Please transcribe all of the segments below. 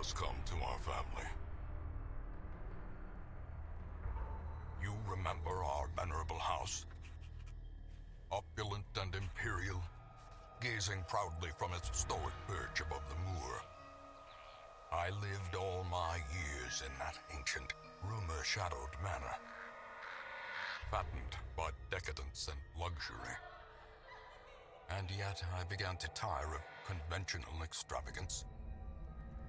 has come to our family. You remember our venerable house? Opulent and imperial, gazing proudly from its stoic perch above the moor. I lived all my years in that ancient, rumor-shadowed manor, fattened by decadence and luxury. And yet I began to tire of conventional extravagance.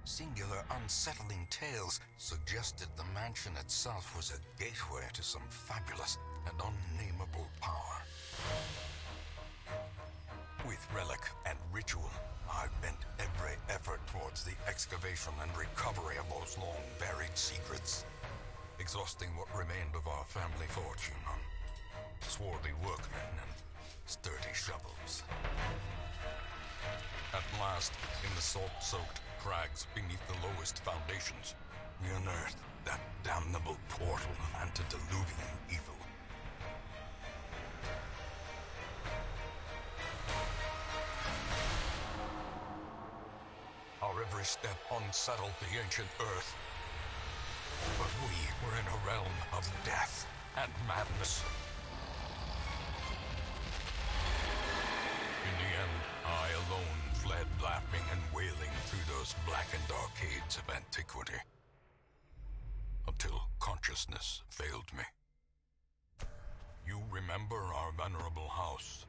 Singular, unsettling tales suggested the mansion itself was a gateway to some fabulous and unnameable power. With relic and ritual, I bent every effort towards the excavation and recovery of those long-buried secrets, exhausting what remained of our family fortune on swarthy workmen and sturdy shovels. At last, in the salt-soaked crags beneath the lowest foundations, we unearthed that damnable portal of antediluvian evil. Our every step unsettled the ancient earth. But we were in a realm of death and madness. In the end, I alone fled laughing and wailing through those blackened arcades of antiquity, until consciousness failed me. You remember our venerable house,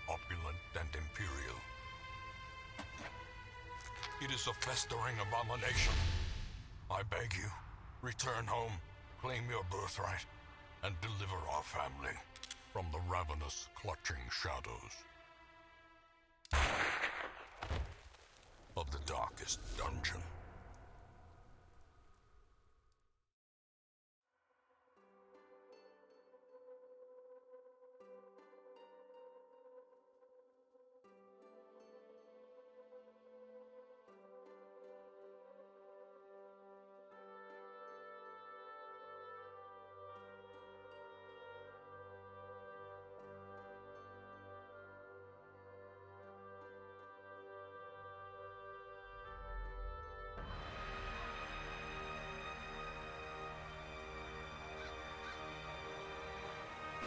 opulent and imperial. It is a festering abomination. I beg you, return home, claim your birthright, and deliver our family from the ravenous, clutching shadows of the darkest dungeon.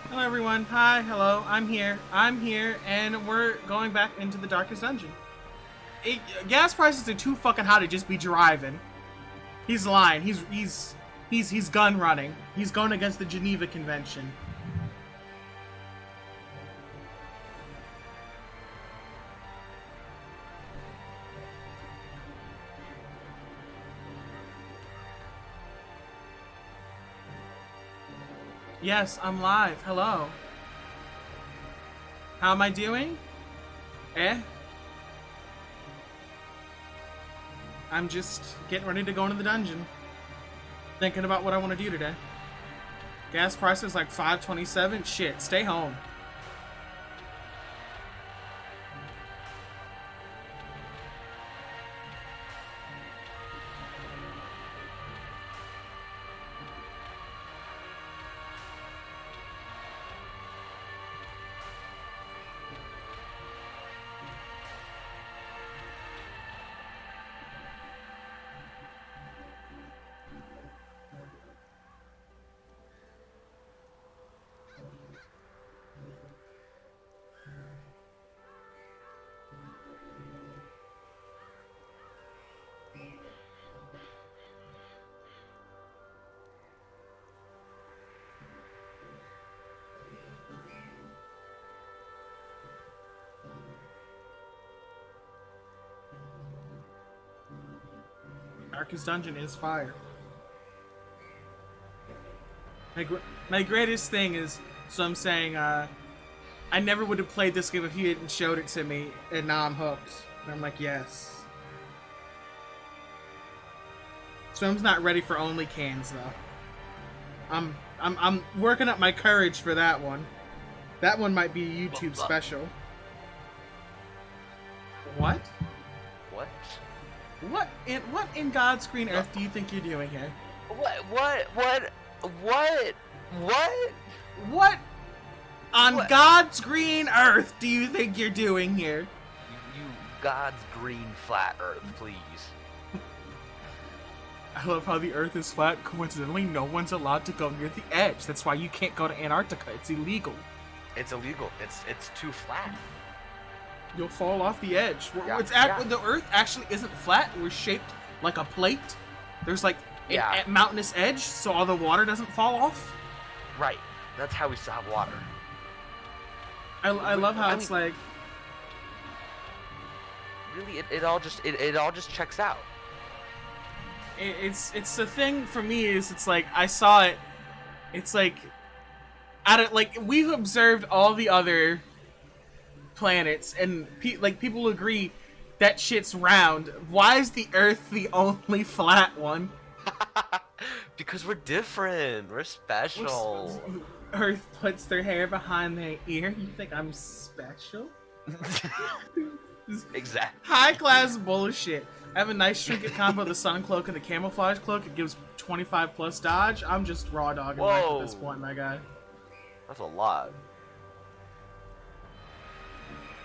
Hello everyone, hi, hello, I'm here, and we're going back into the darkest dungeon. Gas prices are too fucking high to just be driving. He's lying, he's gun running. He's going against the Geneva Convention. Yes, I'm live. Hello. How am I doing? I'm just getting ready to go into the dungeon. Thinking about what I want to do today. Gas prices like $5.27. Shit, stay home. Darkest Dungeon is fire. My greatest thing is, so I'm saying, I never would have played this game if you hadn't showed it to me, and now I'm hooked. And I'm like, yes. Swim's not ready for only cans though. I'm working up my courage for that one. That one might be a YouTube special. What? What? What in God's green earth do you think you're doing here? What on God's green earth do you think you're doing here? You God's green flat earth, please. I love how the Earth is flat. Coincidentally, no one's allowed to go near the edge. That's why you can't go to Antarctica. It's illegal. It's illegal. It's too flat. You'll fall off the edge. Yeah, The Earth actually isn't flat. We're shaped like a plate. There's like Yeah. a mountainous edge, so all the water doesn't fall off. Right. That's how we still have water. I love how I it's mean- like, Really, it all just checks out. it's the thing for me is it's like I saw it. It's like we've observed all the other planets and people agree that shit's round. Why is the Earth the only flat one? Because we're different. We're special. Earth puts their hair behind their ear. You think I'm special? Exactly. High class bullshit. I have a nice trinket combo of the sun cloak and the camouflage cloak. It gives 25 plus dodge. I'm just raw dogging life at this Whoa. point, my guy. That's a lot.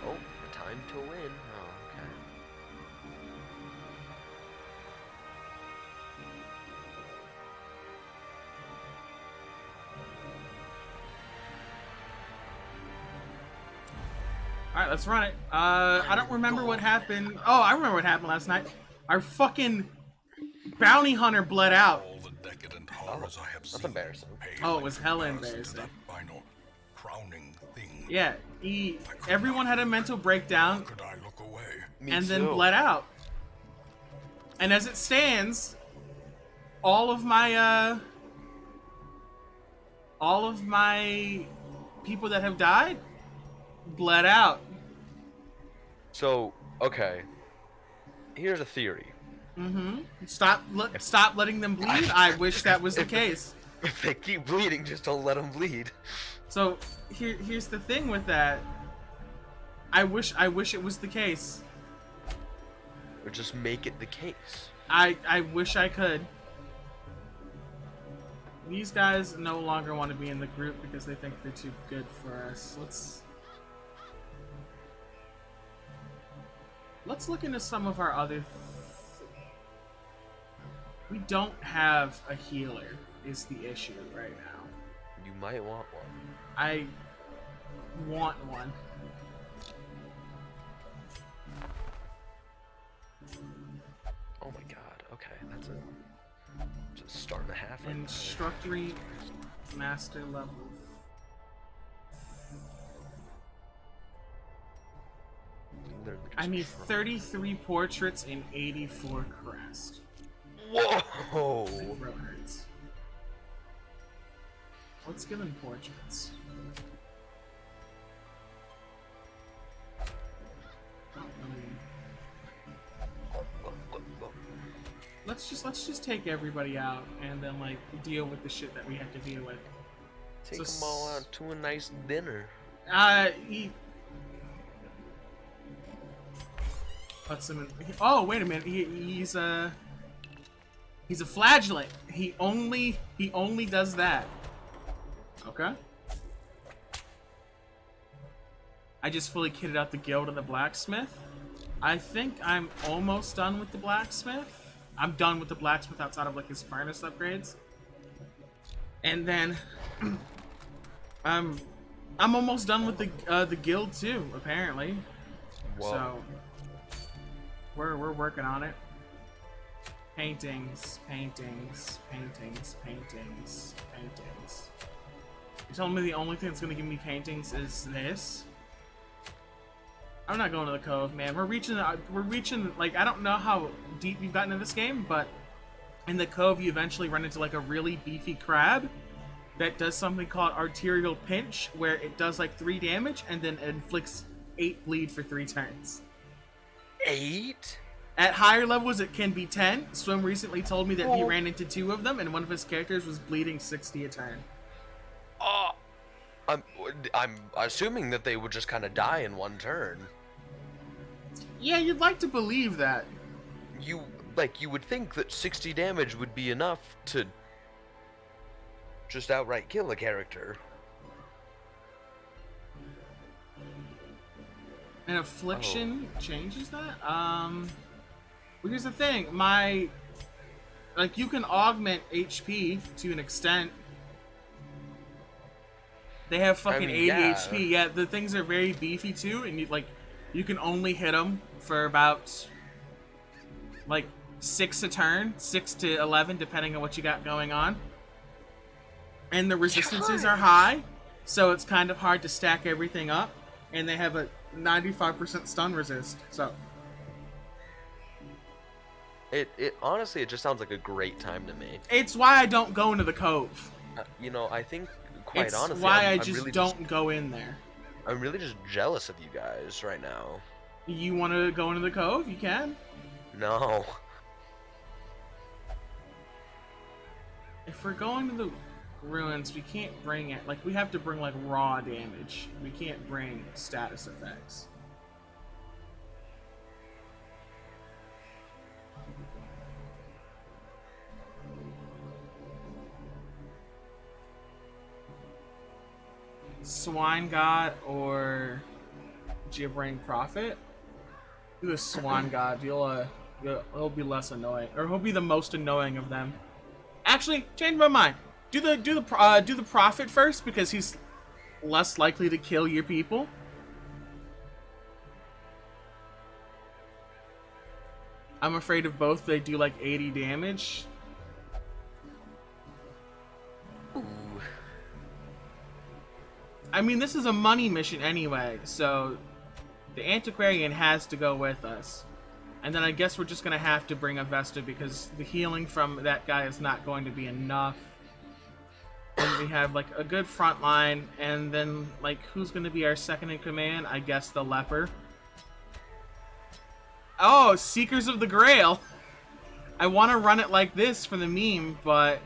Oh, time to win. Oh, okay. Alright, let's run it. I don't remember what happened. Oh, I remember what happened last night. Our fucking bounty hunter bled out. All the decadent horrors I have That's seen. embarrassing. pale Oh, it was in hella comparison to embarrassing. that final, crowning thing. Yeah, everyone had a mental breakdown Could I look away? Me and then too. bled out. And as it stands, all of my people that have died bled out. So, okay. Here's a theory. Stop letting them bleed. I wish that was the case. If they keep bleeding, just don't let them bleed. So here's the thing with that. I wish it was the case. Or just make it the case. I wish I could. These guys no longer want to be in the group because they think they're too good for us. Let's look into some of our other. We don't have a healer. Is the issue right now? You might want one. I want one. Oh my god. Okay, that's a just start and a half. Right Instructory master level. there. I need 33 portraits and 84 crest. Whoa! My throat hurts. Let's give him portraits. Let's just take everybody out and then like deal with the shit that we have to deal with. Take So them all out to a nice dinner. He puts him in. Oh, wait a minute. He's a flagellant. He only does that. Okay. I just fully kitted out the guild and the blacksmith. I think I'm almost done with the blacksmith. I'm done with the blacksmith outside of like his furnace upgrades. And then I'm almost done with the guild too, apparently. Whoa. So we're working on it. Paintings, paintings, paintings, paintings, paintings. You're telling me the only thing that's gonna give me paintings is this? I'm not going to the cove, man. We're reaching, like, I don't know how deep you've gotten in this game, but in the cove you eventually run into like a really beefy crab that does something called arterial pinch, where it does like 3 damage and then inflicts 8 bleed for 3 turns. 8? At higher levels it can be 10. Swim recently told me that he ran into 2 of them and one of his characters was bleeding 60 a turn. Oh, I'm assuming that they would just kind of die in one turn. Yeah, you'd like to believe that. You would think that 60 damage would be enough to just outright kill a character. An affliction changes that? Well, here's the thing. My like, you can augment HP to an extent. They have fucking 80 yeah. HP. Yeah, the things are very beefy too, and you can only hit them for about like 6 a turn, 6 to 11, depending on what you got going on. And the resistances are high, so it's kind of hard to stack everything up. And they have a 95% stun resist. So It honestly, it just sounds like a great time to me. it's why I don't go into the cove. You know, I think quite It's honestly, why I'm I just really don't go in there. I'm really just jealous of you guys right now. You want to go into the cove? You can. No. If we're going to the ruins, we can't bring it. Like, we have to bring, like, raw damage. We can't bring status effects. Swine God or Gibbering Prophet? Do the Swan God. He'll be less annoying, or he'll be the most annoying of them. Actually, change my mind. Do the Prophet first because he's less likely to kill your people. I'm afraid of both. They do like 80 damage. Ooh. I mean, this is a money mission anyway, so the Antiquarian has to go with us. And then I guess we're just going to have to bring a Vesta because the healing from that guy is not going to be enough. And we have, like, a good front line, and then, like, who's going to be our second in command? I guess the Leper. Oh, Seekers of the Grail! I want to run it like this for the meme, but...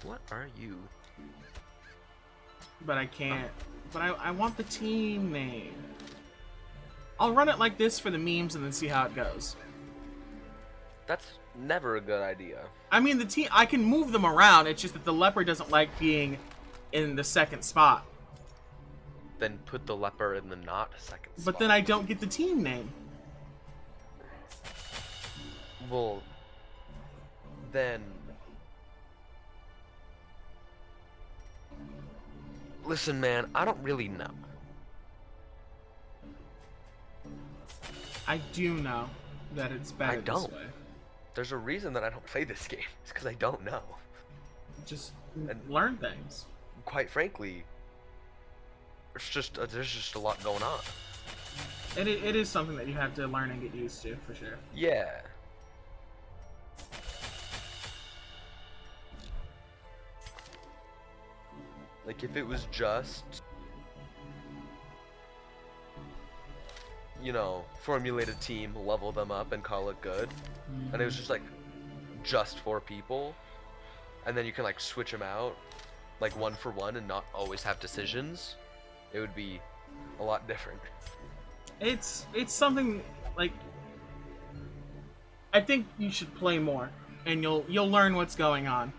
What are you? But I can't. But I want the team name. I'll run it like this for the memes and then see how it goes. That's never a good idea. I mean, the team, I can move them around. It's just that the Leper doesn't like being in the second spot. Then put the Leper in the not second spot. But then I don't get the team name. Well, then... Listen, man, I don't really know. I do know that it's better I don't. this way. There's a reason that I don't play this game. It's because I don't know. Just And- learn things. Quite frankly, there's just a lot going on. It is something that you have to learn and get used to, for sure. Yeah. Like, if it was just, you know, formulate a team, level them up, and call it good, and it was just, like, just 4 people, and then you can, like, switch them out, like, 1 for 1, and not always have decisions, it would be a lot different. It's something, like, I think you should play more, and you'll learn what's going on.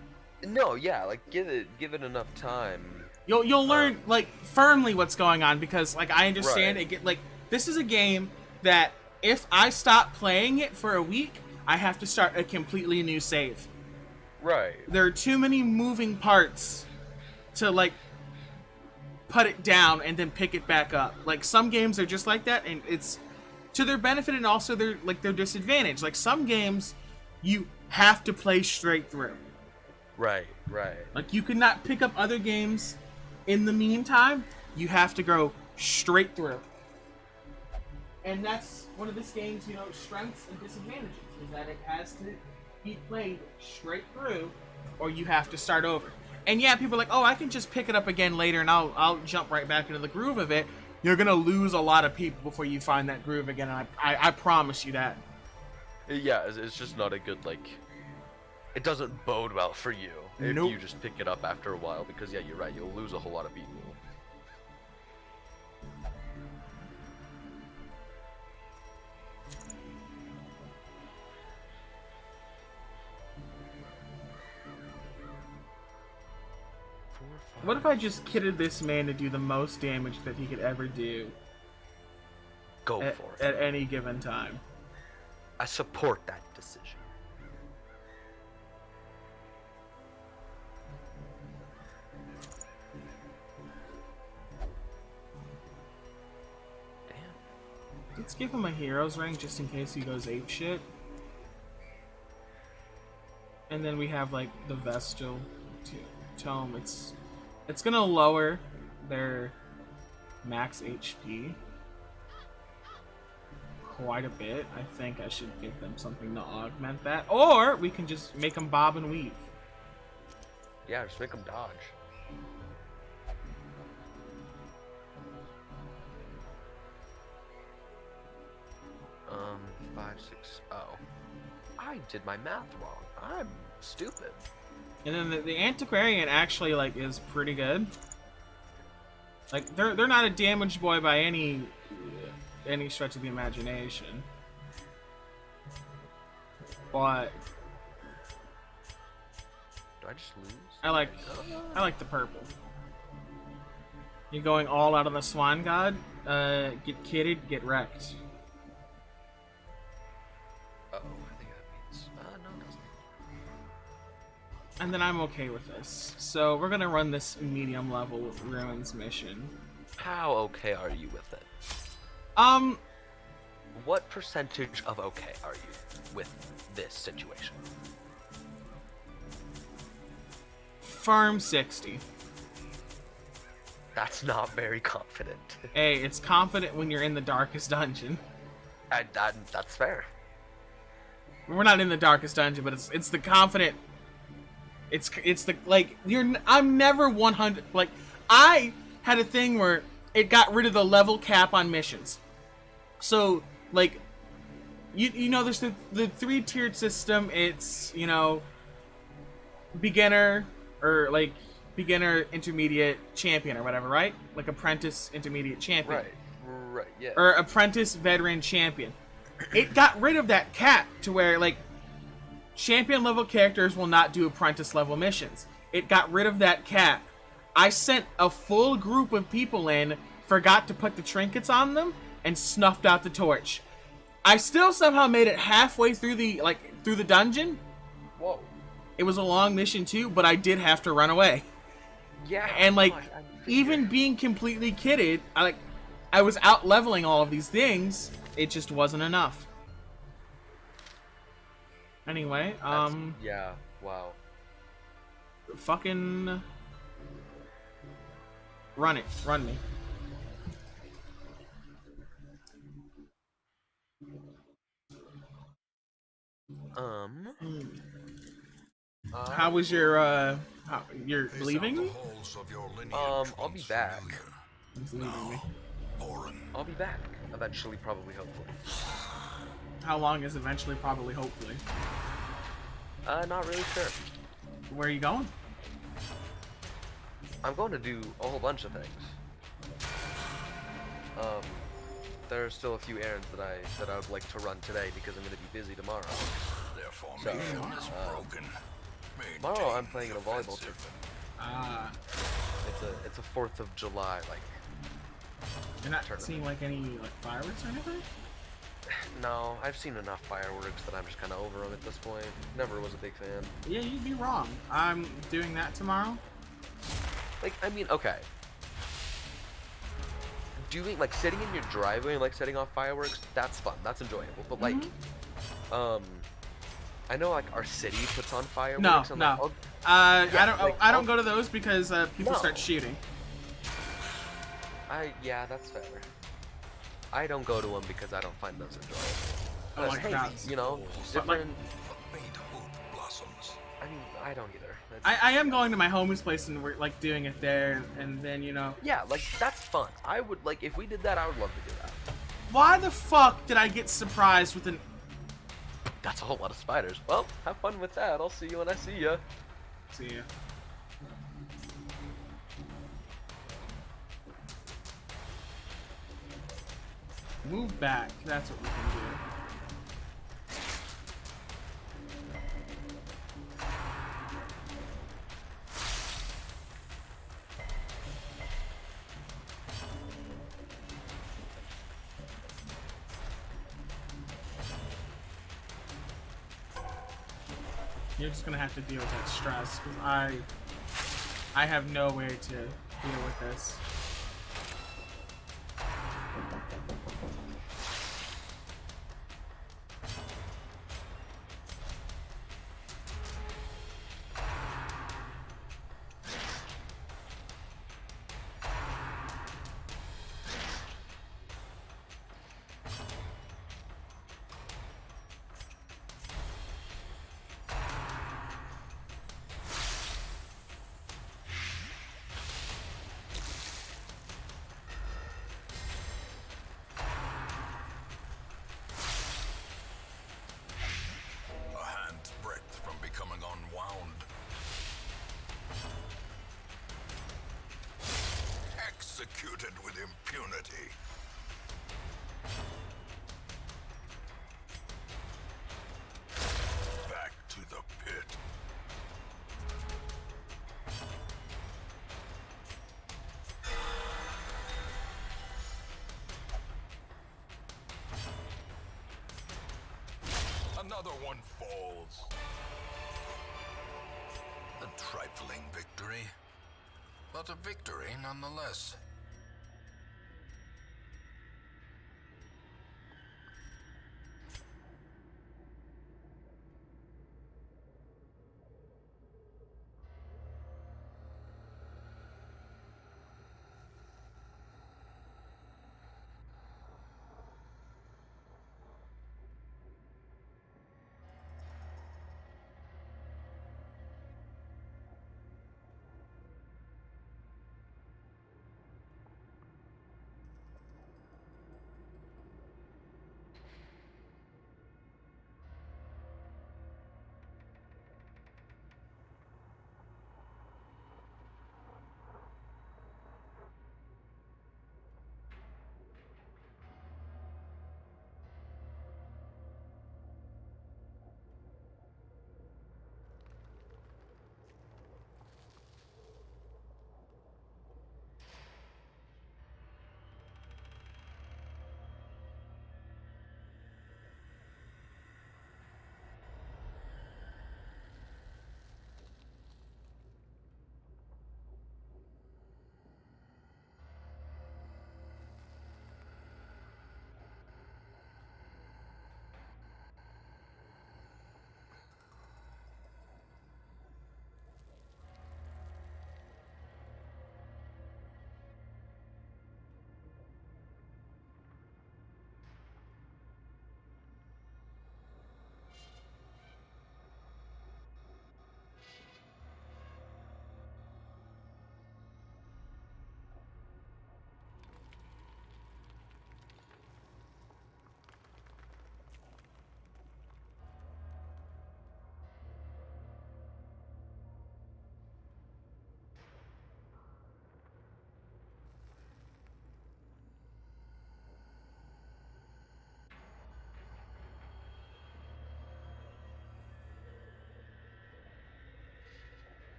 No, yeah, like, give it enough time. You'll learn like firmly what's going on because like I understand Right. like this is a game that if I stop playing it for a week, I have to start a completely new save. Right. There are too many moving parts to like put it down and then pick it back up. Like some games are just like that, and it's to their benefit and also their disadvantage. Like some games you have to play straight through. Right. Like you could not pick up other games in the meantime. You have to go straight through. And that's one of this game's, strengths and disadvantages, is that it has to be played straight through or you have to start over. And yeah, people are like, oh, I can just pick it up again later and I'll jump right back into the groove of it. You're gonna lose a lot of people before you find that groove again, and I promise you that. Yeah, it's just not a good, like, it doesn't bode well for you if Nope. you just pick it up after a while, because yeah, you're right, you'll lose a whole lot of people. 4, 5. What if I just kitted this man to do the most damage that he could ever do Go at, for it. at any given time? I support that decision. Damn. Let's give him a hero's ring just in case he goes apeshit. And then we have like the Vestal Tome. It's gonna lower their max HP quite a bit. I think I should give them something to augment that, or we can just make them bob and weave. Yeah, just make them dodge. 5, 6. Oh, I did my math wrong. I'm stupid. And then the Antiquarian actually like is pretty good. Like they're not a damage boy by any stretch of the imagination. But Do I just lose? I like the purple. You're going all out on the Swan God. Get kitted, get wrecked. Uh-oh, I think that means... no, it doesn't. And then I'm okay with this. So we're gonna run this medium level ruins mission. How okay are you with it? What percentage of okay are you with this situation? Farm 60. That's not very confident. Hey, it's confident when you're in the darkest dungeon. That's fair. We're not in the darkest dungeon, but it's the confident. It's the like I'm never 100. Like I had a thing where it got rid of the level cap on missions. So like you know there's the 3-tiered system. It's beginner or like beginner, intermediate, champion or whatever, right? Like apprentice, intermediate, champion. Right, yeah. Or apprentice, veteran, champion. It got rid of that cap to where like champion level characters will not do apprentice level missions. It got rid of that cap. I sent a full group of people in, forgot to put the trinkets on them, and snuffed out the torch. I still somehow made it halfway through the dungeon. Whoa. It was a long mission too, but I did have to run away. Yeah. And like come on, even being completely kitted, I was out leveling all of these things. It just wasn't enough. Anyway, yeah, wow. fucking run me. How was your you're leaving me? I'll be back. He's leaving me. I'll be back eventually, probably, hopefully. How long is eventually, probably, hopefully? Not really sure. Where are you going? I'm going to do a whole bunch of things. There are still a few errands that I would like to run today because I'm going to be busy tomorrow. Their formation is broken. Tomorrow I'm playing in a volleyball tournament. Ah, It's a 4th of July, like. you're not Tournament. seeing like any like fireworks or anything? No, I've seen enough fireworks that I'm just kind of over them at this point. Never was a big fan. Yeah, you'd be wrong. I'm doing that tomorrow. Like, I mean, okay. Doing, like, sitting in your driveway and, like, setting off fireworks, that's fun. That's enjoyable. But, like, I know, like, our city puts on fireworks. No, and, no. like, oh, I don't go to those because people No. start shooting. yeah, that's fair. I don't go to them because I don't find those enjoyable. I But, like hey, that. you know, But, like, different. Faint hope blossoms. I mean, I don't either. I am going to my homie's place and we're like doing it there, and then Yeah, like, that's fun. I would, like, if we did that, I would love to do that. Why the fuck did I get surprised with an? That's a whole lot of spiders. Well, have fun with that. I'll see you when I see ya. See ya. Move back. That's what we can do. You're just gonna have to deal with that stress, because I have no way to deal with this. A hand's breadth from becoming unwound. Executed with impunity. Back to the pit. Another one falls. A trifling victory, but a victory nonetheless.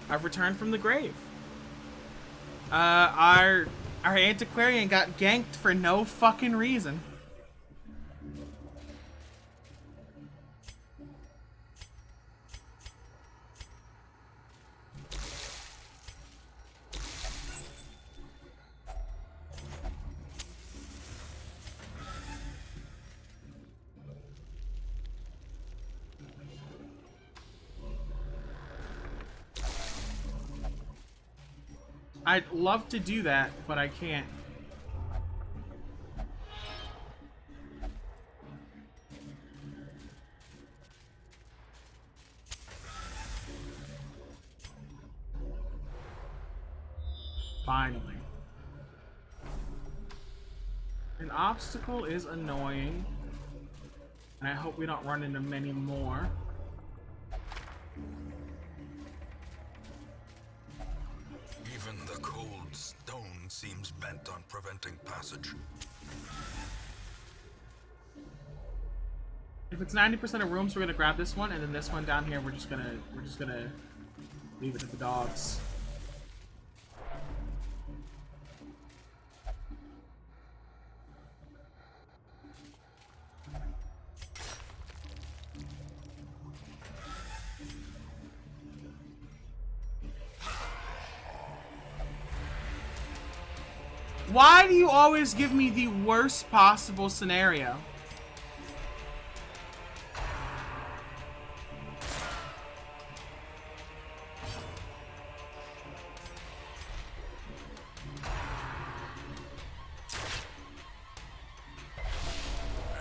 I've returned from the grave. Our antiquarian got ganked for no fucking reason. I'd love to do that, but I can't. Finally. An obstacle is annoying, and I hope we don't run into many more. Even the cold preventing passage. If it's 90% of rooms, we're gonna grab this one, and then this one down here, we're just gonna leave it to the dogs. Why do you always give me the worst possible scenario?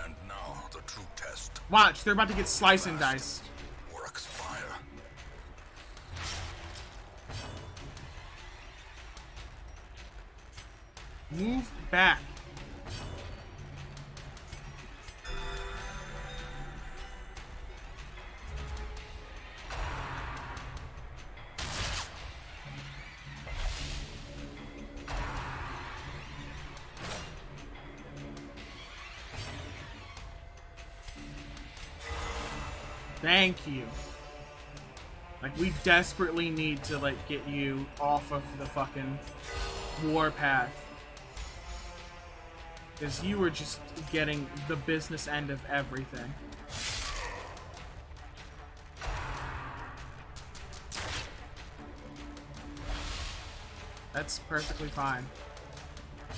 And now the true test. Watch, they're about to get sliced and diced. Works fire. Move back. Thank you. Like, we desperately need to, like, get you off of the fucking warpath. Because you were just getting the business end of everything. That's perfectly fine.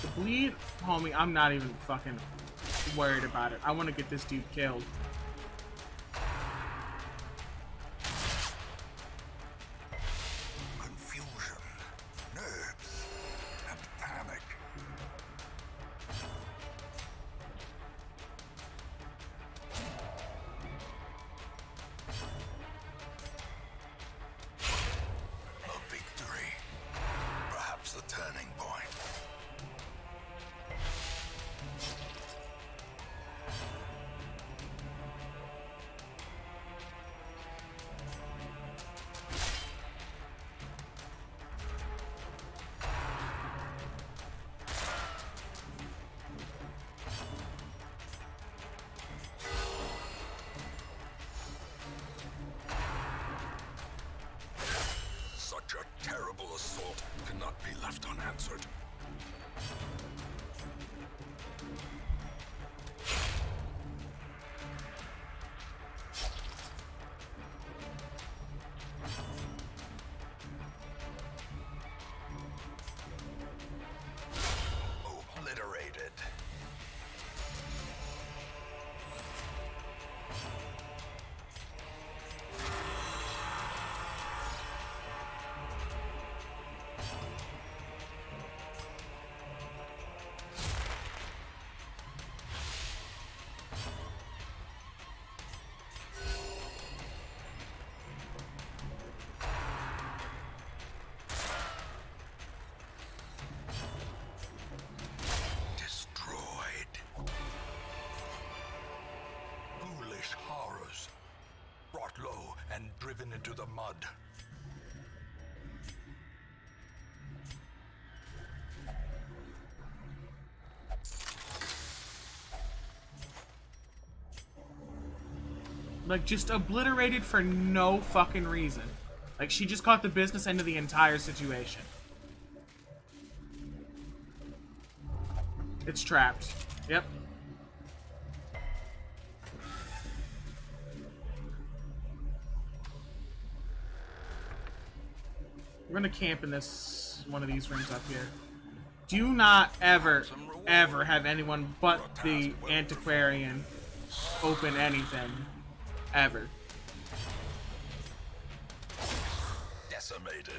The bleed, homie, I'm not even fucking worried about it. I want to get this dude killed. Confusion, nerves, and panic. A victory. Perhaps the turning point. Such a terrible assault cannot be left unanswered. Obliterated. Destroyed. Ghoulish horrors. Brought low and driven into the mud. Like, just obliterated for no fucking reason. Like, she just caught the business end of the entire situation. It's trapped. Yep. We're gonna camp in this one of these rooms up here. Do not ever have anyone but the antiquarian open anything. Ever. Decimated.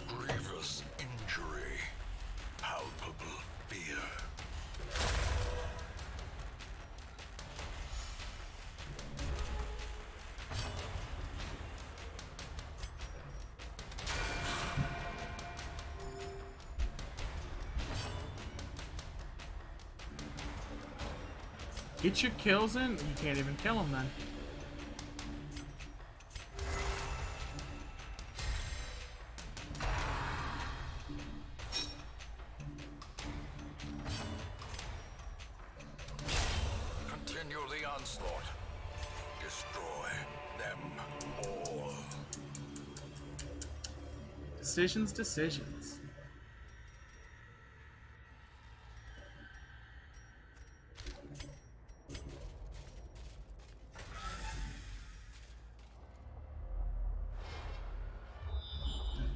Grievous injury. Palpable fear. Get your kills in. You can't even kill him then. Continue the onslaught. Destroy them all. Decisions, decisions.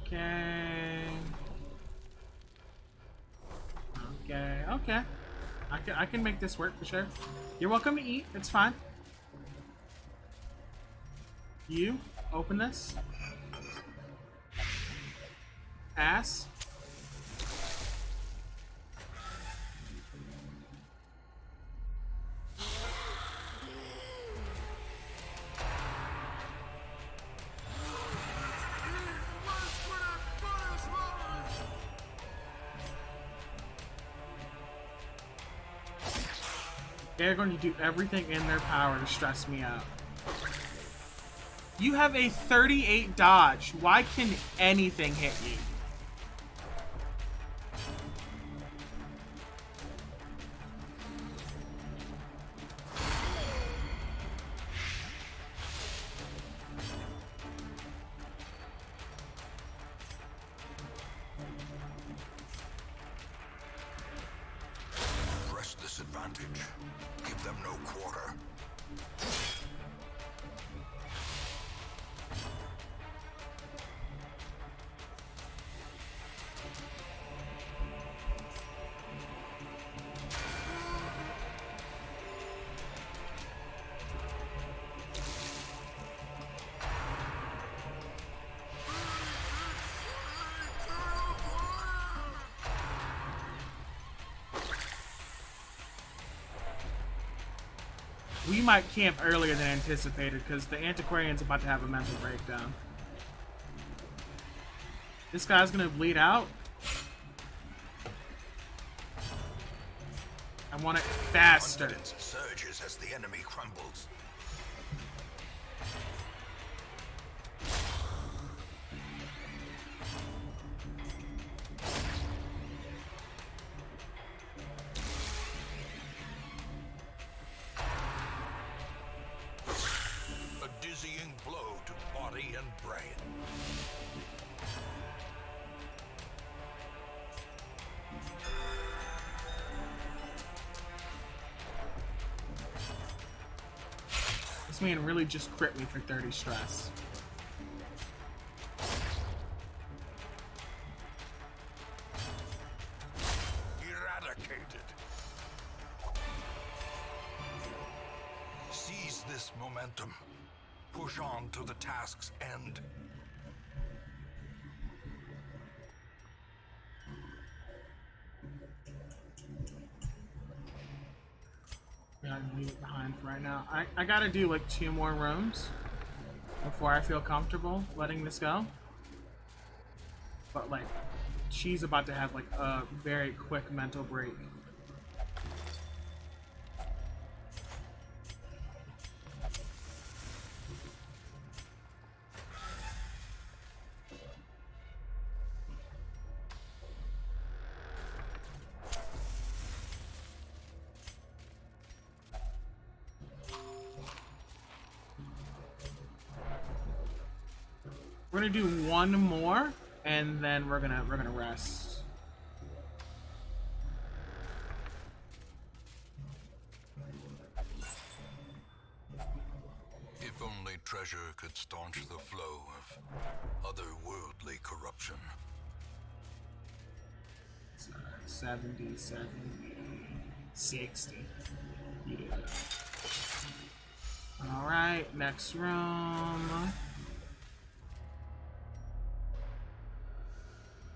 Okay. Okay. Okay. I can make this work for sure. You're welcome to eat. It's fine. You open this. Ass. They're going to do everything in their power to stress me out. You have a 38 dodge. Why can anything hit you? Press this advantage. Give them no quarter. We might camp earlier than anticipated because the Antiquarian's about to have a mental breakdown. This guy's gonna bleed out. I want it faster. Confidence surges as the enemy crumbles. A dizzying blow to body and brain. This man really just crit me for 30 stress. Eradicated. Seize this momentum. Push on to the task's end. Yeah, I'm leave it behind for right now. I gotta do like 2 more rooms before I feel comfortable letting this go. But like, she's about to have like a very quick mental break. We're gonna do 1 more, and then we're gonna rest. If only treasure could staunch the flow of otherworldly corruption. 70, 70, 60. Yeah. Alright, next room.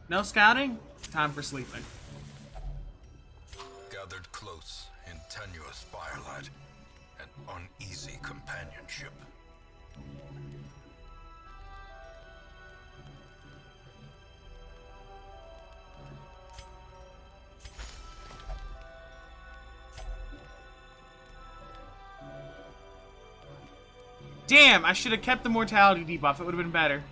No scouting? Time for sleeping. Gathered close in tenuous firelight and uneasy companionship. Damn, I should have kept the mortality debuff. It would have been better.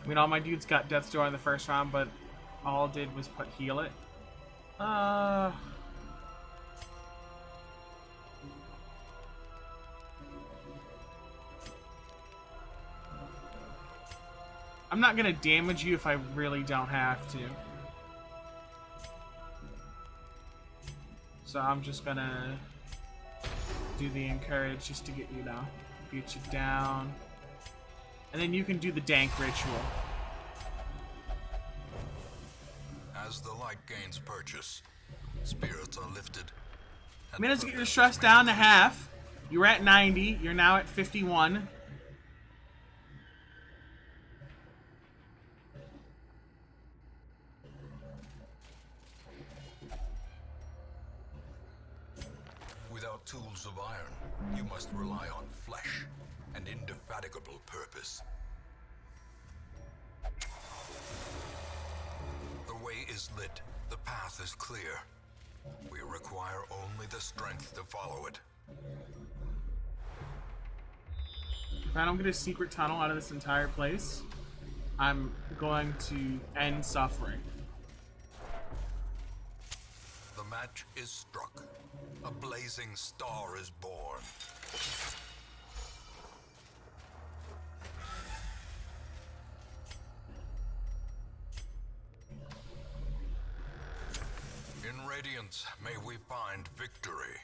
I mean, all my dudes got Death's Door in the first round, but all did was put heal it. I'm not gonna damage you if I really don't have to. So I'm just gonna do the encourage just to get you down. Get you down. And then you can do the dank ritual. As the light gains purchase, spirits are lifted. Minutes to get your stress down to half. You were at 90. You're now at 51. Without tools of iron, you must rely on flesh and indefatigable purpose. The way is lit. The path is clear. We require only the strength to follow it. If I don't get a secret tunnel out of this entire place, I'm going to end suffering. The match is struck. A blazing star is born. In Radiance, may we find victory.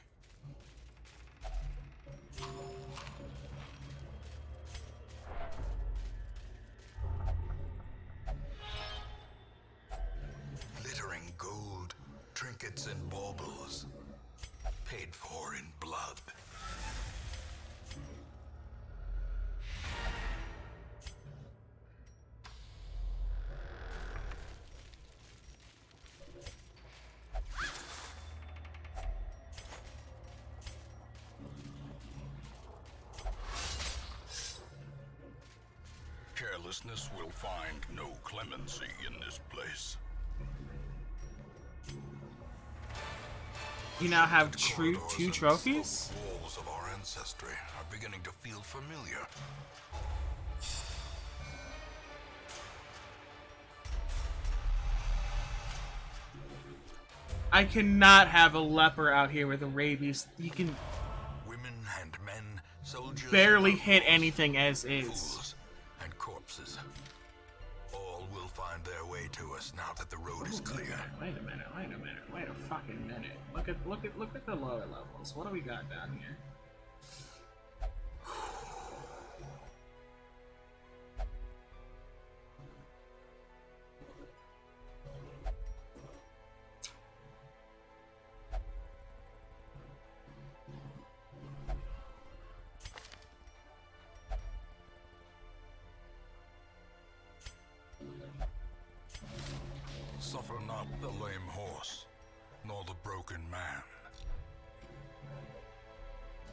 Glittering gold, trinkets and baubles, paid for in blood. Carelessness will find no clemency in this place. You now have The corridors two and trophies? stone walls of our ancestry are beginning to feel familiar. I cannot have a leper out here with a rabies. He can Women and men, soldiers barely and hit outlaws, anything as is. fools and corpses. All will find their way to us now that the road is clear. Wait a minute, wait a fucking minute. Look at the lower levels. What do we got down here? Suffer not the lame horse, nor the broken man.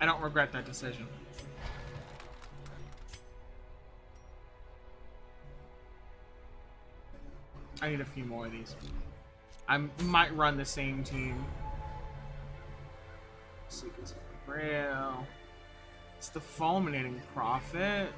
I don't regret that decision. I need a few more of these. I might run the same team. Seekers of the Grail. It's the Fulminating Prophet.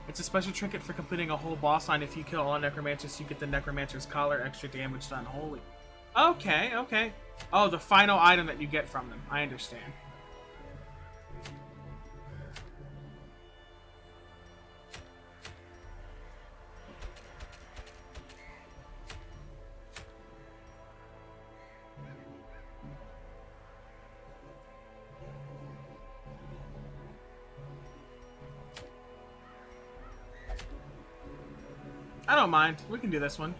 It's a special trinket for completing a whole boss line. If you kill all necromancers, you get the necromancer's collar, extra damage to unholy. Okay, okay. Oh, the final item that you get from them. I understand. I don't mind. We can do this one.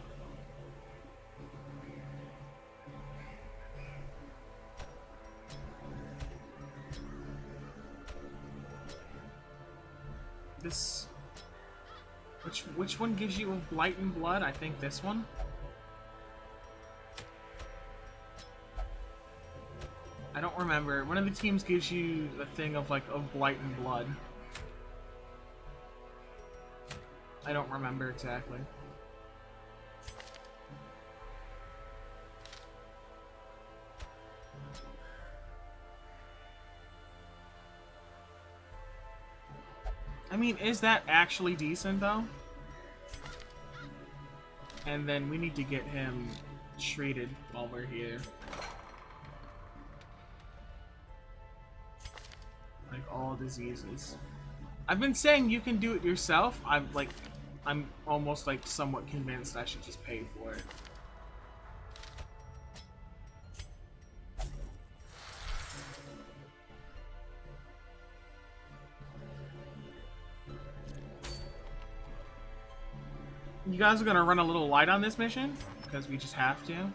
Which one gives you a blight and blood? I think this one. I don't remember. One of the teams gives you a thing of like of blight and blood. I don't remember exactly. I mean, is that actually decent though? And then we need to get him treated while we're here. Like all diseases. I've been saying you can do it yourself. I'm almost like somewhat convinced I should just pay for it. You guys are gonna run a little light on this mission because we just have to.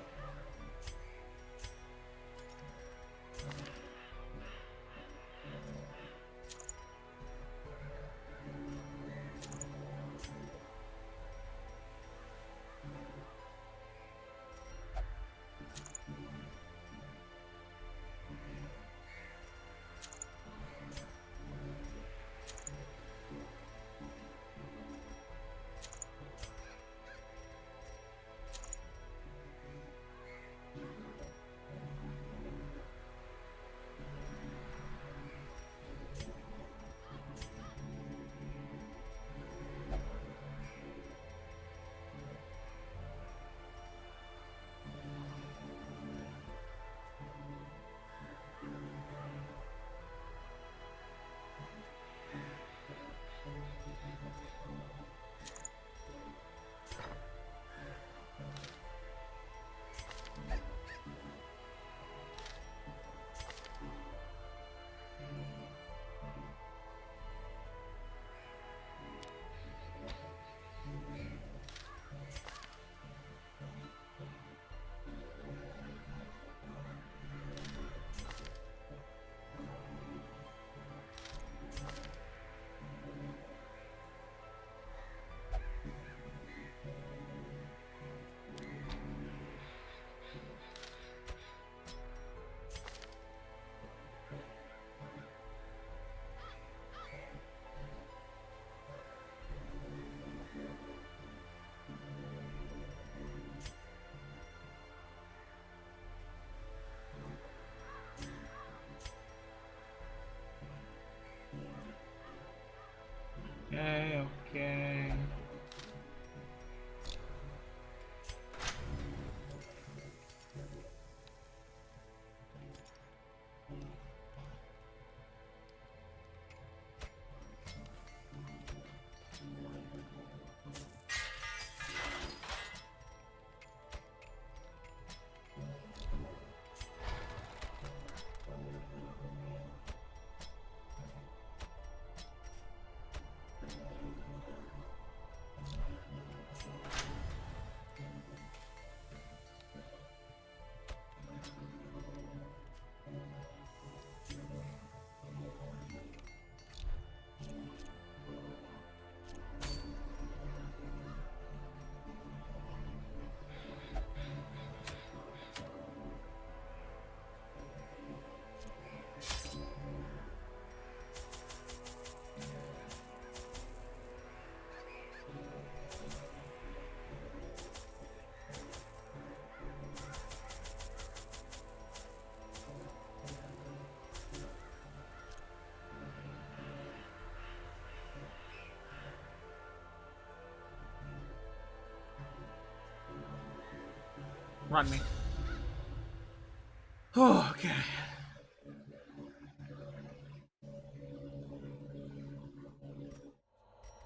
Okay, okay. Run me. Oh, okay.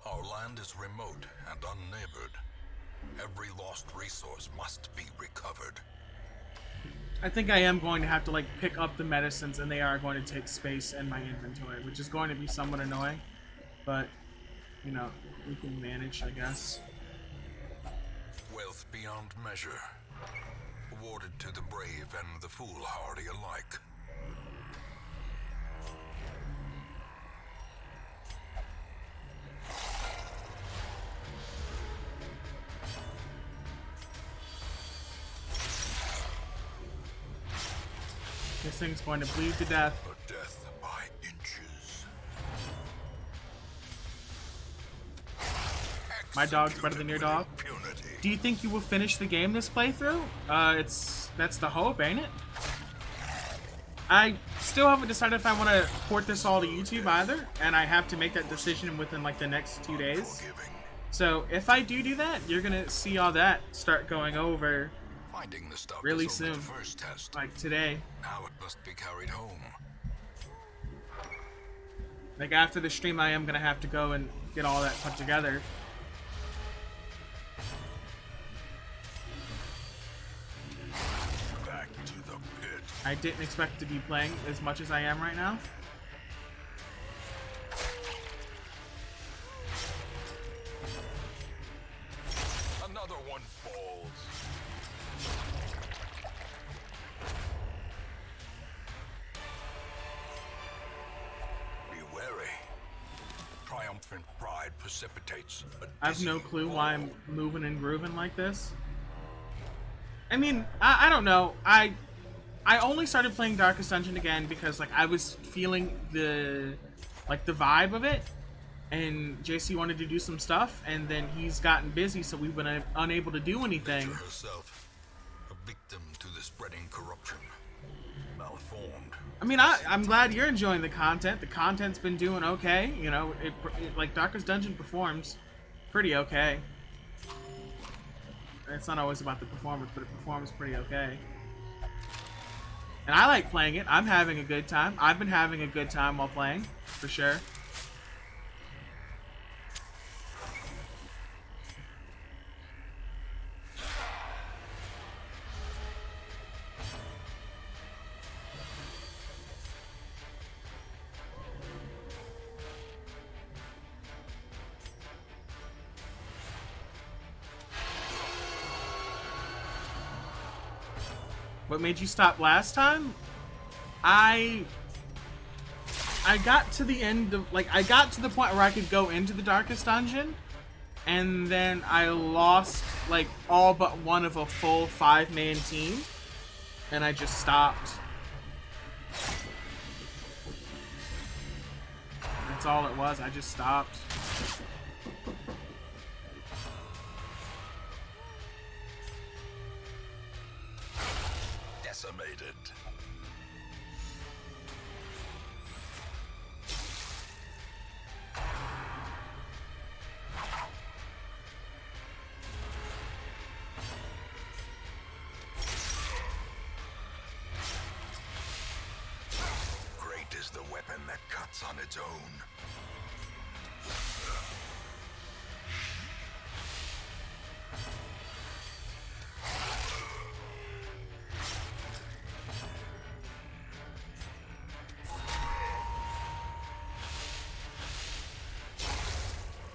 Our land is remote and unneighbored. Every lost resource must be recovered. I think I am going to have to like pick up the medicines and they are going to take space in my inventory, which is going to be somewhat annoying, but you know, we can manage, I guess. Wealth beyond measure, awarded to the brave and the foolhardy alike. This thing's going to bleed to death. A death by inches. My dog's better than your dog. Impunity. Do you think you will finish the game this playthrough? That's the hope, ain't it? I still haven't decided if I want to port this all to YouTube either, and I have to make that decision within like the next 2 days. Forgiving. So if I do that, you're gonna see all that start going over Finding the stuff really is only soon, the first test. like today. Now it must be carried home. Like after the stream, I am gonna have to go and get all that put together. Back to the pit. I didn't expect to be playing as much as I am right now. Another one falls. Be wary. Triumphant pride precipitates a I have no dizzying clue why I'm fall. moving and grooving like this. I mean, I don't know. I only started playing Darkest Dungeon again because like I was feeling the vibe of it, and JC wanted to do some stuff, and then he's gotten busy, so we've been unable to do anything. Nature herself, a victim to the spreading corruption, malformed. I mean, I'm glad you're enjoying the content. The content's been doing okay. You know, it like Darkest Dungeon performs pretty okay. It's not always about the performance, but it performs pretty okay. And I like playing it. I'm having a good time. I've been having a good time while playing, for sure. What made you stop last time? I got to the end of, like, I got to the point where I could go into the Darkest Dungeon, and then I lost, like, all but one of a full 5-man team, and I just stopped. That's all it was, I just stopped. Decimated. Great is the weapon that cuts on its own.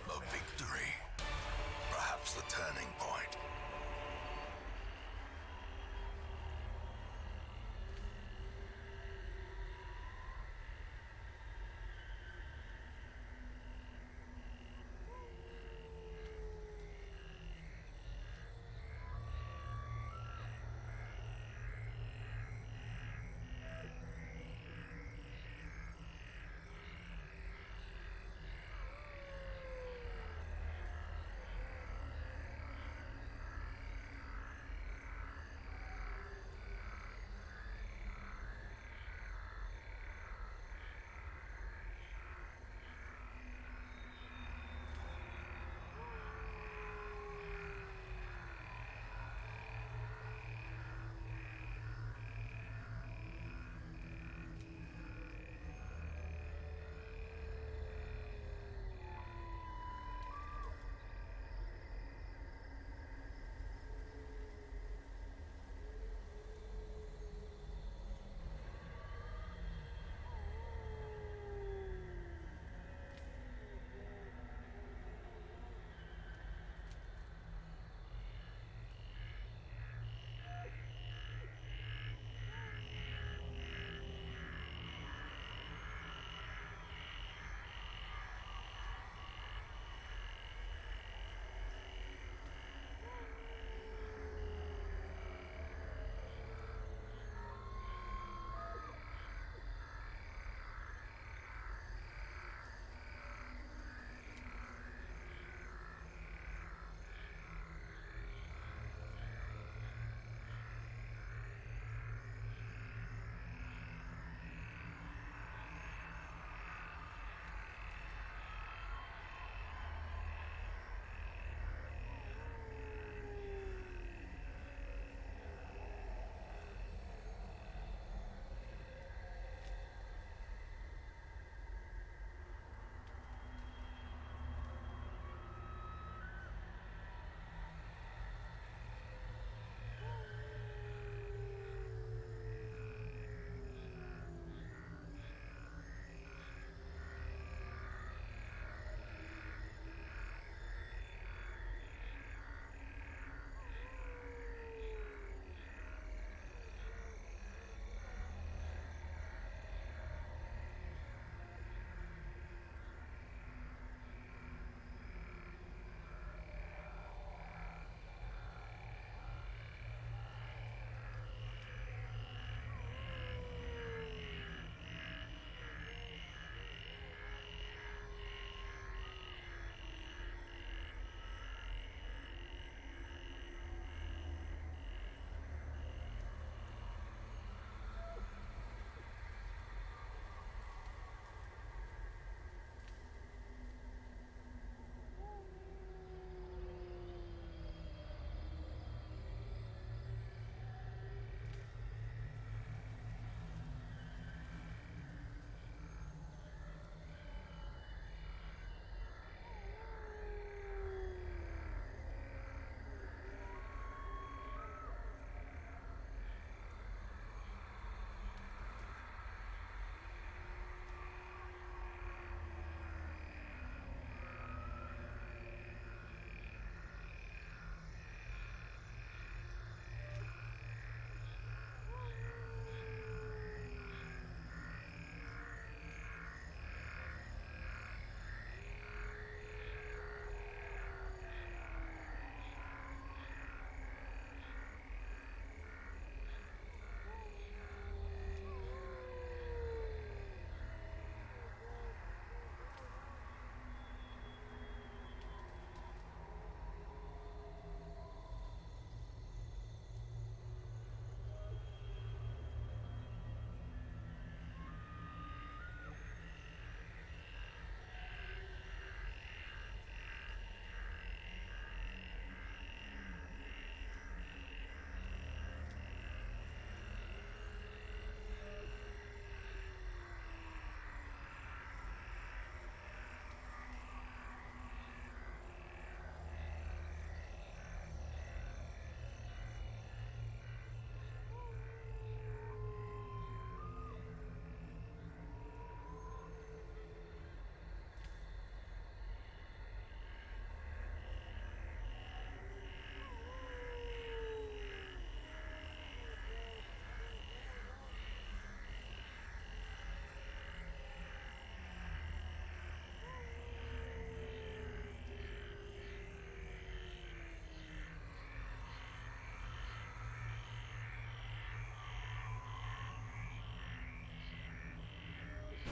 A victory. Perhaps the turning point.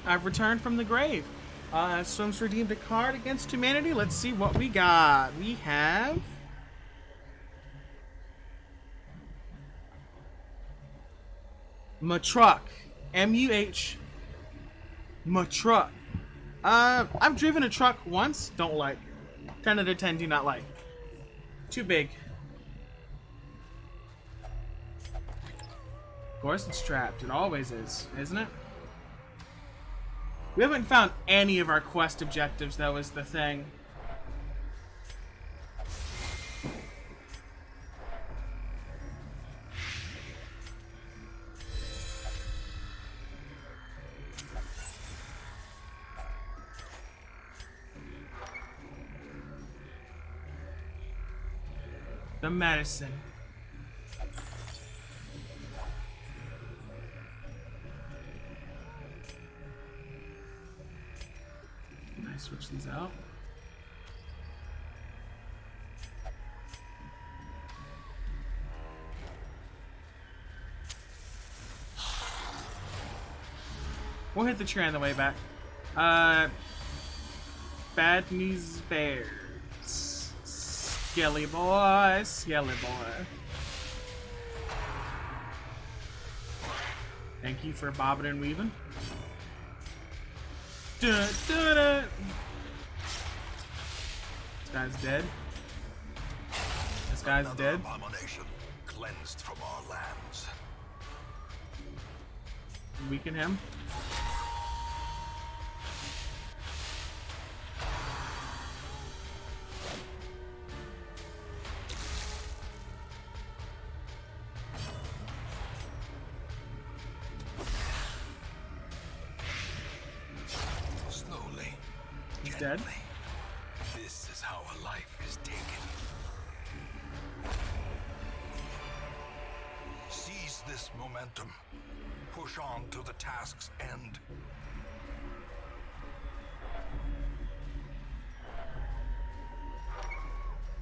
I've returned from the grave. Swims redeemed a card against humanity. Let's see what we got. We have... Matruck. M-U-H. Matruck. I've driven a truck once. Don't like. 10 out of 10 do not like. Too big. Of course it's trapped. It always is, isn't it? We haven't found any of our quest objectives, though, is the thing. The medicine. Can I switch these out? We'll hit the tree on the way back. Bad News Bears. Skelly boy, Skelly boy. Thank you for bobbing and weaving. Dun, dun, dun. This guy's dead. This guy's Another dead. abomination cleansed from our lands. Weaken him. Slowly, He's dead. gently. This is how a life is taken. Seize this momentum. Push on to the task's end.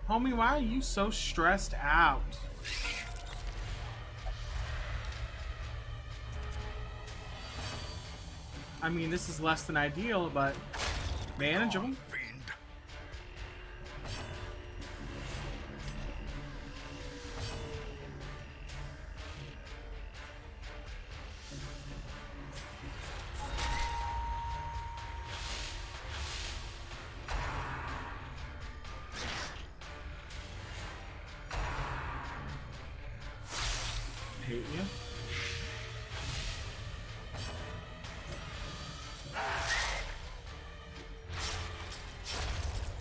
Homie, why are you so stressed out? I mean, this is less than ideal, but manageable. Fiend. Hate you.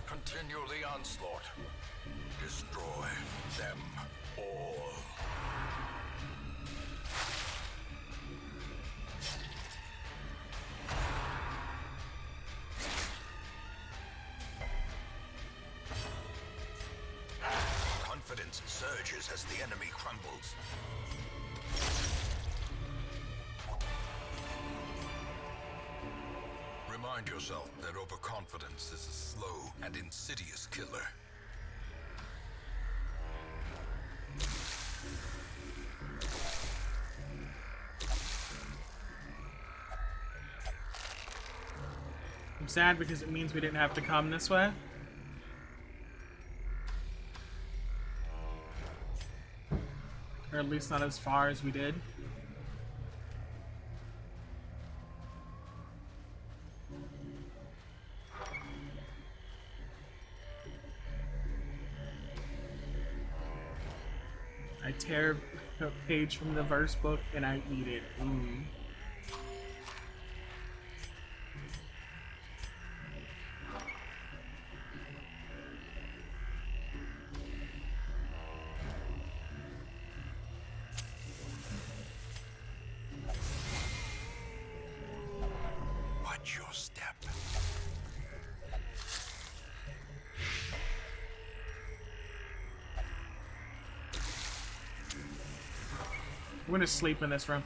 Continue the onslaught. Destroy them all. Confidence surges as the enemy crumbles. Remind yourself that overconfidence is a slow and insidious killer. I'm sad because it means we didn't have to come this way. Or at least not as far as we did. I tear a page from the verse book and I eat it. Mm. Watch your step. I'm gonna sleep in this room.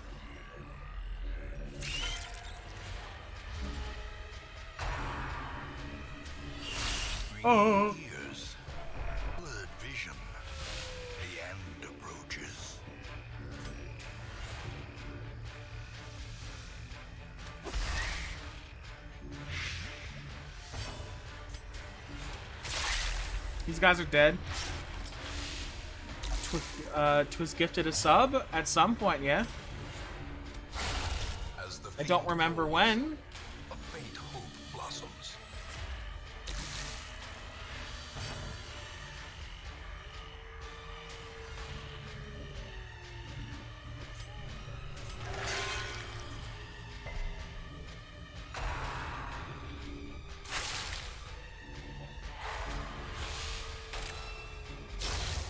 Oh. Years. Blurred vision. The end approaches. These guys are dead. Twas gifted a sub at some point, yeah. As the I don't fiend remember falls, when. a faint hope blossoms.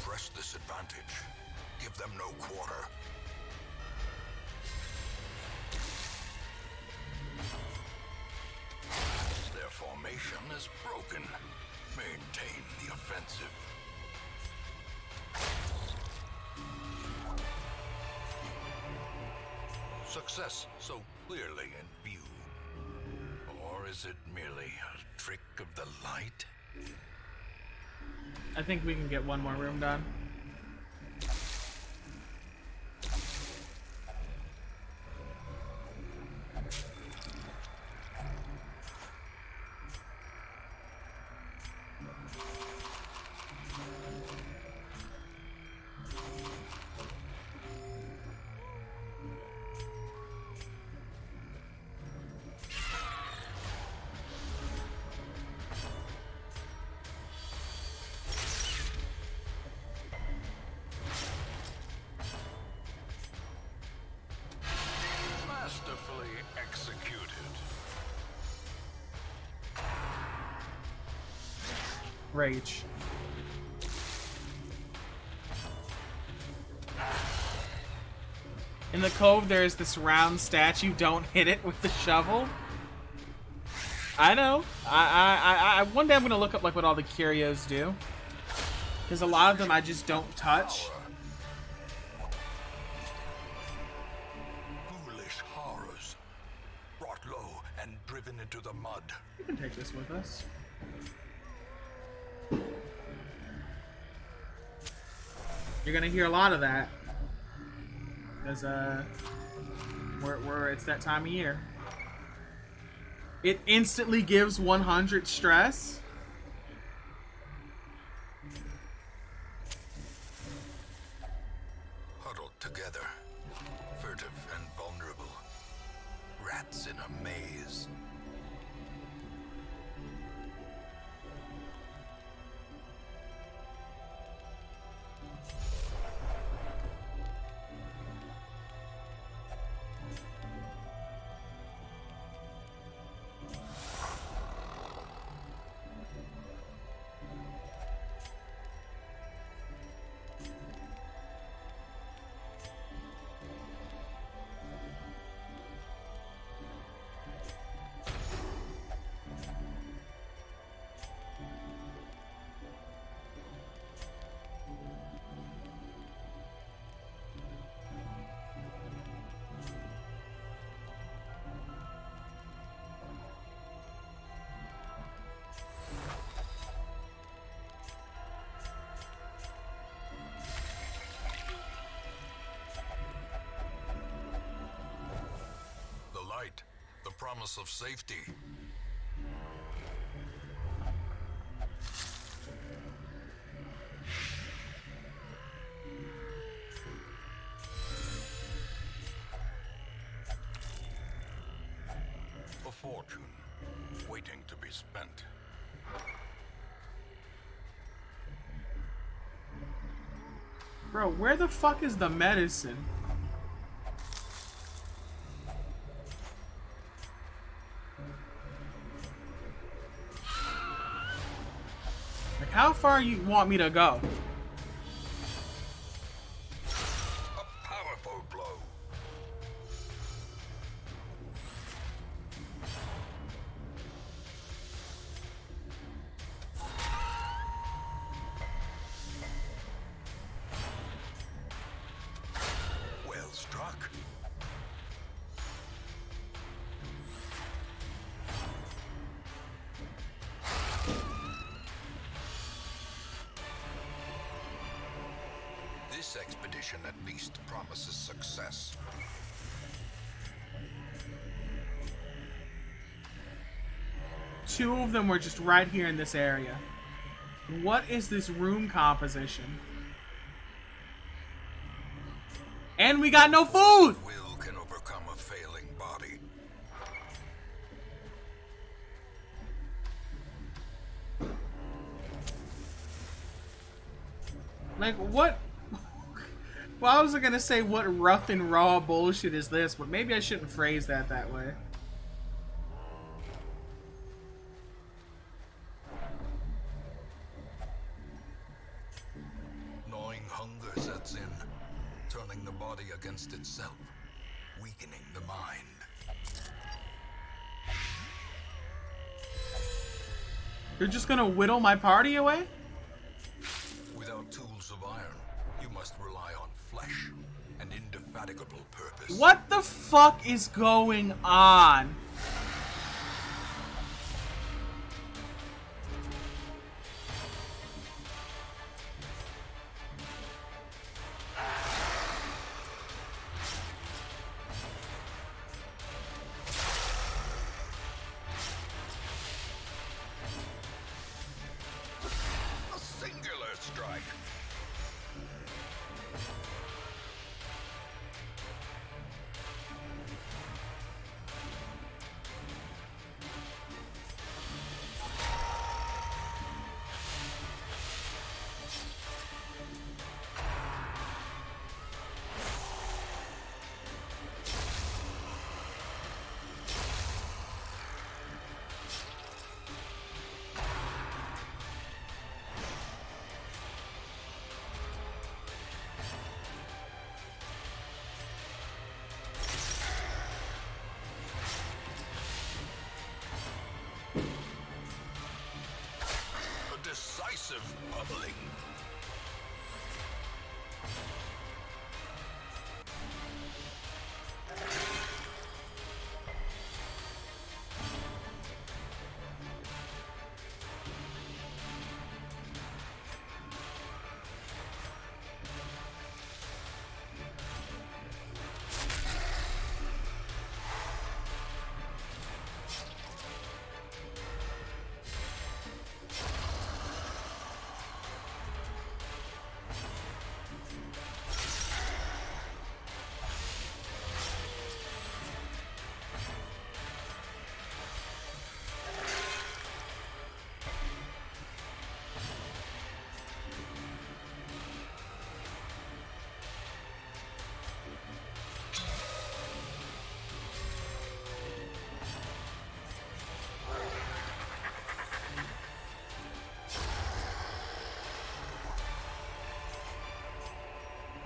Press this advantage. Give them no quarter. Their formation is broken. Maintain the offensive. Success so clearly in view. Or is it merely a trick of the light? I think we can get one more room done. Masterfully executed. Rage. In the cove, there's this round statue. Don't hit it with the shovel. I know. One day I'm gonna look up like what all the curios do, because a lot of them I just don't touch. Foolish horrors. Brought low and driven into the mud. You can take this with us. You're gonna hear a lot of that, because it's that time of year. It instantly gives 100 stress. Huddled together. Furtive and vulnerable. Rats in a maze. Light, the promise of safety. A fortune waiting to be spent. Bro, where the fuck is the medicine? Like, how far you want me to go? A powerful blow. Well struck. This expedition at least promises success. Two of them were just right here in this area. What is this room composition? And we got no food! Will can overcome a failing body. Like, what? Well, I was gonna say what rough and raw bullshit is this, but maybe I shouldn't phrase that way. Gnawing hunger sets in, turning the body against itself, weakening the mind. You're just gonna whittle my party away? Without tools of iron, you must rely on flesh and indefatigable purpose. What the fuck is going on? A singular strike. A decisive bubbling.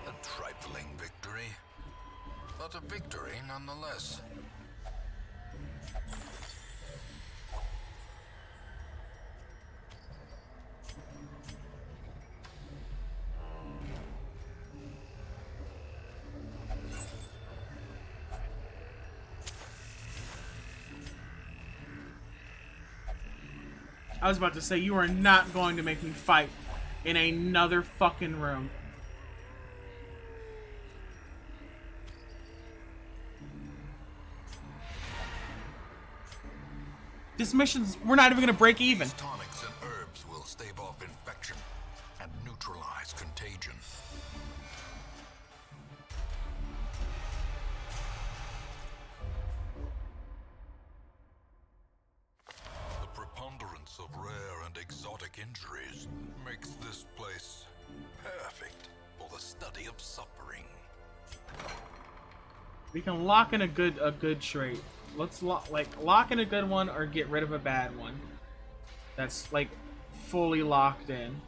A trifling victory, but a victory nonetheless. I was about to say, you are not going to make me fight in another fucking room. This mission's, we're not even gonna break even. These tonics and herbs will stave off infection and neutralize contagion. The preponderance of rare and exotic injuries makes this place perfect for the study of suffering. We can lock in a good trait. Let's lock in a good one or get rid of a bad one. That's like fully locked in.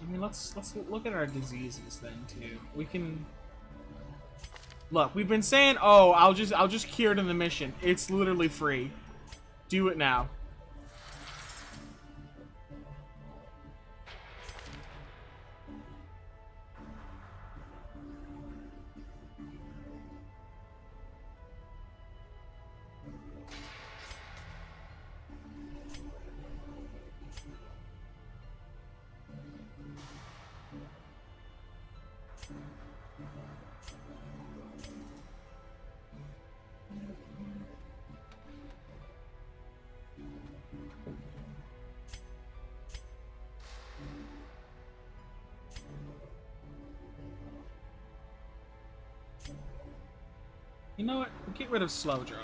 I mean, let's look at our diseases then too. We can look. We've been saying, oh, I'll just cure it in the mission. It's literally free. Do it now. You know what? Get rid of slow draw.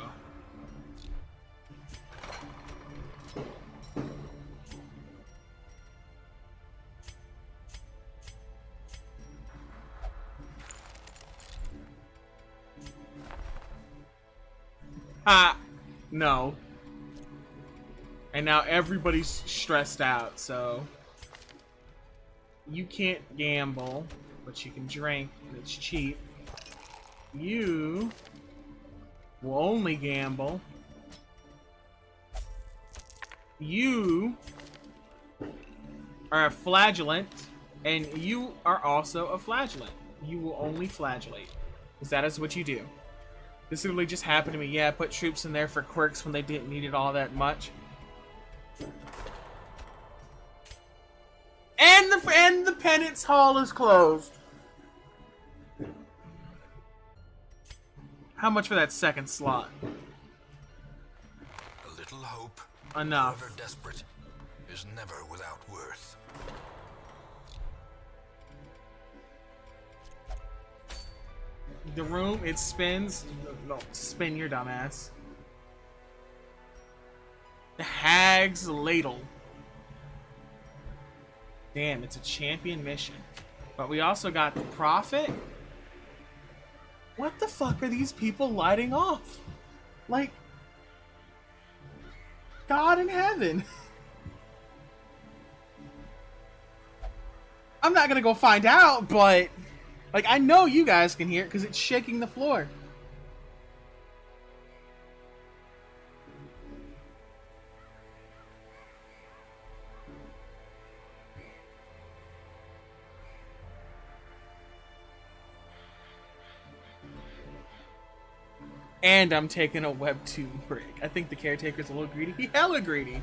Ha! No. And now everybody's stressed out, so you can't gamble, but you can drink, and it's cheap. You will only gamble. You are a flagellant, and you are also a flagellant. You will only flagellate, because that is what you do. This literally just happened to me. Yeah, I put troops in there for quirks when they didn't need it all that much. And the penance hall is closed. How much for that second slot? A little hope, Enough. however desperate, is never without worth. The room, it spins. No, spin your dumbass. The Hag's Ladle. Damn, it's a champion mission. But we also got the Prophet. What the fuck are these people lighting off? Like, God in heaven. I'm not gonna go find out, but like, I know you guys can hear it because it's shaking the floor. And I'm taking a webtoon break. I think the caretaker's a little greedy. He hella greedy.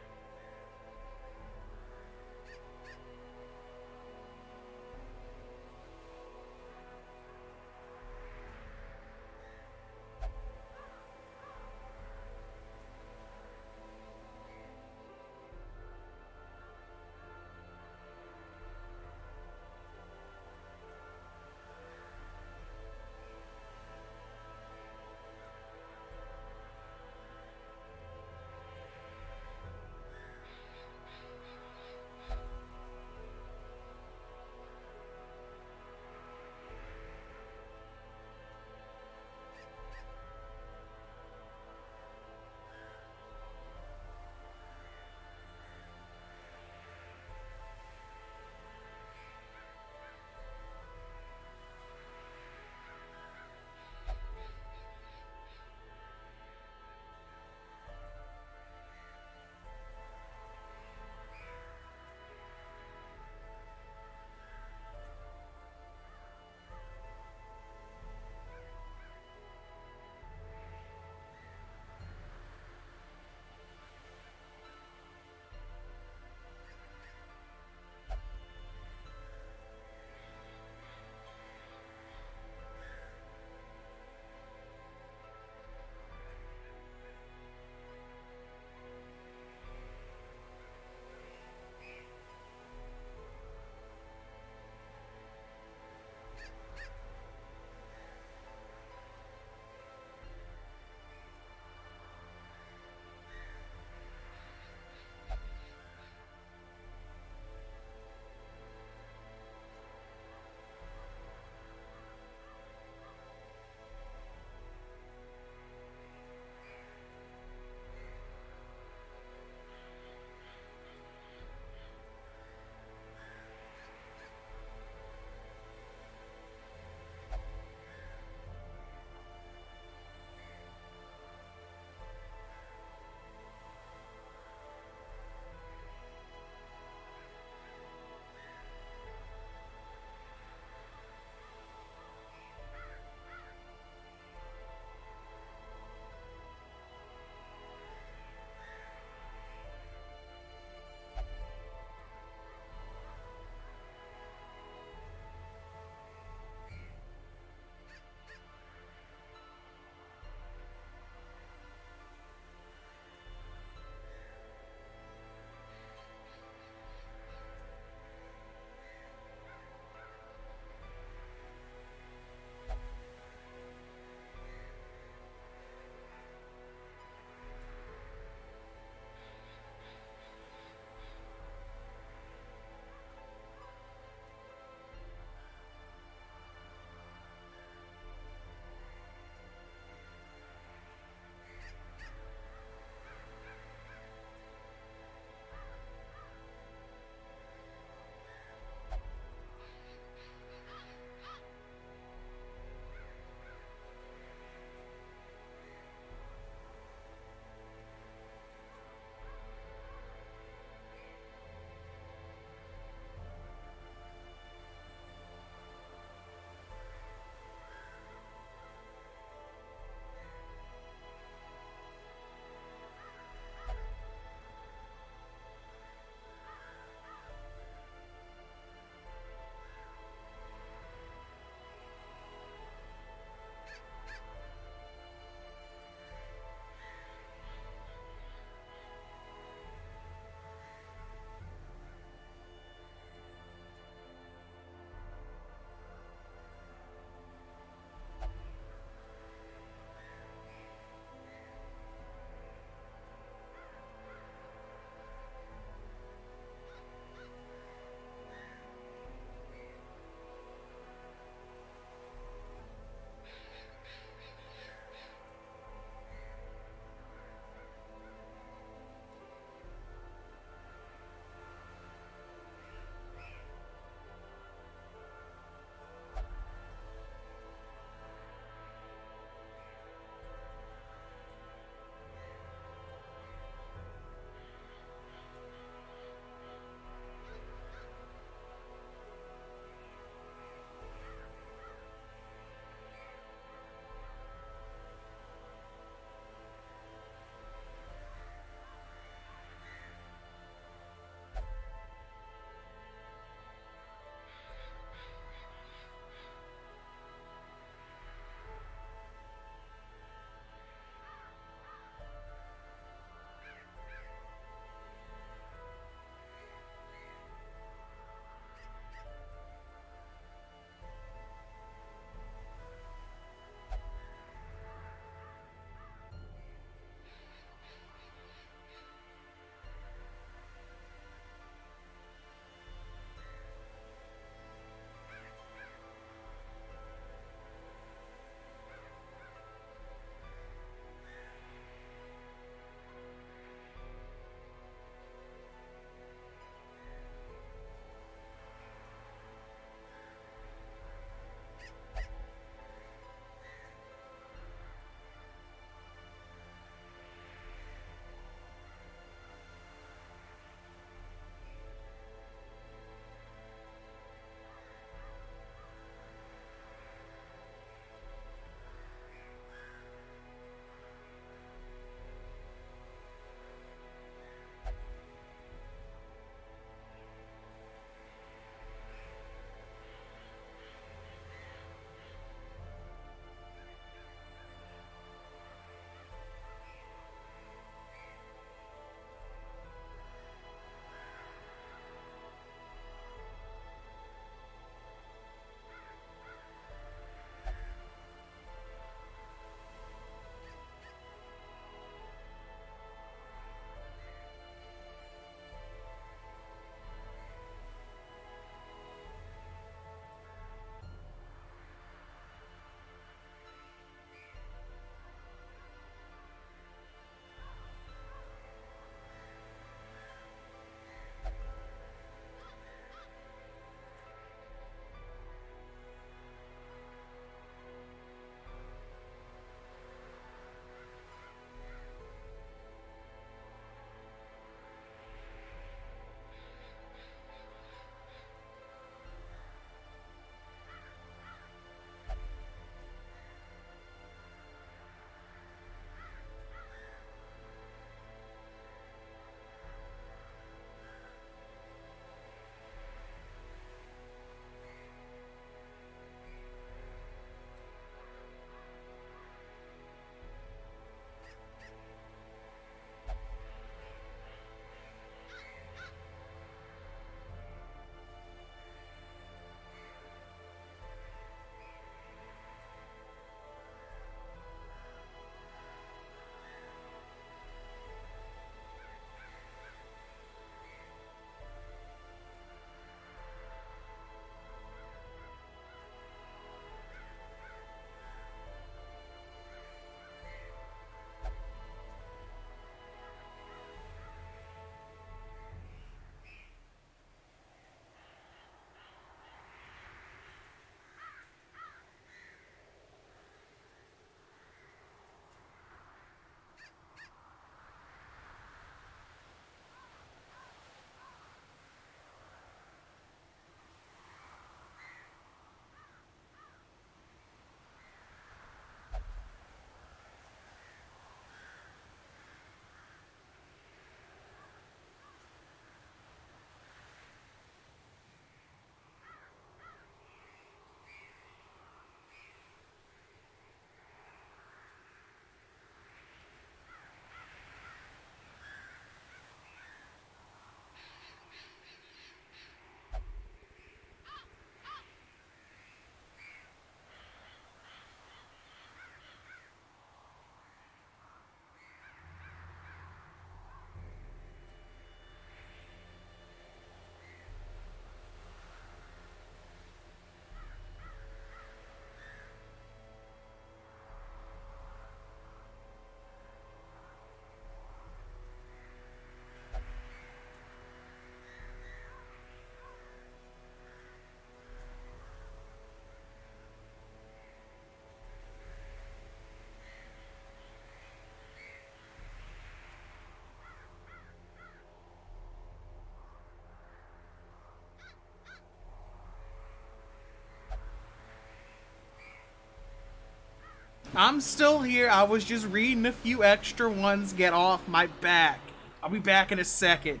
I'm still here. I was just reading a few extra ones. Get off my back. I'll be back in a second.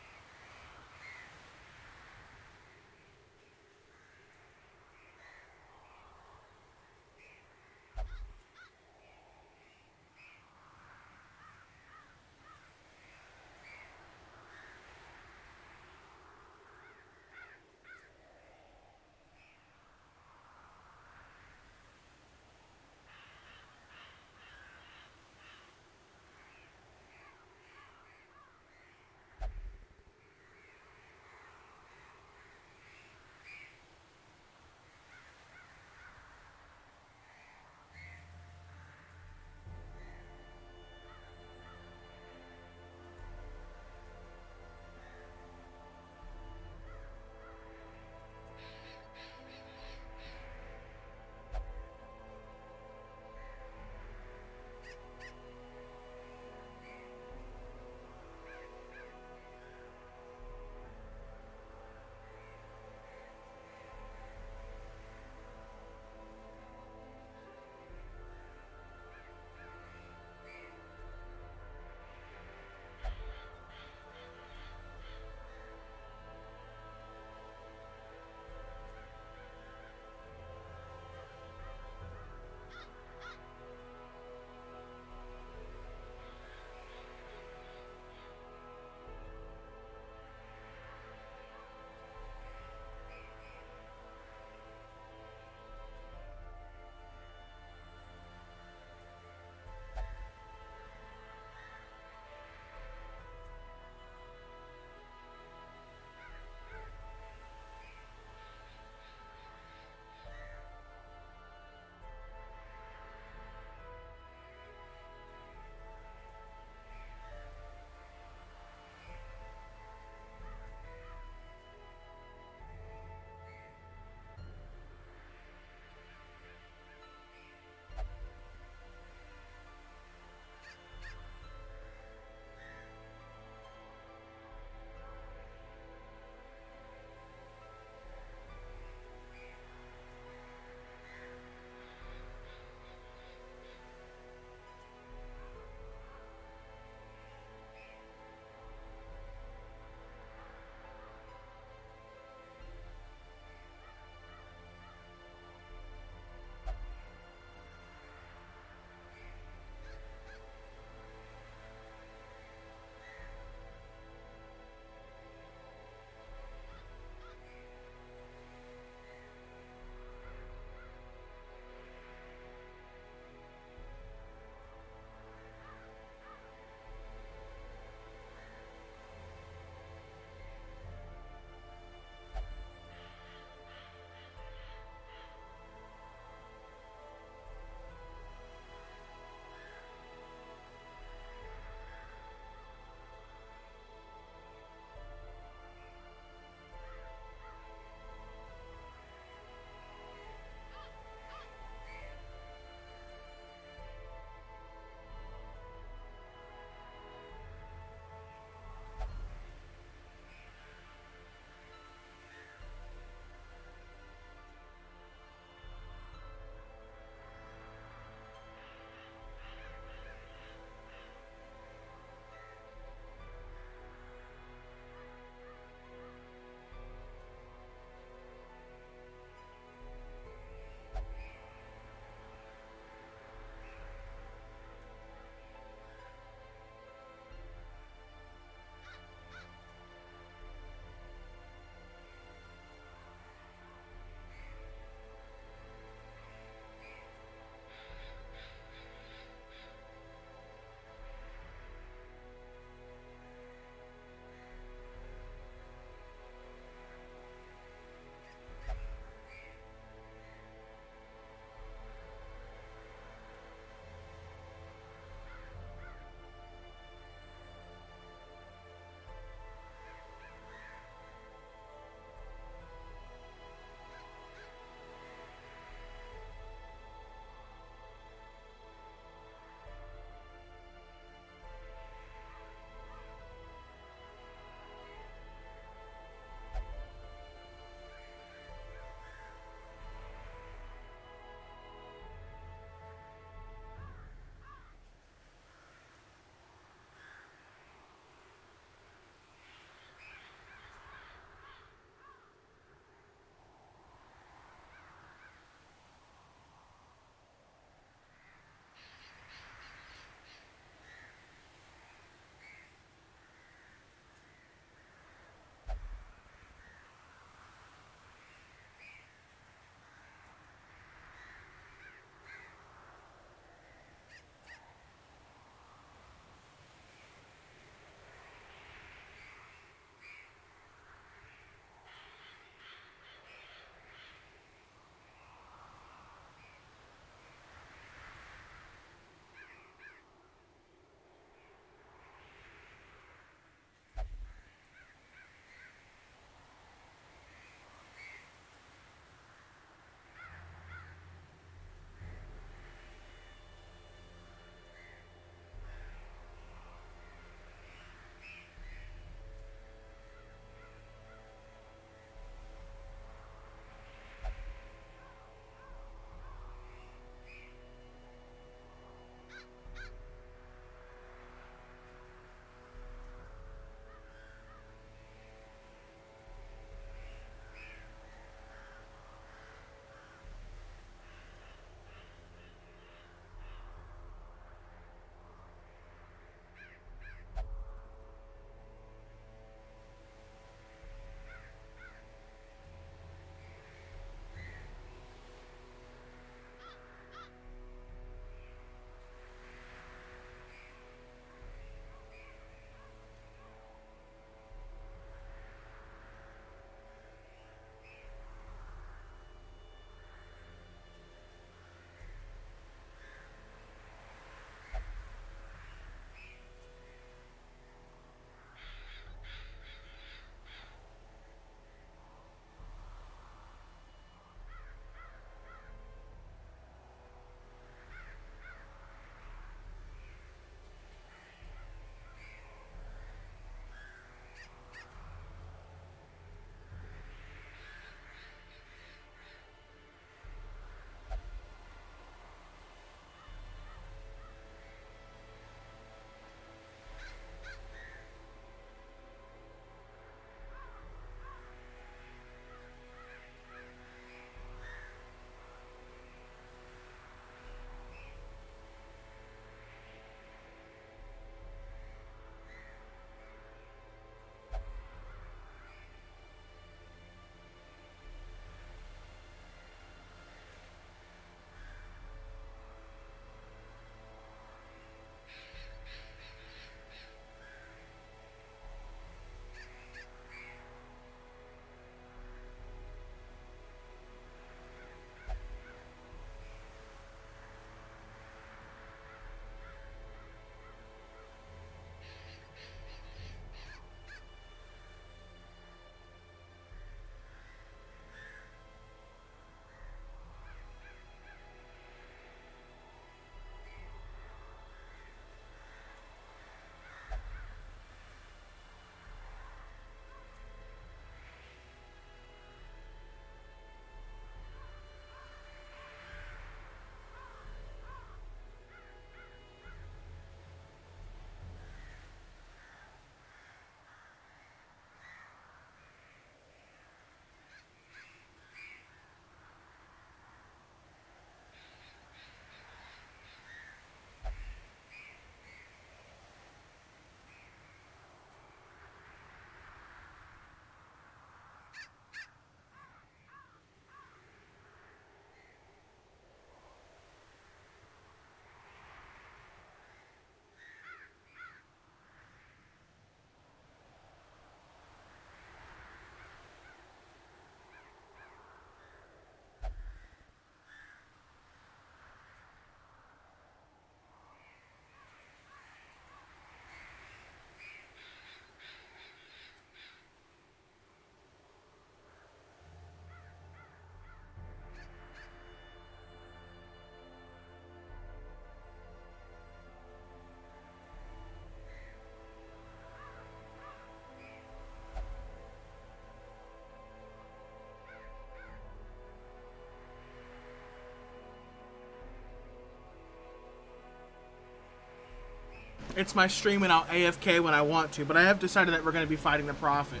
It's my streaming out AFK when I want to, but I have decided that we're going to be fighting the Prophet.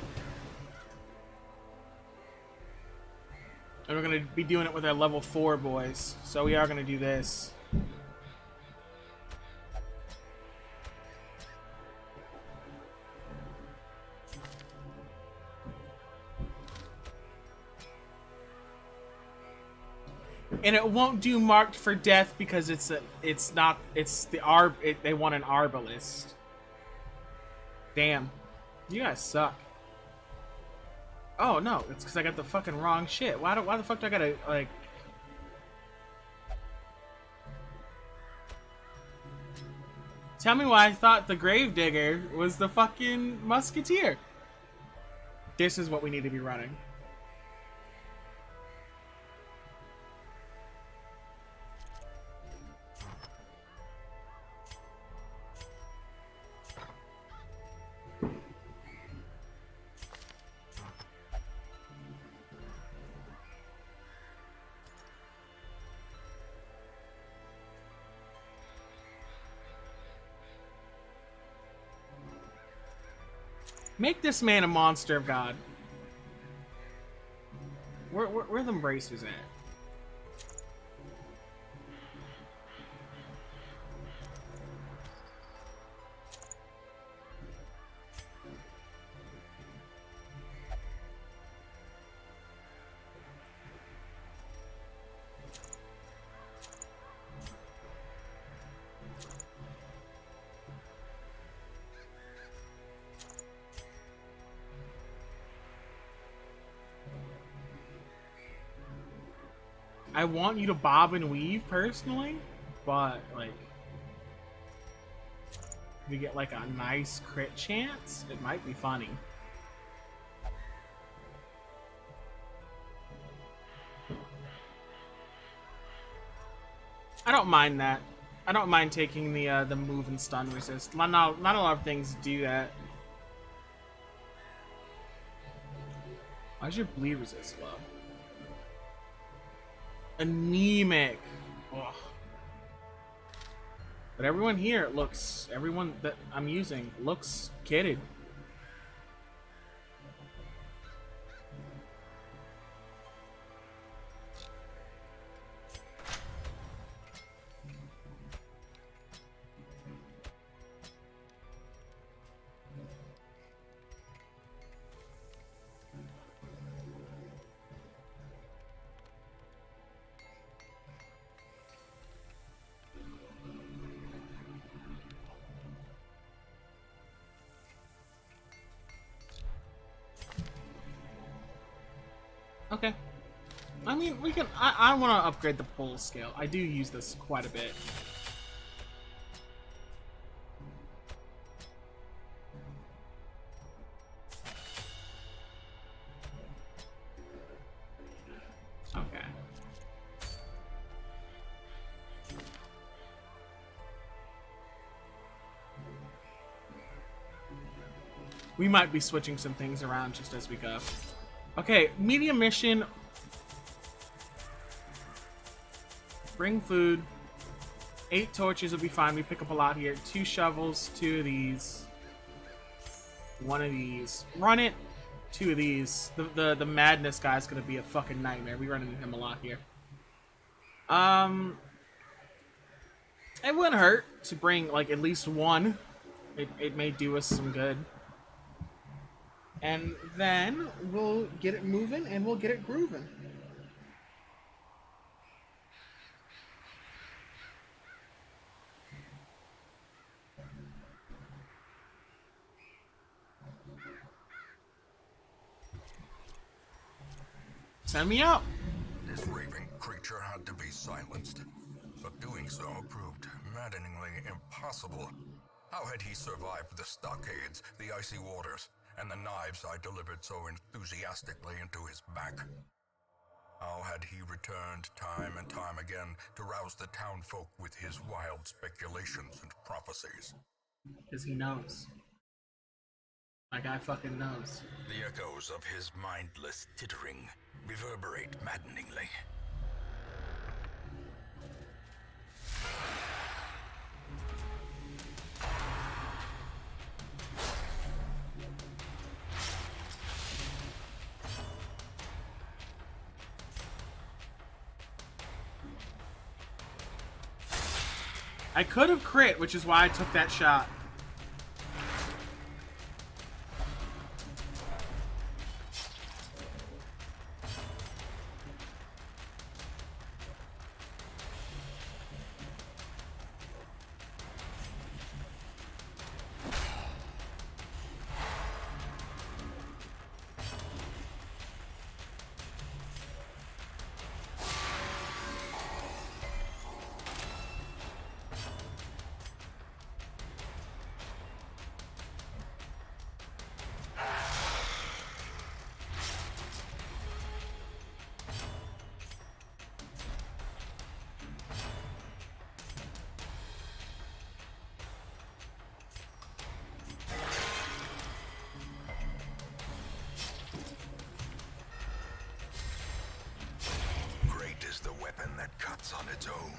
And we're going to be doing it with our level 4 boys. So we are going to do this. And it won't do marked for death because they want an arbalist. Damn. You guys suck. Oh no, it's because I got the fucking wrong shit. Why the fuck do I gotta, like... Tell me why I thought the Gravedigger was the fucking Musketeer. This is what we need to be running. Make this man a monster of God. Where the bracers at? I want you to bob and weave personally, but like, if you get like a nice crit chance, it might be funny. I don't mind that. I don't mind taking the move and stun resist. Not a lot of things do that. Why's your bleed resist low? Anemic. Ugh. But everyone here everyone that I'm using looks kitted. Okay. I mean, we can... I want to upgrade the pull scale. I do use this quite a bit. Okay. We might be switching some things around just as we go. Okay, medium mission. Bring food. 8 torches will be fine. We pick up a lot here. 2 shovels, 2 of these. 1 of these. Run it. 2 of these. The madness guy's gonna be a fucking nightmare. We run into him a lot here. It wouldn't hurt to bring like at least 1. It may do us some good. And then we'll get it moving and we'll get it grooving. Send me out. This raving creature had to be silenced, but doing so proved maddeningly impossible. How had he survived the stockades, the icy waters, and the knives I delivered so enthusiastically into his back? How had he returned time and time again to rouse the townfolk with his wild speculations and prophecies? Because he knows. My guy fucking knows. The echoes of his mindless tittering reverberate maddeningly. I could have crit, which is why I took that shot. Great is the weapon that cuts on its own.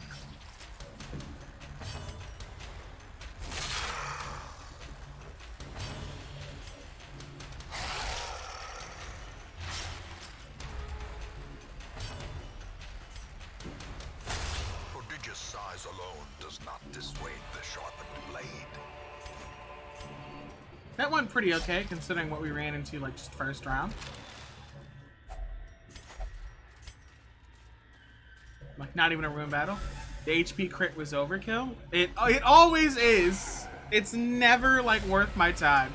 Prodigious size alone does not dissuade the sharpened blade. That went pretty okay, considering what we ran into, like, just first round. Like, not even a room battle. The HP crit was overkill. It always is. It's never, like, worth my time.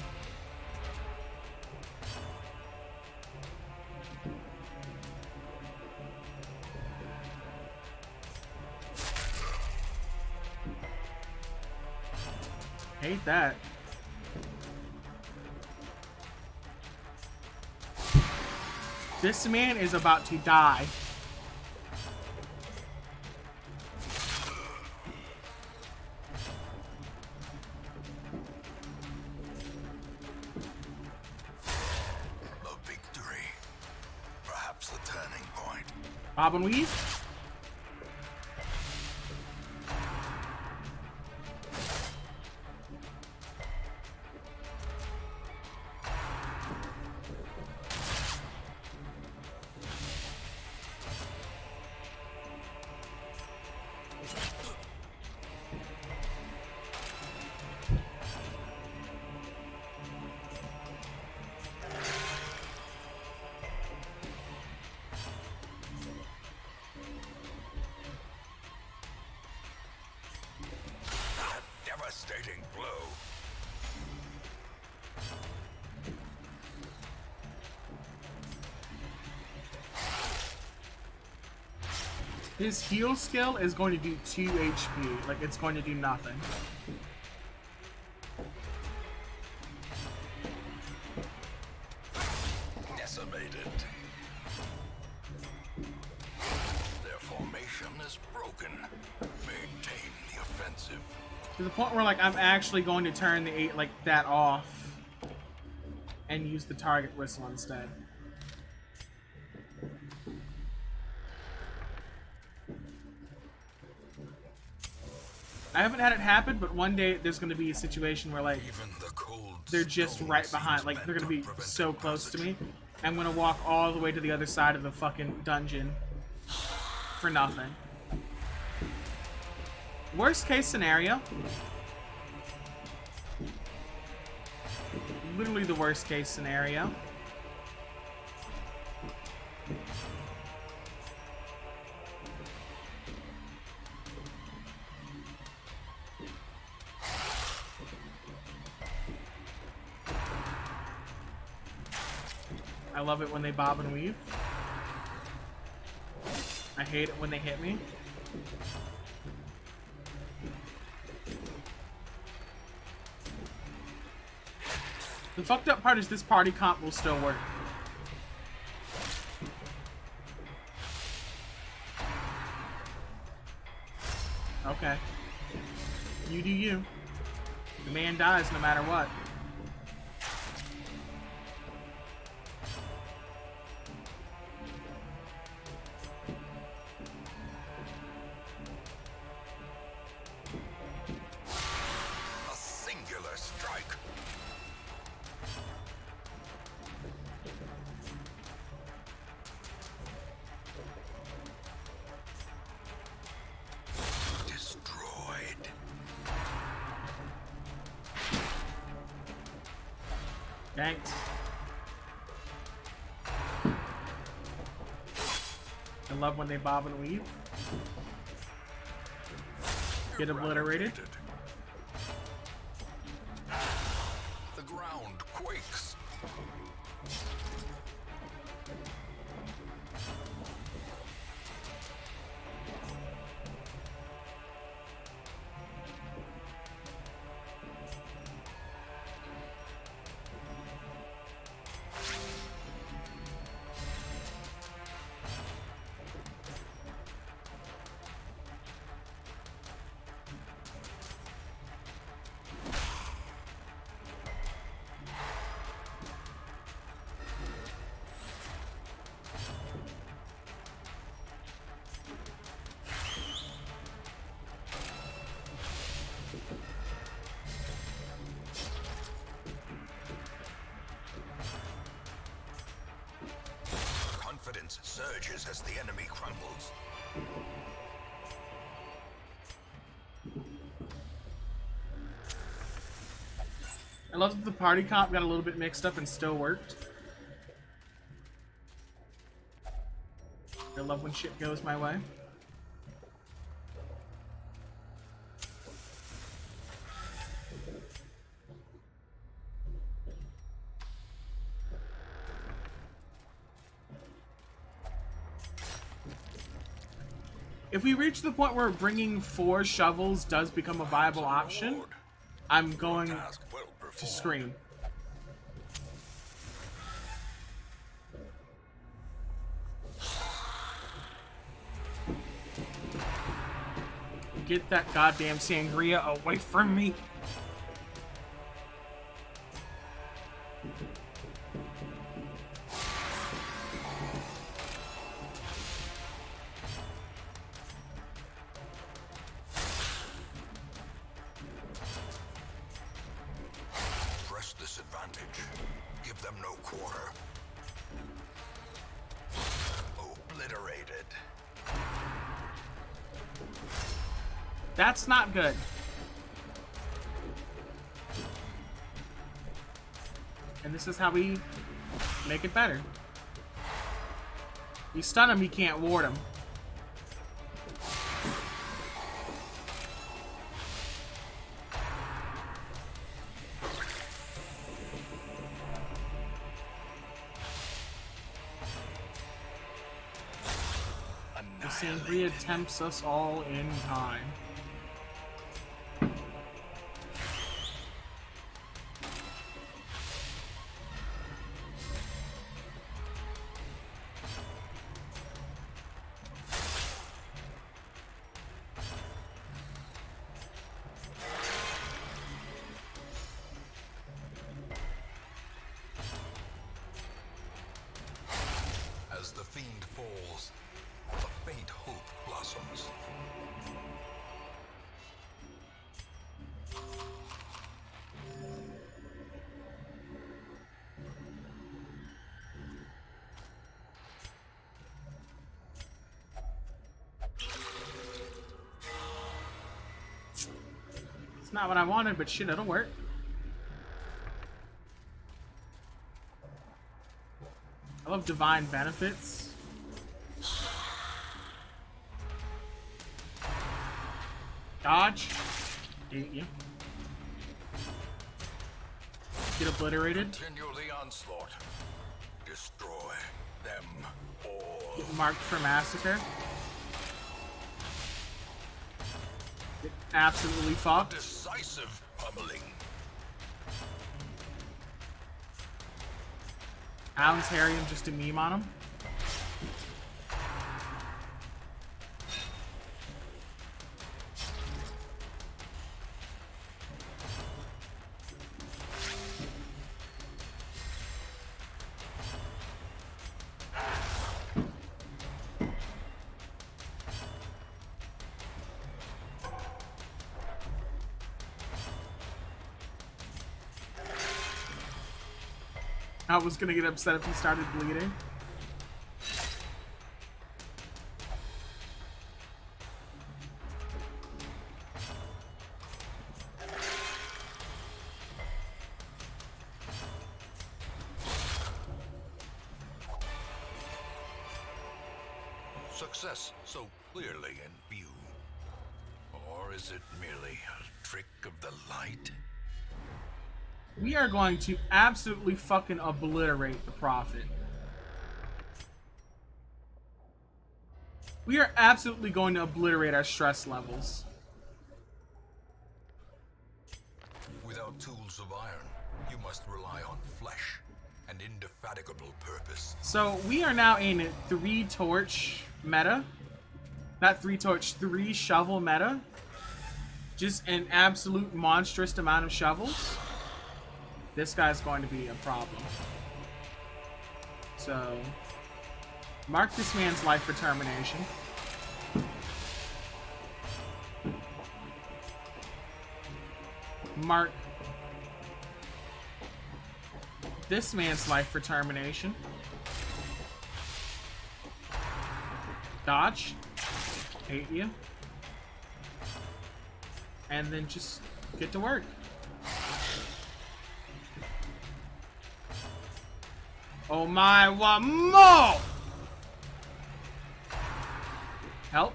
Hate that. This man is about to die. A victory. Perhaps the turning point. Bob and weave. Devastating blow. His heal skill is going to do 2 HP. Like, it's going to do nothing. Decimated. Their formation is broken. Maintain the offensive. To the point where, like, I'm actually going to turn the 8 like that off and use the target whistle instead. I haven't had it happen, but one day there's going to be a situation where, like, Even the cold they're just stone right behind, seems like, they're bent going to on be preventing so close to me. passage. I'm going to walk all the way to the other side of the fucking dungeon for nothing. Worst case scenario. Literally the worst case scenario. I love it when they bob and weave. I hate it when they hit me. The fucked up part is this party comp will still work. Okay. You do you. The man dies no matter what. A singular strike. Destroyed. Thanks. I love when they bob and weave. Get obliterated. The ground quakes. Confidence surges as the enemy crumbles. I love that the party comp got a little bit mixed up and still worked. I love when shit goes my way. If we reach the point where bringing 4 shovels does become a viable option, I'm going Task well to performed. scream. Get that goddamn sangria away from me. Press this advantage. Give them no quarter. Obliterated. That's not good. And this is how we make it better. You stun him, you can't ward him. The sangria tempts us all in time. As the fiend falls, a faint hope blossoms. It's not what I wanted, but shit, it'll work. I love divine benefits. Dodge. Eat you. Get obliterated. Continue the onslaught. Destroy them all. Get marked for massacre. Get absolutely fucked. Decisive pummeling. Alan's Harry and just a meme on him. I was gonna get upset if he started bleeding. success so clearly in view? Or is it merely a trick of the light? We are going to absolutely fucking obliterate the Prophet. We are absolutely going to obliterate our stress levels. Without tools of iron, you must rely on flesh and indefatigable purpose. So we are now in 3-torch meta. Not 3-torch, 3-shovel meta. Just an absolute monstrous amount of shovels. This guy's going to be a problem. So, mark this man's life for termination. Mark this man's life for termination. Dodge. Hate you. And then just get to work. Oh my, what more? Help.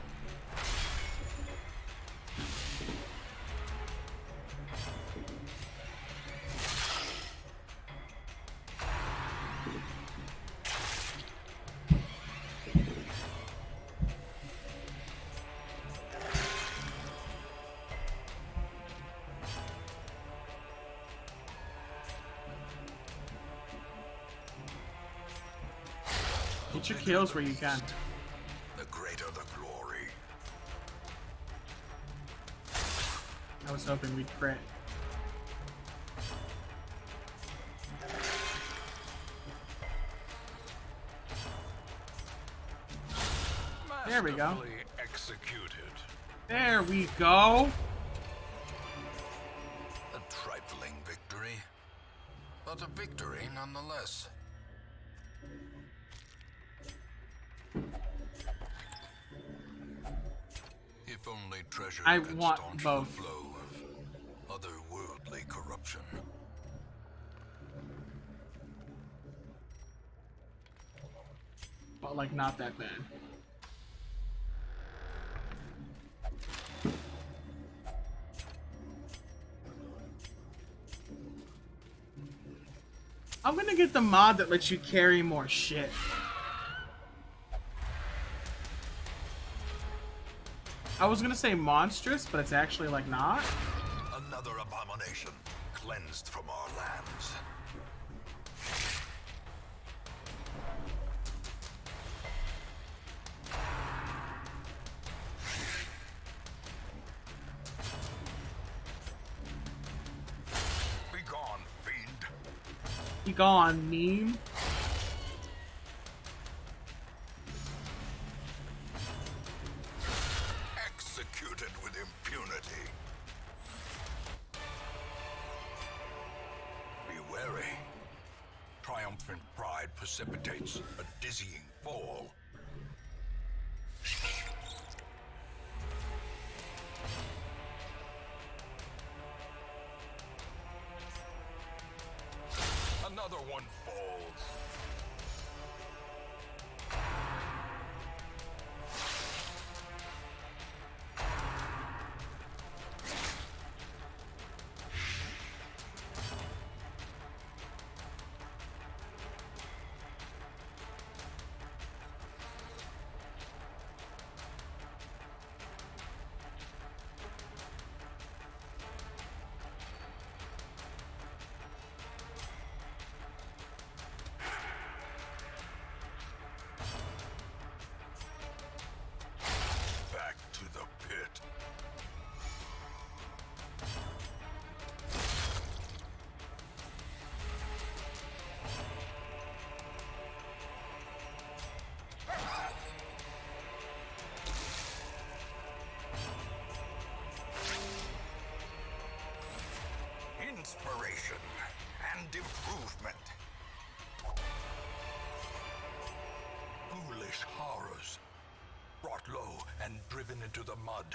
Get your kills where you can. The greater the glory. I was hoping we'd crit. There we go. Masterfully executed. There we go. A trifling victory, but a victory nonetheless. If only treasure I could want staunch both. the flow of otherworldly corruption. But like not that bad. I'm gonna get the mod that lets you carry more shit. I was gonna say monstrous, but it's actually like not. Another abomination cleansed from our lands. Be gone, fiend. You go on meme. Executed with impunity. Be wary. Triumphant pride precipitates a dizzying fall. Another one falls. Back to the pit. Inspiration and improvement. Foolish horrors, brought low and driven into the mud.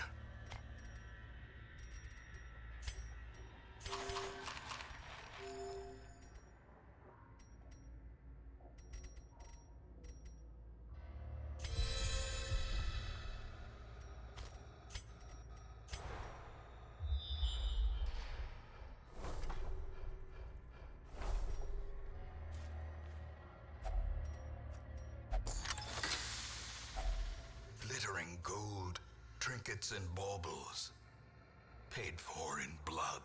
trinkets and baubles, paid for in blood.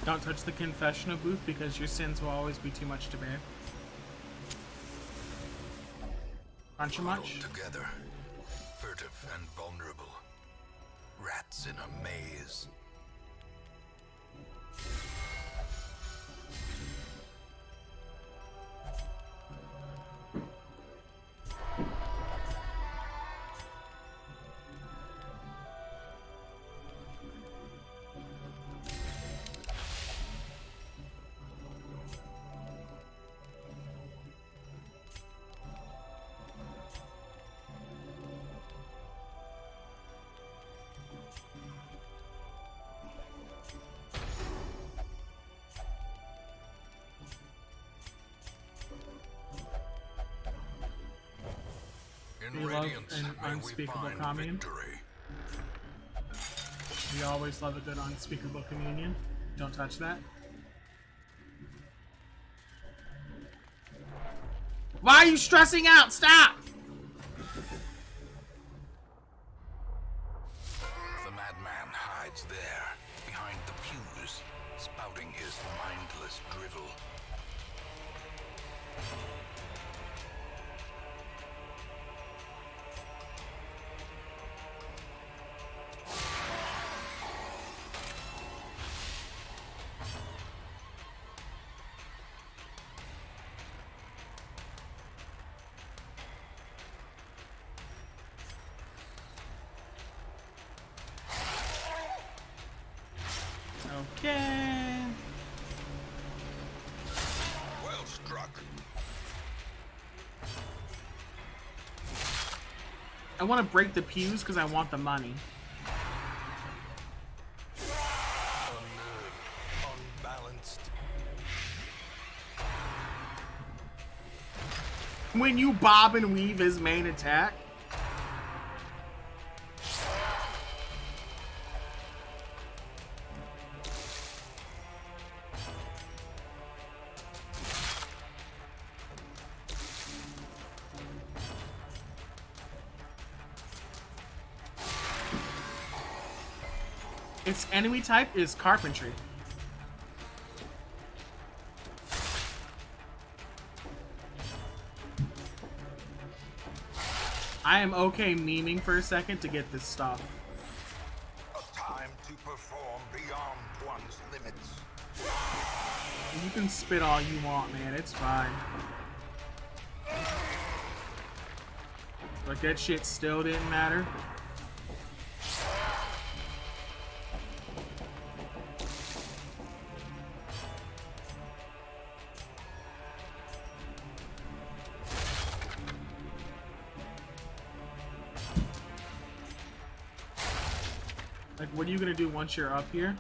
Don't touch the confessional booth because your sins will always be too much to bear. Aren't you much? Huddled together, furtive and vulnerable. Rats in a maze. In We love radiance, an may we unspeakable find communion. victory. We always love a good unspeakable communion. Don't touch that. Why are you stressing out? Stop! The madman hides there, behind the pews, spouting his mindless drivel. Okay. Well struck. I want to break the pews because I want the money. Unbalanced. When you bob and weave his main attack. Its enemy type is carpentry. I am okay memeing for a second to get this stuff. A time to perform beyond one's limits. You can spit all you want, man. It's fine. Like, that shit still didn't matter. Like, what are you gonna do once you're up here?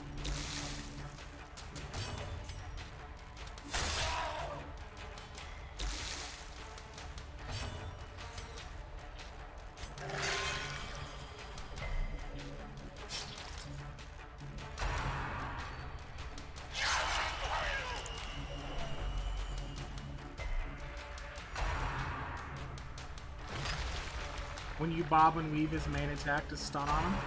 When you bob and weave his main attack to stun on him.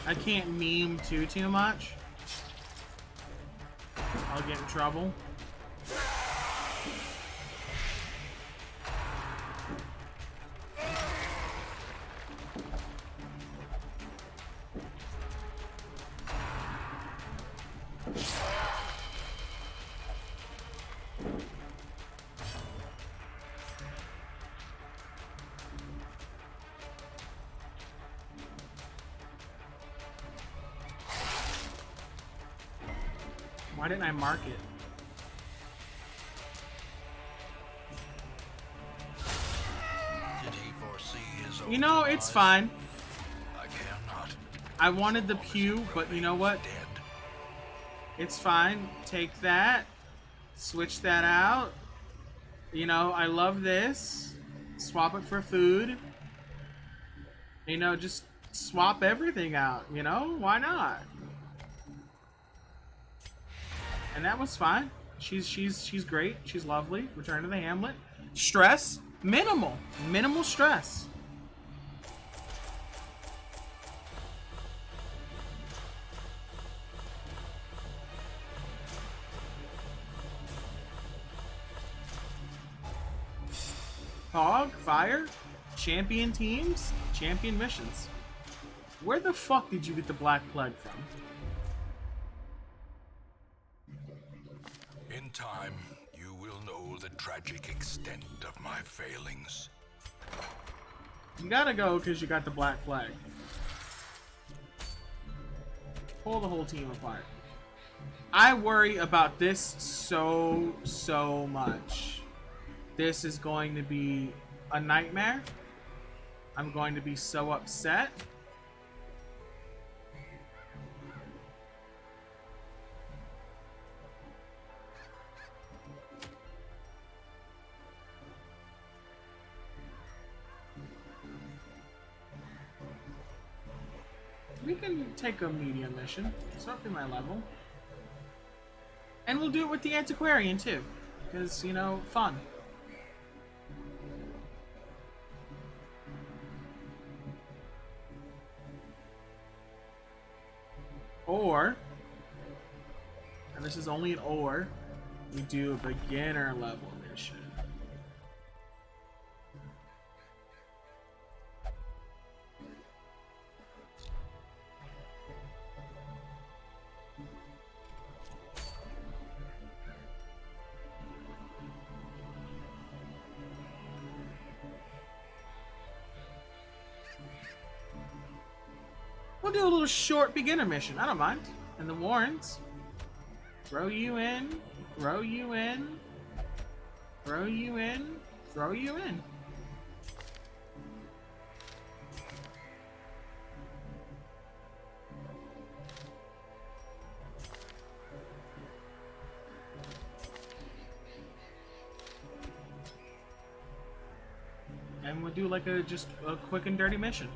I can't meme too much. I'll get in trouble. Why didn't I mark it? Did he foresee his own You know, it's demise? fine. I cannot. I wanted the pew, but you know what? Dead. It's fine. Take that. Switch that out. You know, I love this. Swap it for food. You know, just swap everything out, you know? Why not? And that was fine. She's great. She's lovely. Return to the Hamlet. Stress? Minimal. Minimal stress. Hog, fire, champion teams, champion missions. Where the fuck did you get the Black Plague from? In time, you will know the tragic extent of my failings. You gotta go because you got the Black Plague. Pull the whole team apart. I worry about this so much. This is going to be a nightmare. I'm going to be so upset. We can take a medium mission. It's roughly my level. And we'll do it with the antiquarian too. Because, you know, fun. Or, and this is only an or, we do a beginner level mission. We'll do a little short beginner mission. I don't mind. And the Warrens. Throw you in. Throw you in. Throw you in. Throw you in. And we'll do like just a quick and dirty mission.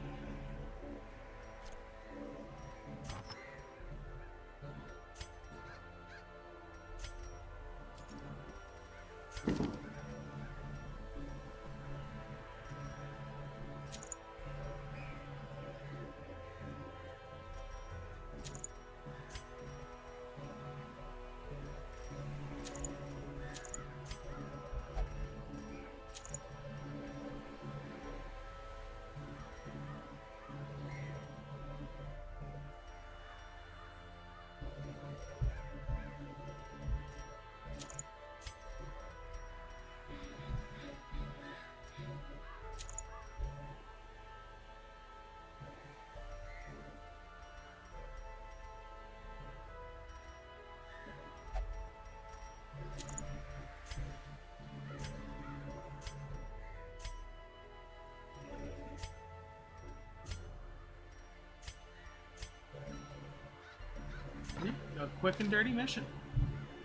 A quick and dirty mission.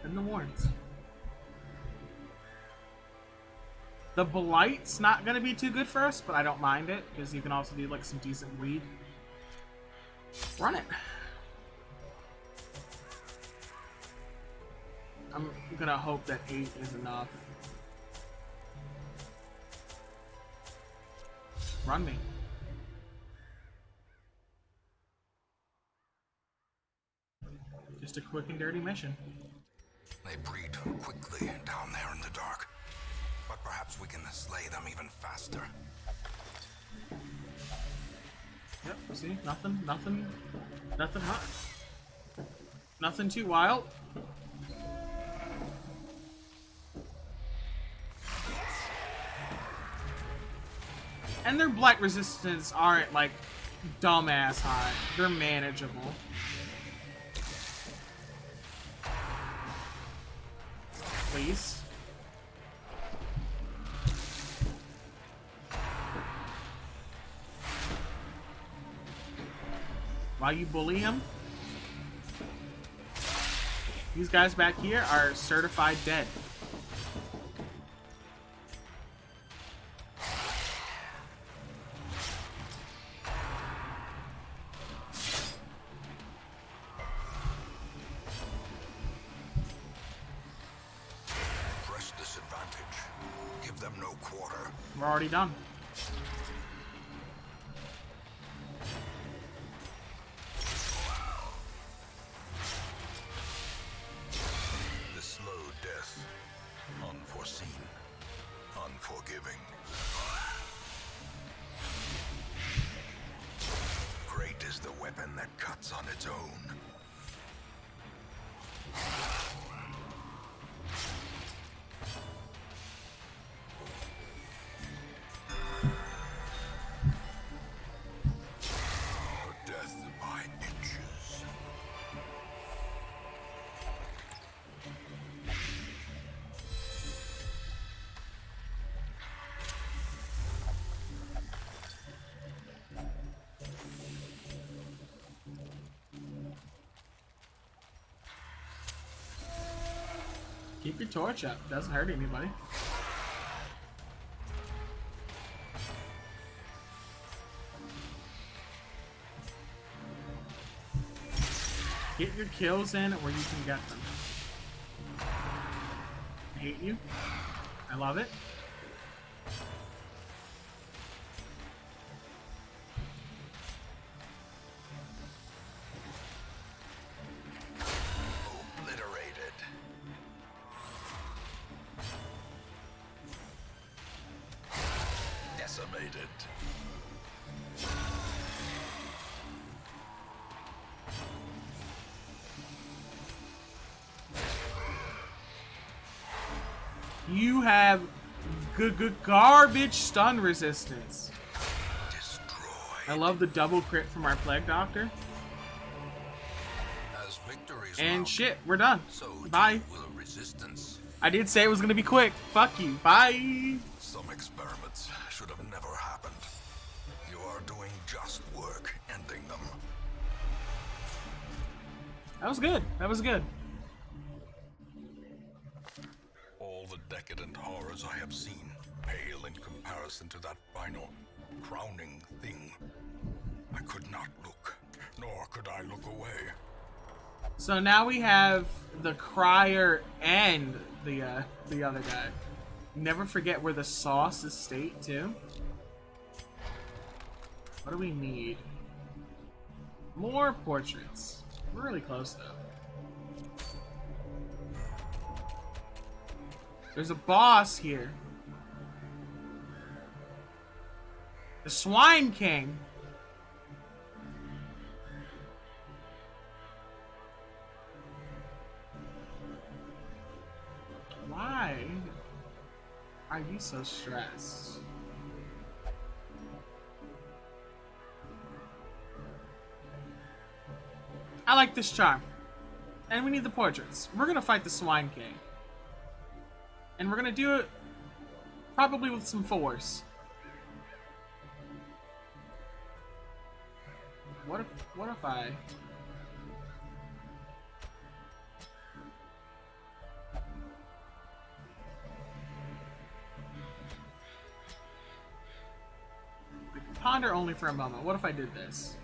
And the Warrens. The Blight's not gonna be too good for us, but I don't mind it, because you can also do like some decent weed. Run it. I'm gonna hope that 8 is enough. Run me. Just a quick and dirty mission. They breed quickly down there in the dark. But perhaps we can slay them even faster. Yep, see? Nothing hot. Nothing too wild. And their blight resistance aren't like dumbass high. They're manageable. Please. While you bully him, these guys back here are certified dead. Press this advantage. Give them no quarter. We're already done. The slow death. Unforeseen. Unforgiving. Great is the weapon that cuts on its own. Death by inches. Keep your torch up. Doesn't hurt anybody. Get your kills in where you can get them. I hate you. I love it. Obliterated. Decimated. You have garbage stun resistance. Destroyed. I love the double crit from our Plague Doctor. As victories And mount, shit, we're done. so too Bye. will resistance. I did say it was gonna be quick. Fuck you. Bye. Some experiments should have never happened. You are doing just work ending them. That was good. That was good. All the decadent horrors I have seen pale in comparison to that final, crowning thing. I could not look, nor could I look away. So now we have the Crier and the other guy. Never forget where the sauce is state too. What do we need? More portraits. We're really close though. There's a boss here. The Swine King. Why are you so stressed? I like this charm. And we need the portraits. We're gonna fight the Swine King. And we're gonna do it probably with some force. What if I... Ponder only for a moment. What if I did this?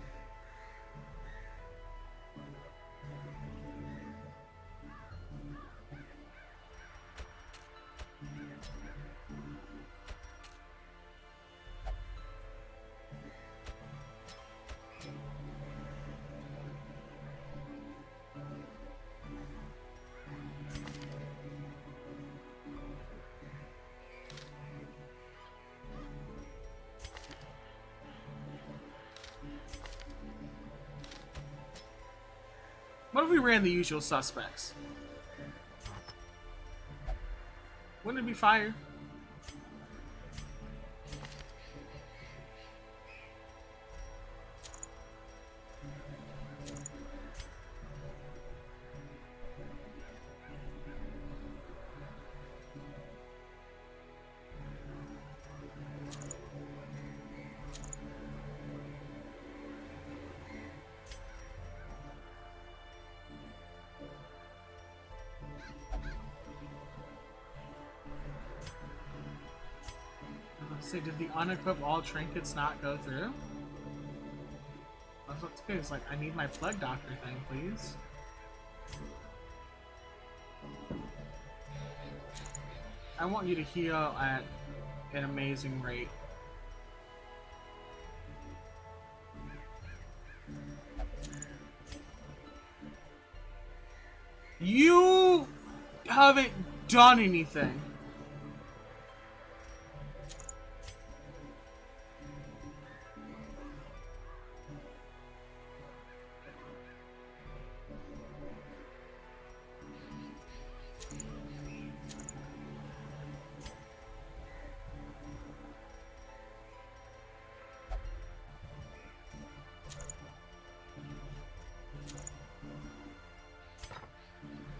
What if we ran the usual suspects? Wouldn't it be fire? Say, did the unequip all trinkets not go through? That's what's good. It's like, I need my plague doctor thing, please. I want you to heal at an amazing rate. You haven't done anything.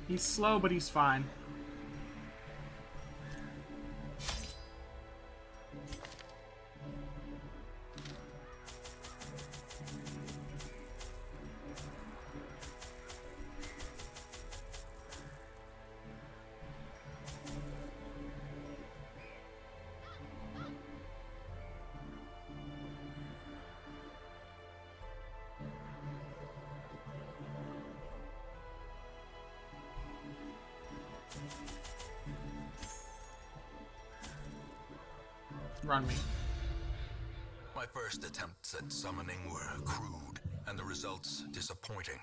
He's slow, but he's fine. Run me. My first attempts at summoning were crude, and the results disappointing.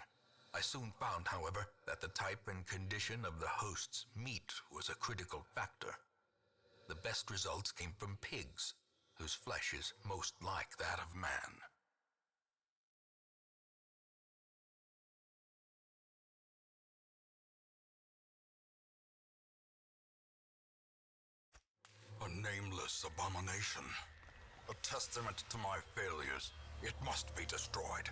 I soon found, however, that the type and condition of the host's meat was a critical factor. The best results came from pigs, whose flesh is most like that of man. A nameless abomination. A testament to my failures. It must be destroyed.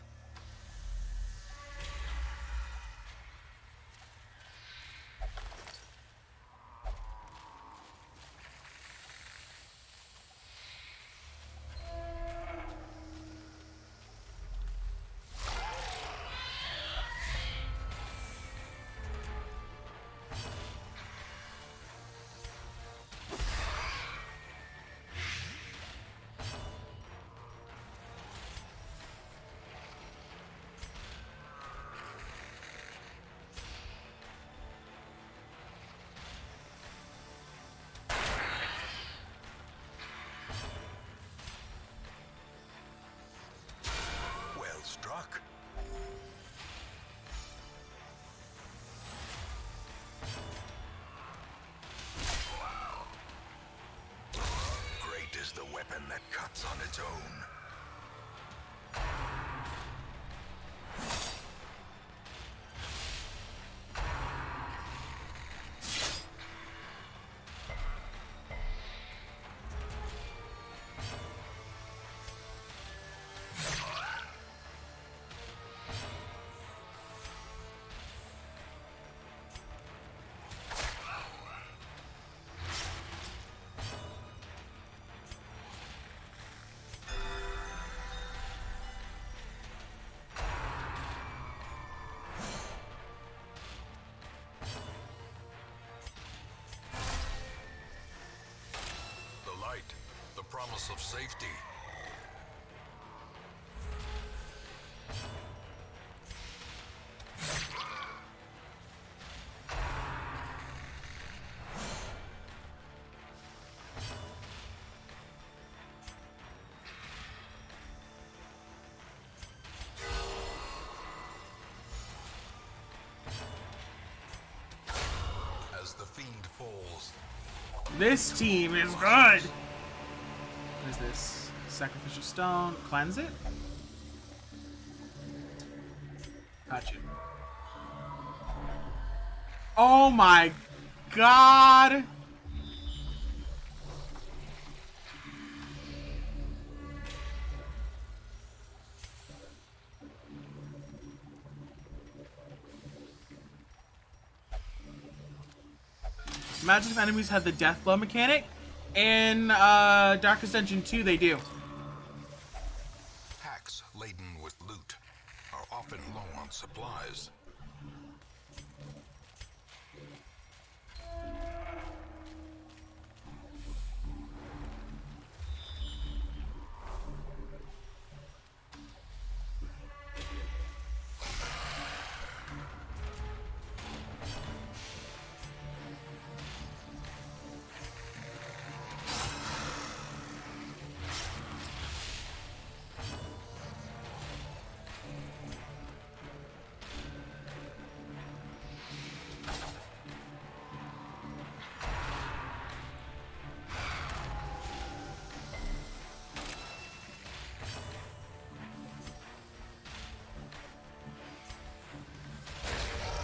Struck. Great is the weapon that cuts on its own. The promise of safety. As the fiend falls. This team is good! What is this? Sacrificial stone. Cleanse it? Touch it. Oh my god. Imagine if enemies had the death blow mechanic. In Darkest Dungeon 2, they do. Packs laden with loot are often low on supplies.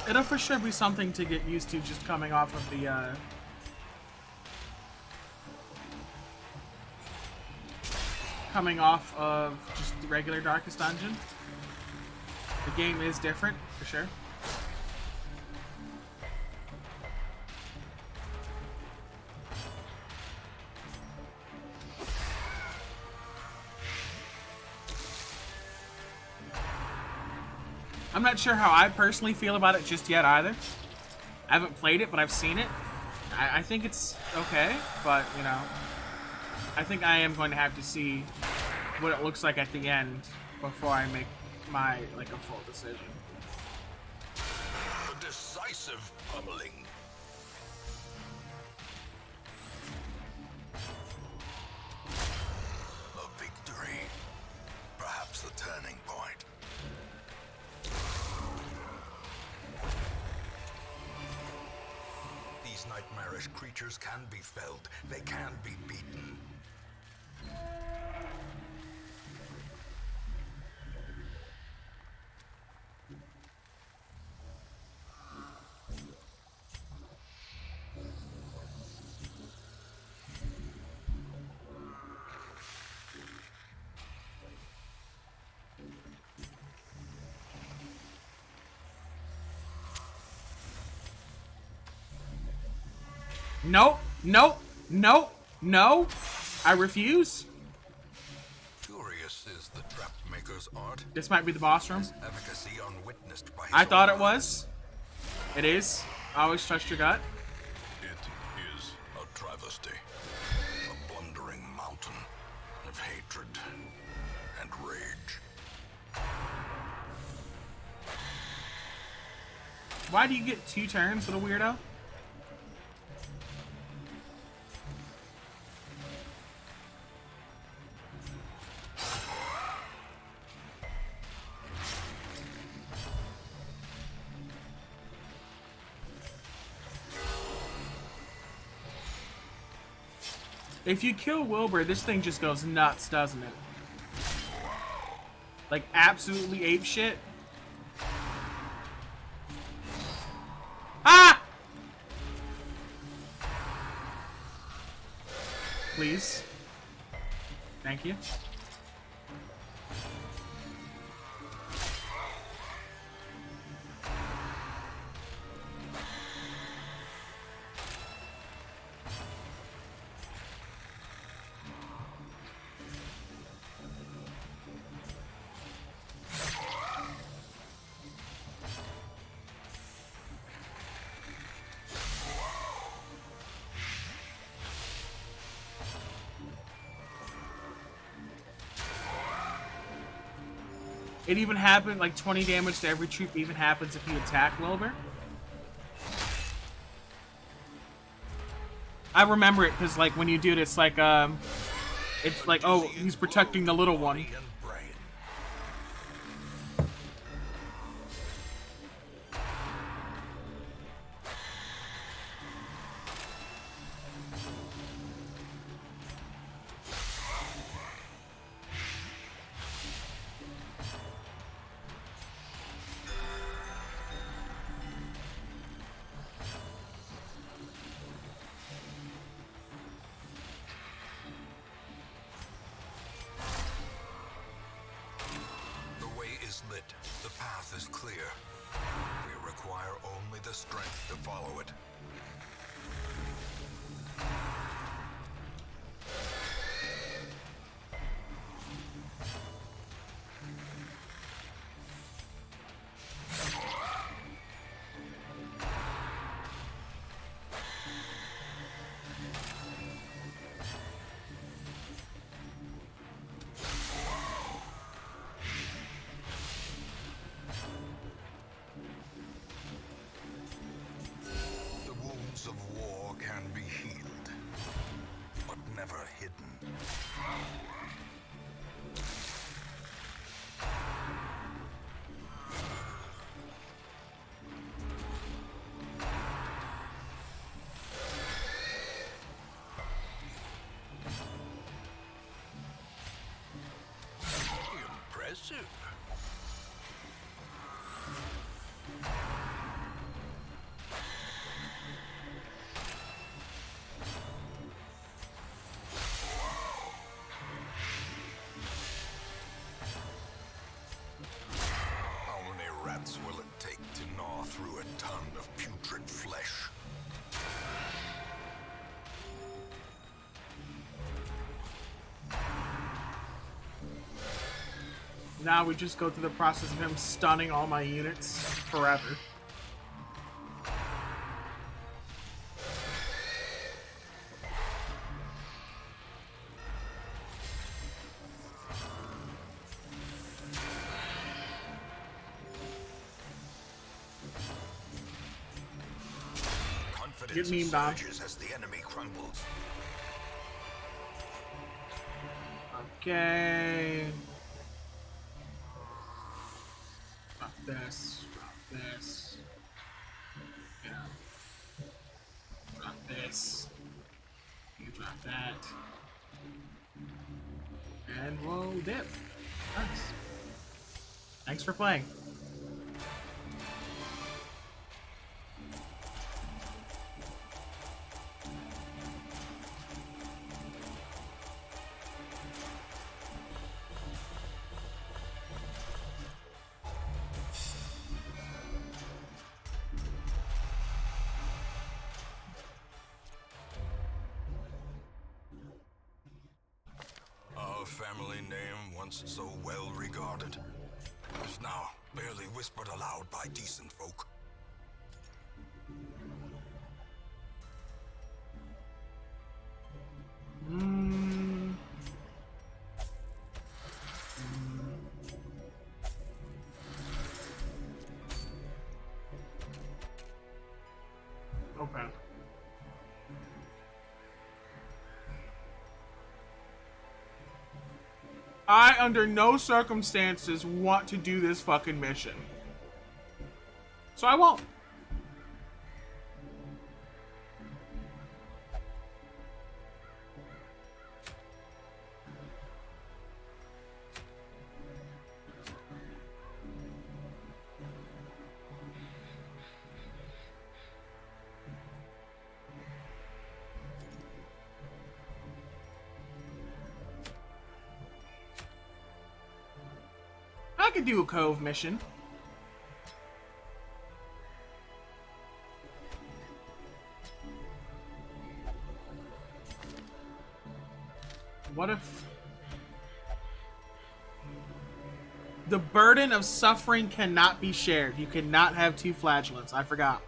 It'll for sure be something to get used to just coming off of the, coming off of just the regular Darkest Dungeon. The game is different, for sure. I'm not sure how I personally feel about it just yet either. I haven't played it, but I've seen it. I think it's okay, but, you know, I think I am going to have to see what it looks like at the end before I make my, like, a full decision. A decisive pummeling. A victory. Perhaps the turning point. These nightmarish creatures can be felled. They can be beaten. Nope, nope, nope, no. I refuse. Curious is the trap maker's art. This might be the boss room. Efficacy unwitnessed by his I thought own it was. It is. Always trust your gut. It is a travesty. A blundering mountain of hatred and rage. Why do you get 2 turns, little weirdo? If you kill Wilbur, this thing just goes nuts, doesn't it? Like, absolutely ape shit. Ah! Please. Thank you. It even happened, like 20 damage to every troop even happens if you attack Wilbur. I remember it because, like, when you do it, it's like, oh, he's protecting the little one. And brain. lit. The path is clear. We require only the strength to follow it. The wounds of war can be healed, but never hidden. Impressive. How many rats will it take to gnaw through a ton of putrid flesh? Now we just go through the process of him stunning all my units forever. Confidence Get memed on. surges as the enemy crumbles. Okay. Drop this. Drop this. Yeah. Drop this. You drop that. And we'll dip. Nice. Thanks for playing. Our family name, once so well regarded, is now barely whispered aloud by decent folk. Mm. Okay. I, under no circumstances, want to do this fucking mission. So I won't. I could do a Cove mission. What if the burden of suffering cannot be shared? You cannot have two flagellants. I forgot.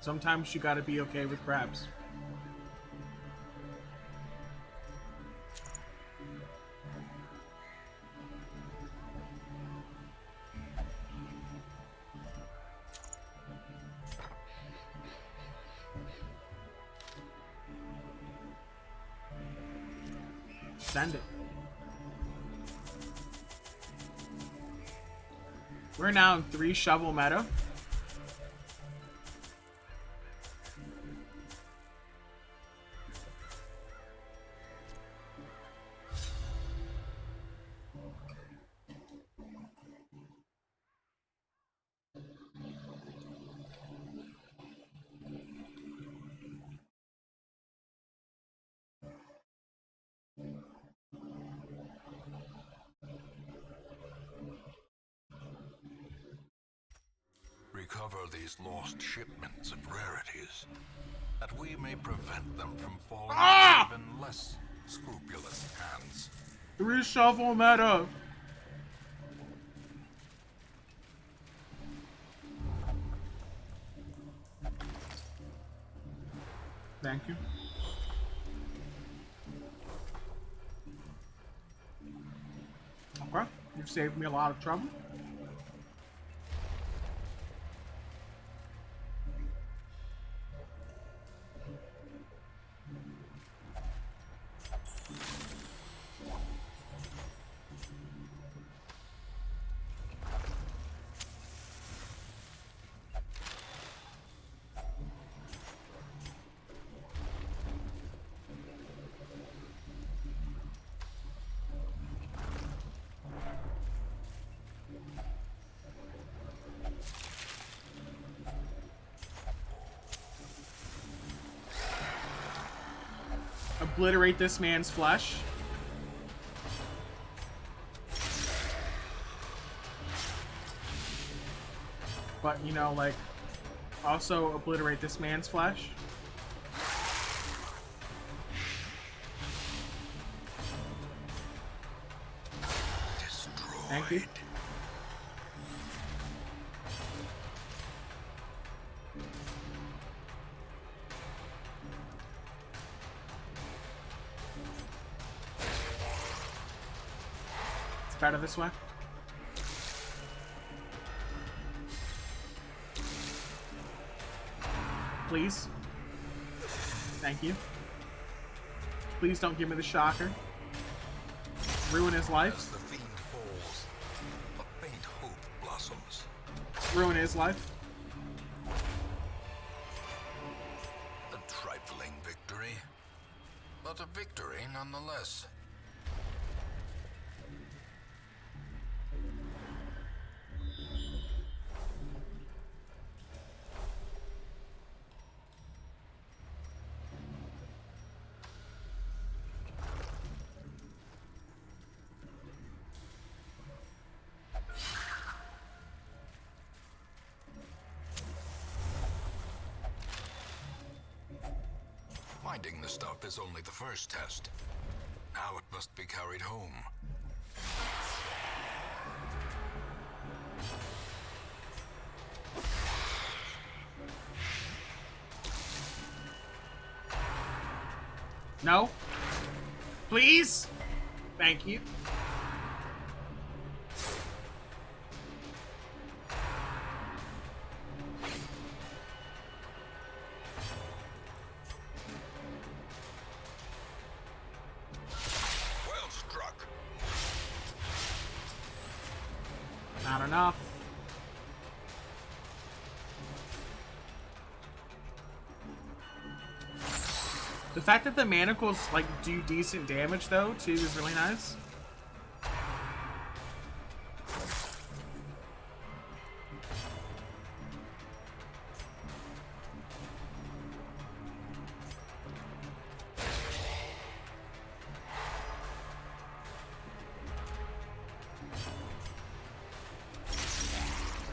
Sometimes you gotta be okay with crabs. Send it. We're now in 3 shovel meta. Recover these lost shipments of rarities, that we may prevent them from falling into even less scrupulous hands. 3 shovel meta. Thank you. Okay, you've saved me a lot of trouble. Obliterate this man's flesh. But, you know, like, also obliterate this man's flesh. Destroyed. Thank you. It's better this way. Please. Thank you. Please don't give me the shocker. Ruin his As life. the fiend falls, a faint hope blossoms. Ruin his life. A trifling victory, but a victory nonetheless. Finding the stuff is only the first test. Now it must be carried home. No? Please? Thank you. Well struck. Not enough. The fact that the manacles like do decent damage though too is really nice.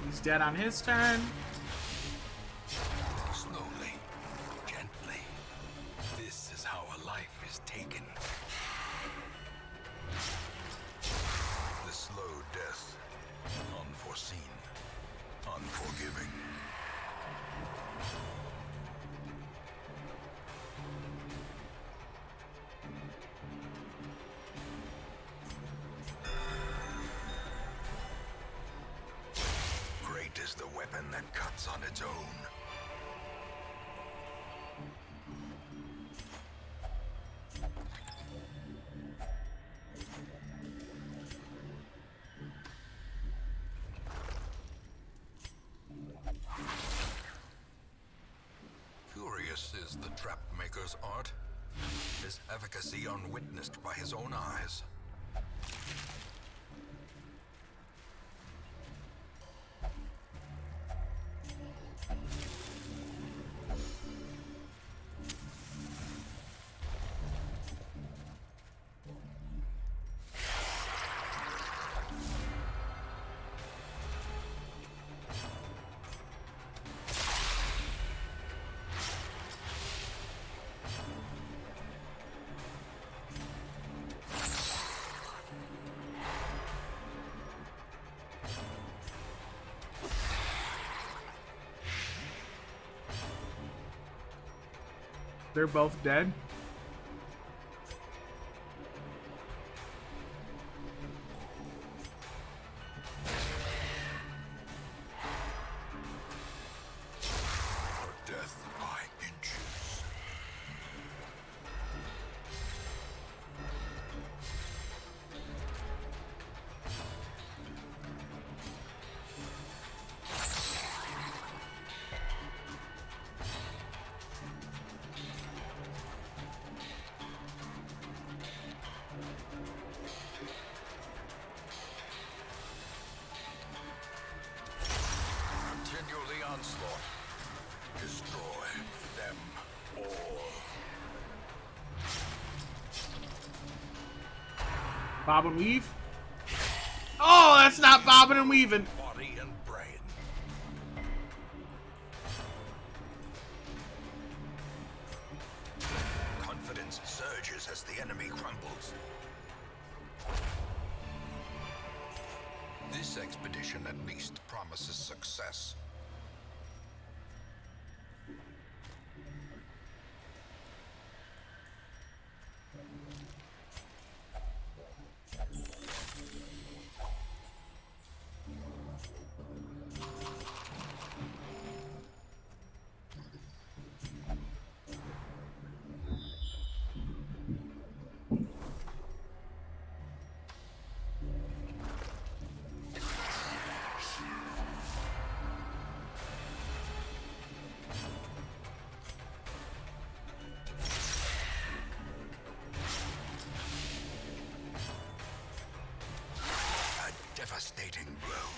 He's dead on his turn. Slowly, gently. This is how a life is taken. The slow death. Unforeseen. Unforgiving. this is the trap maker's art, his efficacy unwitnessed by his own eyes. They're both dead. Death by inches. Continue the onslaught. Destroy them all. Bob and weave. Oh, that's not bobbing and weaving. Body and brain. Confidence surges as the enemy crumbles. This expedition at least promises success. Devastating blow.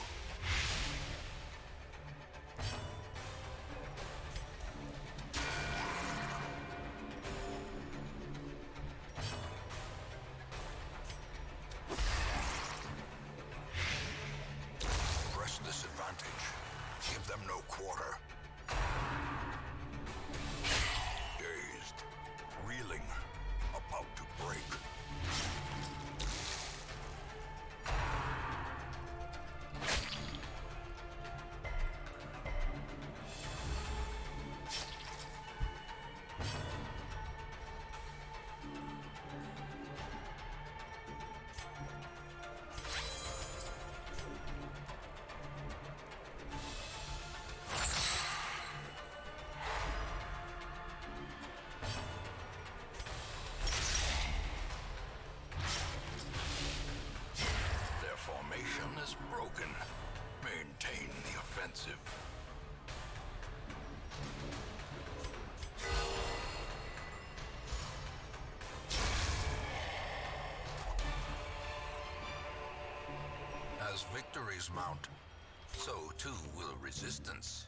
Press this advantage. Give them no quarter. Dazed, reeling, about to break. Their formation is broken. Maintain the offensive. As victories mount, so too will resistance.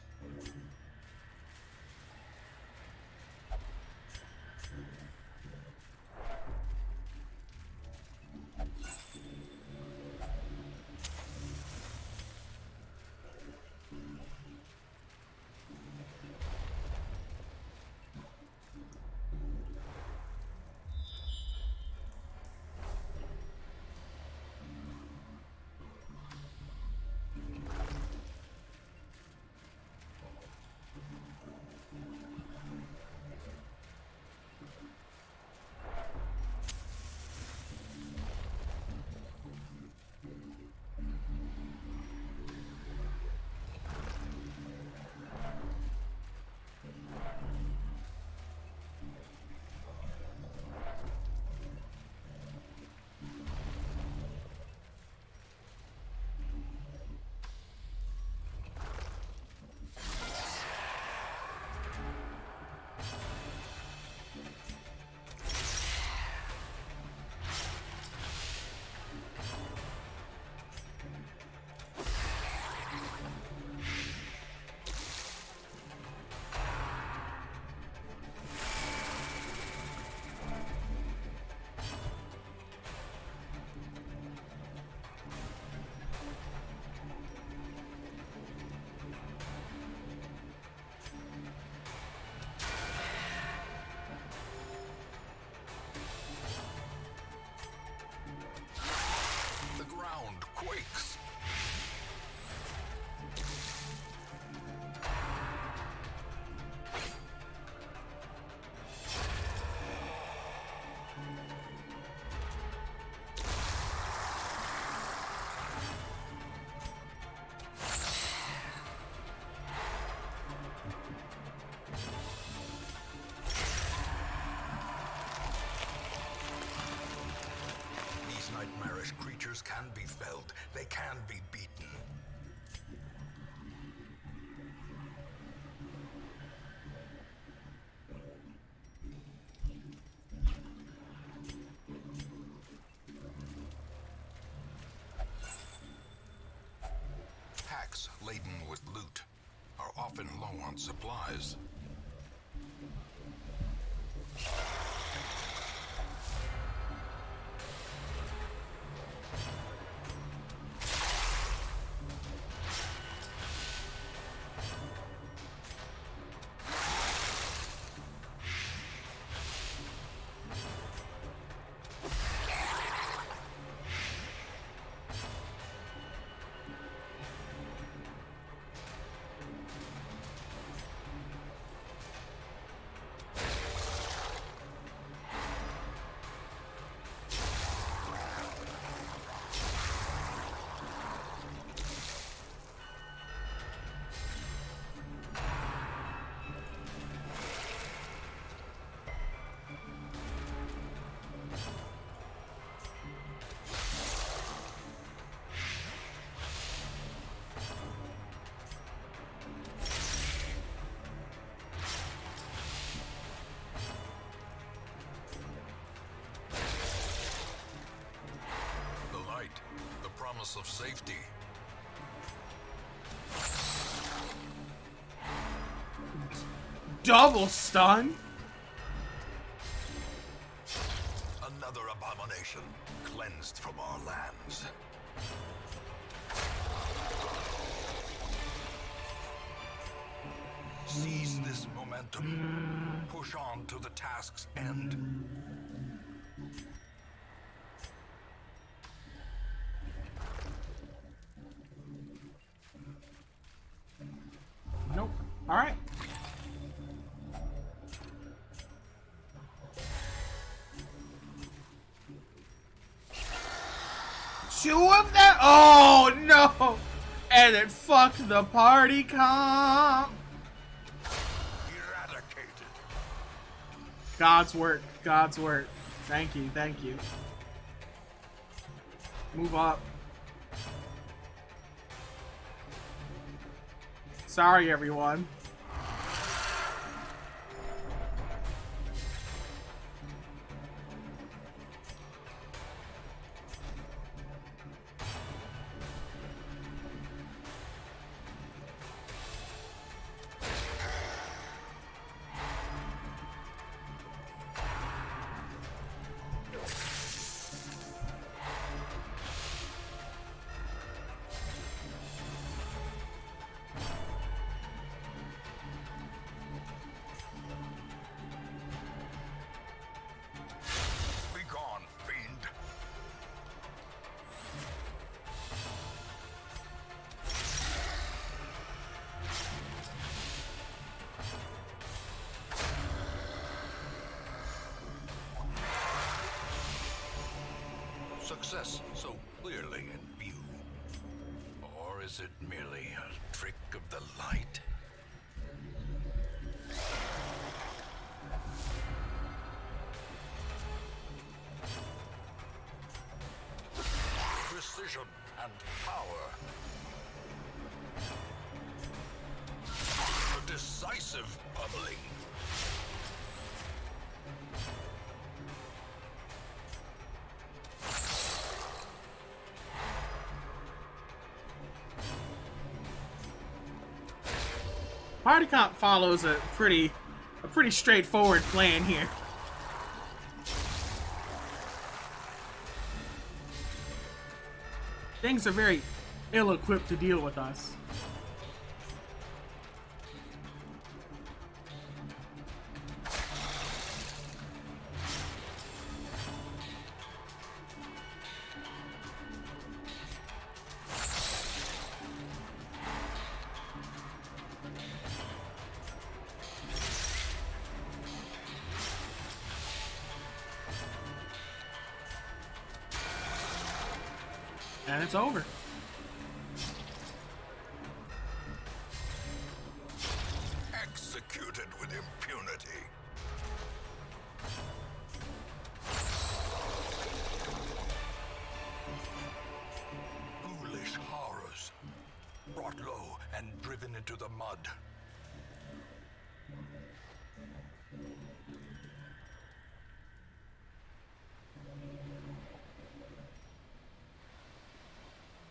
they can be beaten. Packs laden with loot are often low on supplies. The promise of safety. Double stun? Another abomination cleansed from our lands. Seize this momentum. Push on to the task's end. Nope. Alright. Two of them? Oh no! And then fuck the party comp. Eradicated. God's work. God's work. Thank you. Thank you. Move up. Sorry, everyone. Success so clearly in view. Or is it merely a trick of the light? Precision and power. A decisive pummeling. Party comp follows a pretty straightforward plan here. Things are very ill-equipped to deal with us. And it's over. Executed with impunity. brought low and driven into the mud.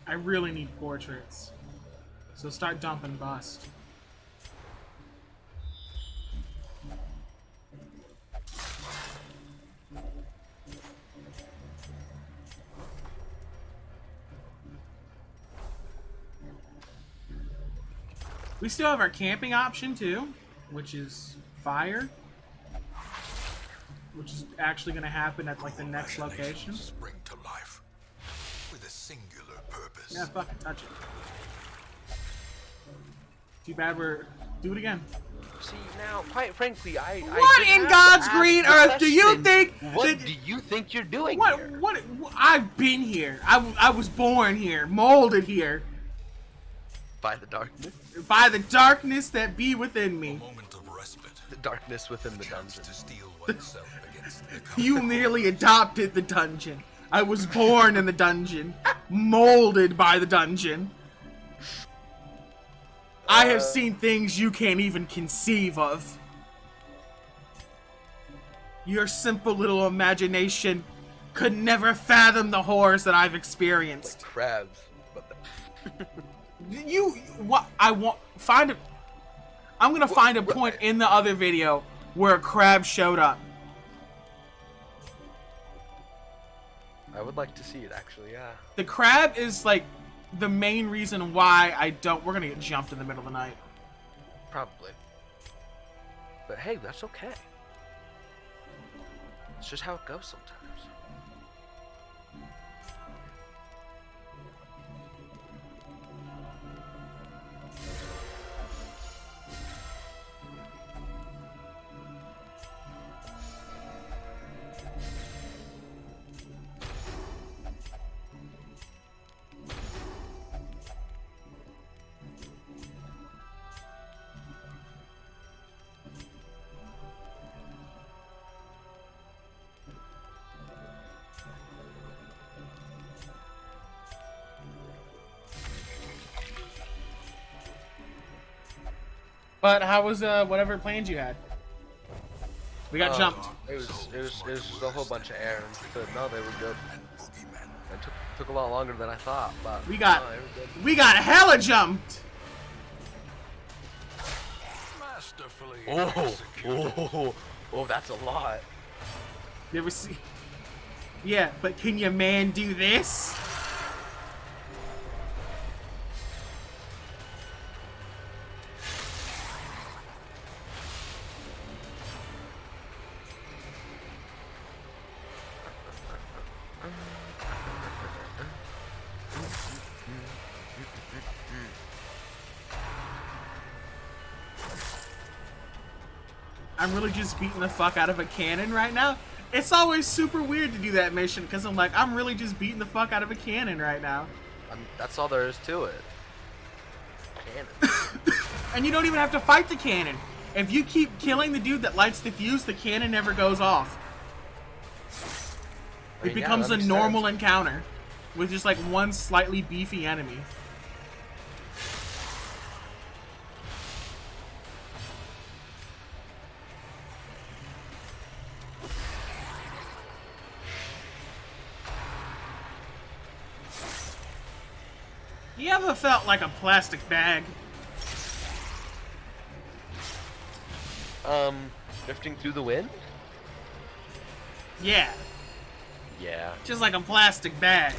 I really need portraits. So start dumping bust. We still have our camping option too, which is fire. Which is actually going to happen at like the next location. Spring to life with a singular purpose. Yeah, fucking touch it. Too bad we're... Do it again. See, now, quite frankly, What did in have to God's ask green the earth do you question, think What that- do you think you're doing What? here? What? I've been here. I was born here, molded here, By the darkness? by the darkness that be within me. Moment of respite. The darkness within the Chance dungeon. to steel oneself against the You merely adopted the dungeon. I was born in the dungeon, molded by the dungeon. I have seen things you can't even conceive of. Your simple little imagination could never fathom the horrors that I've experienced. Crabs. But What I want find a I'm gonna find a point in the other video where a crab showed up. I would like to see it, actually, yeah. The crab is like the main reason why we're gonna get jumped in the middle of the night. Probably. But hey, that's okay. It's just how it goes sometimes. But how was whatever plans you had? We got jumped. It was just a whole bunch of errands, but no, they were good. boogeymen. It took a lot longer than I thought, but We got no, they were good. we got hella jumped. Masterfully Oh, executed. oh, that's a lot. You ever see? Yeah, but can your man do this? I'm really just beating the fuck out of a cannon right now. It's always super weird to do that mission because I'm like, I'm really just beating the fuck out of a cannon right now. That's all there is to it. Cannon. And you don't even have to fight the cannon. If you keep killing the dude that lights the fuse, the cannon never goes off. I mean, It yeah, becomes that a makes normal sense. encounter with just like one slightly beefy enemy. You ever felt like a plastic bag? Drifting through the wind? Yeah, Yeah. just like a plastic bag.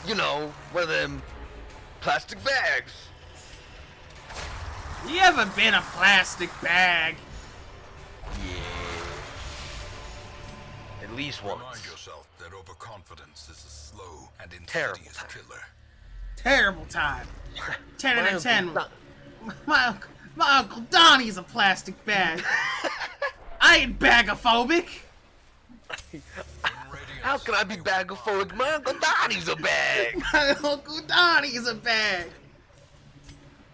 You know, one of them plastic bags. You ever been a plastic bag? Yeah. At least Remind once. yourself that overconfidence is a slow and Terrible insidious time. killer. Terrible time. 10 out My of 10. Uncle My Uncle Donnie's a plastic bag. I ain't bagophobic. How can I be bagophobic? My Uncle Donnie's a bag. My Uncle Donnie's a bag.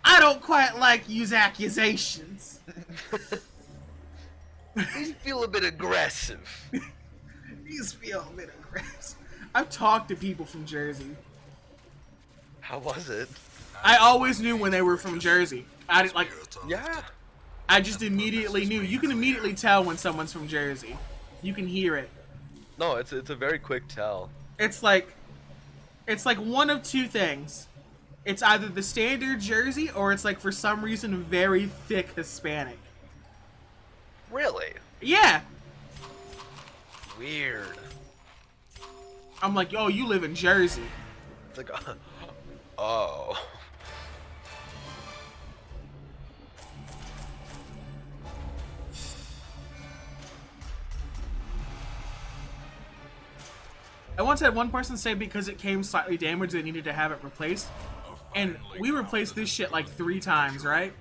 I don't quite like use accusations. These feel a bit aggressive. These feel a bit aggressive. I've talked to people from Jersey. How was it? I always knew when they were from Jersey. I didn't, like, Spirits are Yeah. lifted. I just immediately knew. You can immediately tell when someone's from Jersey. You can hear it. No, it's a very quick tell. It's like one of two things. It's either the standard Jersey or it's like for some reason very thick Hispanic. Really? Yeah. Weird. I'm like, yo, you live in Jersey. It's like, oh. I once had one person say because it came slightly damaged, they needed to have it replaced. And we replaced this shit like 3 times, right?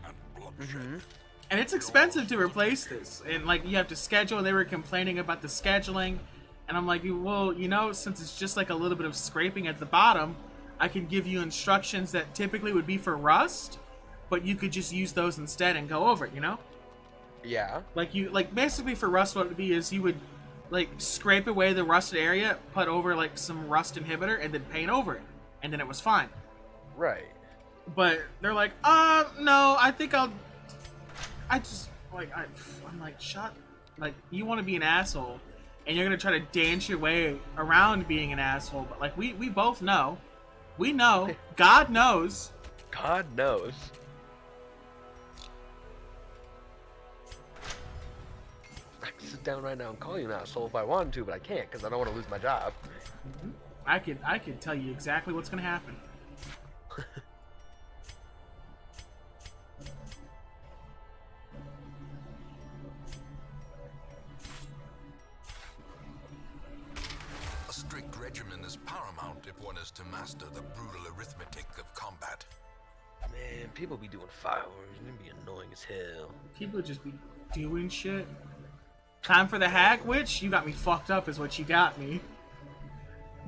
And it's expensive to replace this. And like you have to schedule, they were complaining about the scheduling. And I'm like, well, you know, since it's just like a little bit of scraping at the bottom, I can give you instructions that typically would be for rust, but you could just use those instead and go over it, you know? Yeah. Like basically for rust what it would be is you would like scrape away the rusted area, put over like some rust inhibitor, and then paint over it. And then it was fine. Right. But they're like, no, I think I'm like, shut, like, you want to be an asshole, and you're gonna try to dance your way around being an asshole, but like, we both know, we know, God knows. God knows. I can sit down right now and call you an asshole if I wanted to, but I can't because I don't want to lose my job. I could tell you exactly what's gonna happen. A strict regimen is paramount if one is to master the brutal arithmetic of combat. Man, people be doing fireworks and it be annoying as hell. People just be doing shit. Time for the hack witch? You got me fucked up is what you got me.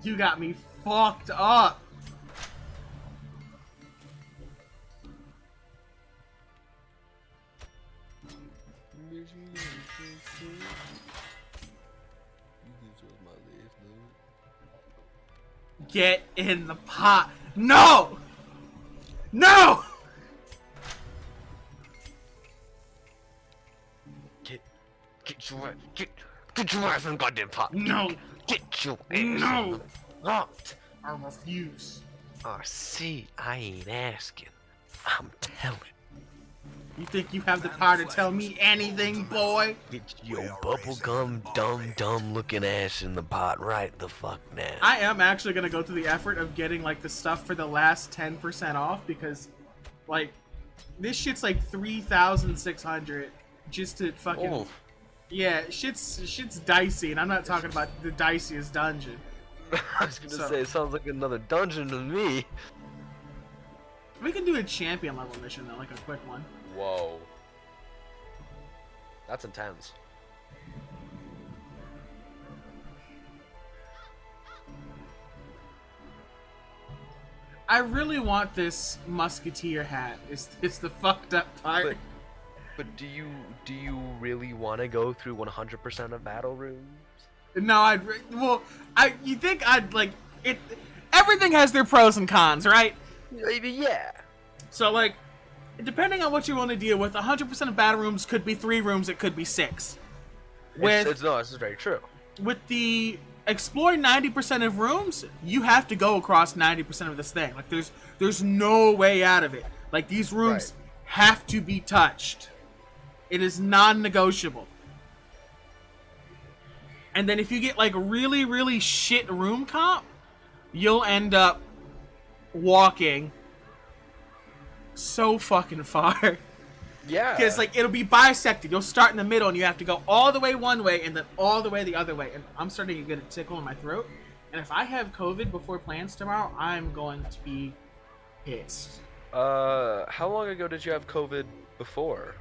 You got me fucked up. Get in the pot. No! No! Get your ass in the goddamn pot. No! Get your ass No. in the pot. I refuse. Oh, see, I ain't asking. I'm telling. You think you have the power to tell me anything, boy? Get your bubblegum dumb looking ass in the pot right the fuck now. I am actually gonna go through the effort of getting like the stuff for the last 10% off because, like, this shit's like 3,600 just to fucking. Oh. Yeah, shit's dicey, and I'm not talking about the diciest dungeon. I was gonna So- say, it sounds like another dungeon to me. We can do a champion level mission though, like a quick one. Whoa. That's intense. I really want this musketeer hat. Is the fucked up part? But do you really want to go through 100% of battle rooms? No, you think I'd like it? Everything has their pros and cons, right? Yeah. So like, depending on what you want to deal with, 100% of battle rooms could be 3 rooms, it could be 6. With No, this is very true. with the explore 90% of rooms, you have to go across 90% of this thing. Like there's no way out of it. Like these rooms have to be touched. It is non-negotiable. And then if you get like really, really shit room comp, you'll end up walking so fucking far. Yeah. Because like it'll be bisected. You'll start in the middle and you have to go all the way one way and then all the way the other way. And I'm starting to get a tickle in my throat. And if I have COVID before plans tomorrow, I'm going to be pissed. How long ago did you have COVID before?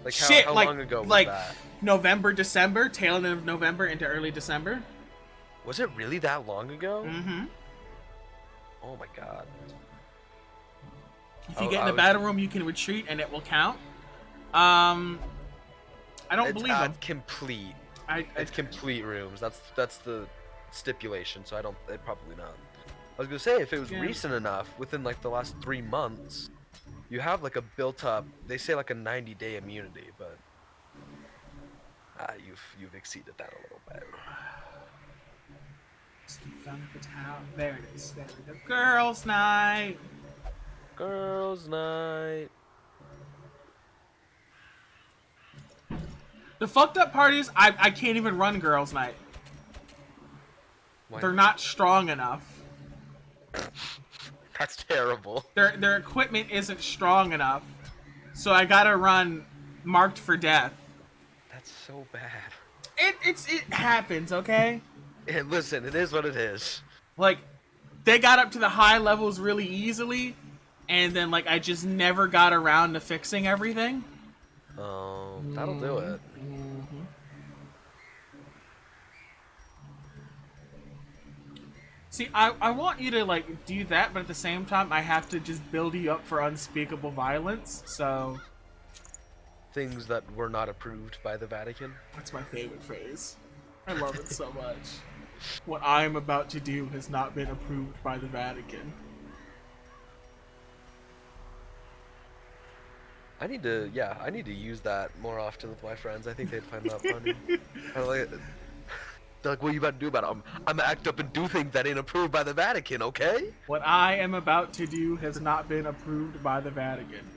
Like Shit, how like, long ago was like that? November, December, tail end of November into early December. Was it really that long ago? Mm-hmm. Oh my god. If you Oh, get in I the was- battle room, you can retreat and it will count. I don't It's believe them. complete. I It's complete rooms. That's the stipulation. So I don't. Probably not. I was gonna say, if it was Yeah. recent enough, within like the last 3 months, you have like a built-up. They say like a 90-day immunity, but you've exceeded that a little bit. Found the town. There it is. There we go. Girls' night. Girls' night. The fucked up part is I can't even run girls' night. Why They're not strong enough. That's terrible. Their equipment isn't strong enough. So I gotta run marked for death. That's so bad. It happens, okay? Listen, it is what it is. Like, they got up to the high levels really easily, and then like I just never got around to fixing everything. That'll do it. See, I want you to like do that, but at the same time I have to just build you up for unspeakable violence, so Things that were not approved by the Vatican. that's my favorite phrase. I love it so much. What I am about to do has not been approved by the Vatican. I need to use that more often with my friends. I think they'd find that funny. They're like, what are you about to do about it? I'm gonna act up and do things that ain't approved by the Vatican, okay? What I am about to do has not been approved by the Vatican.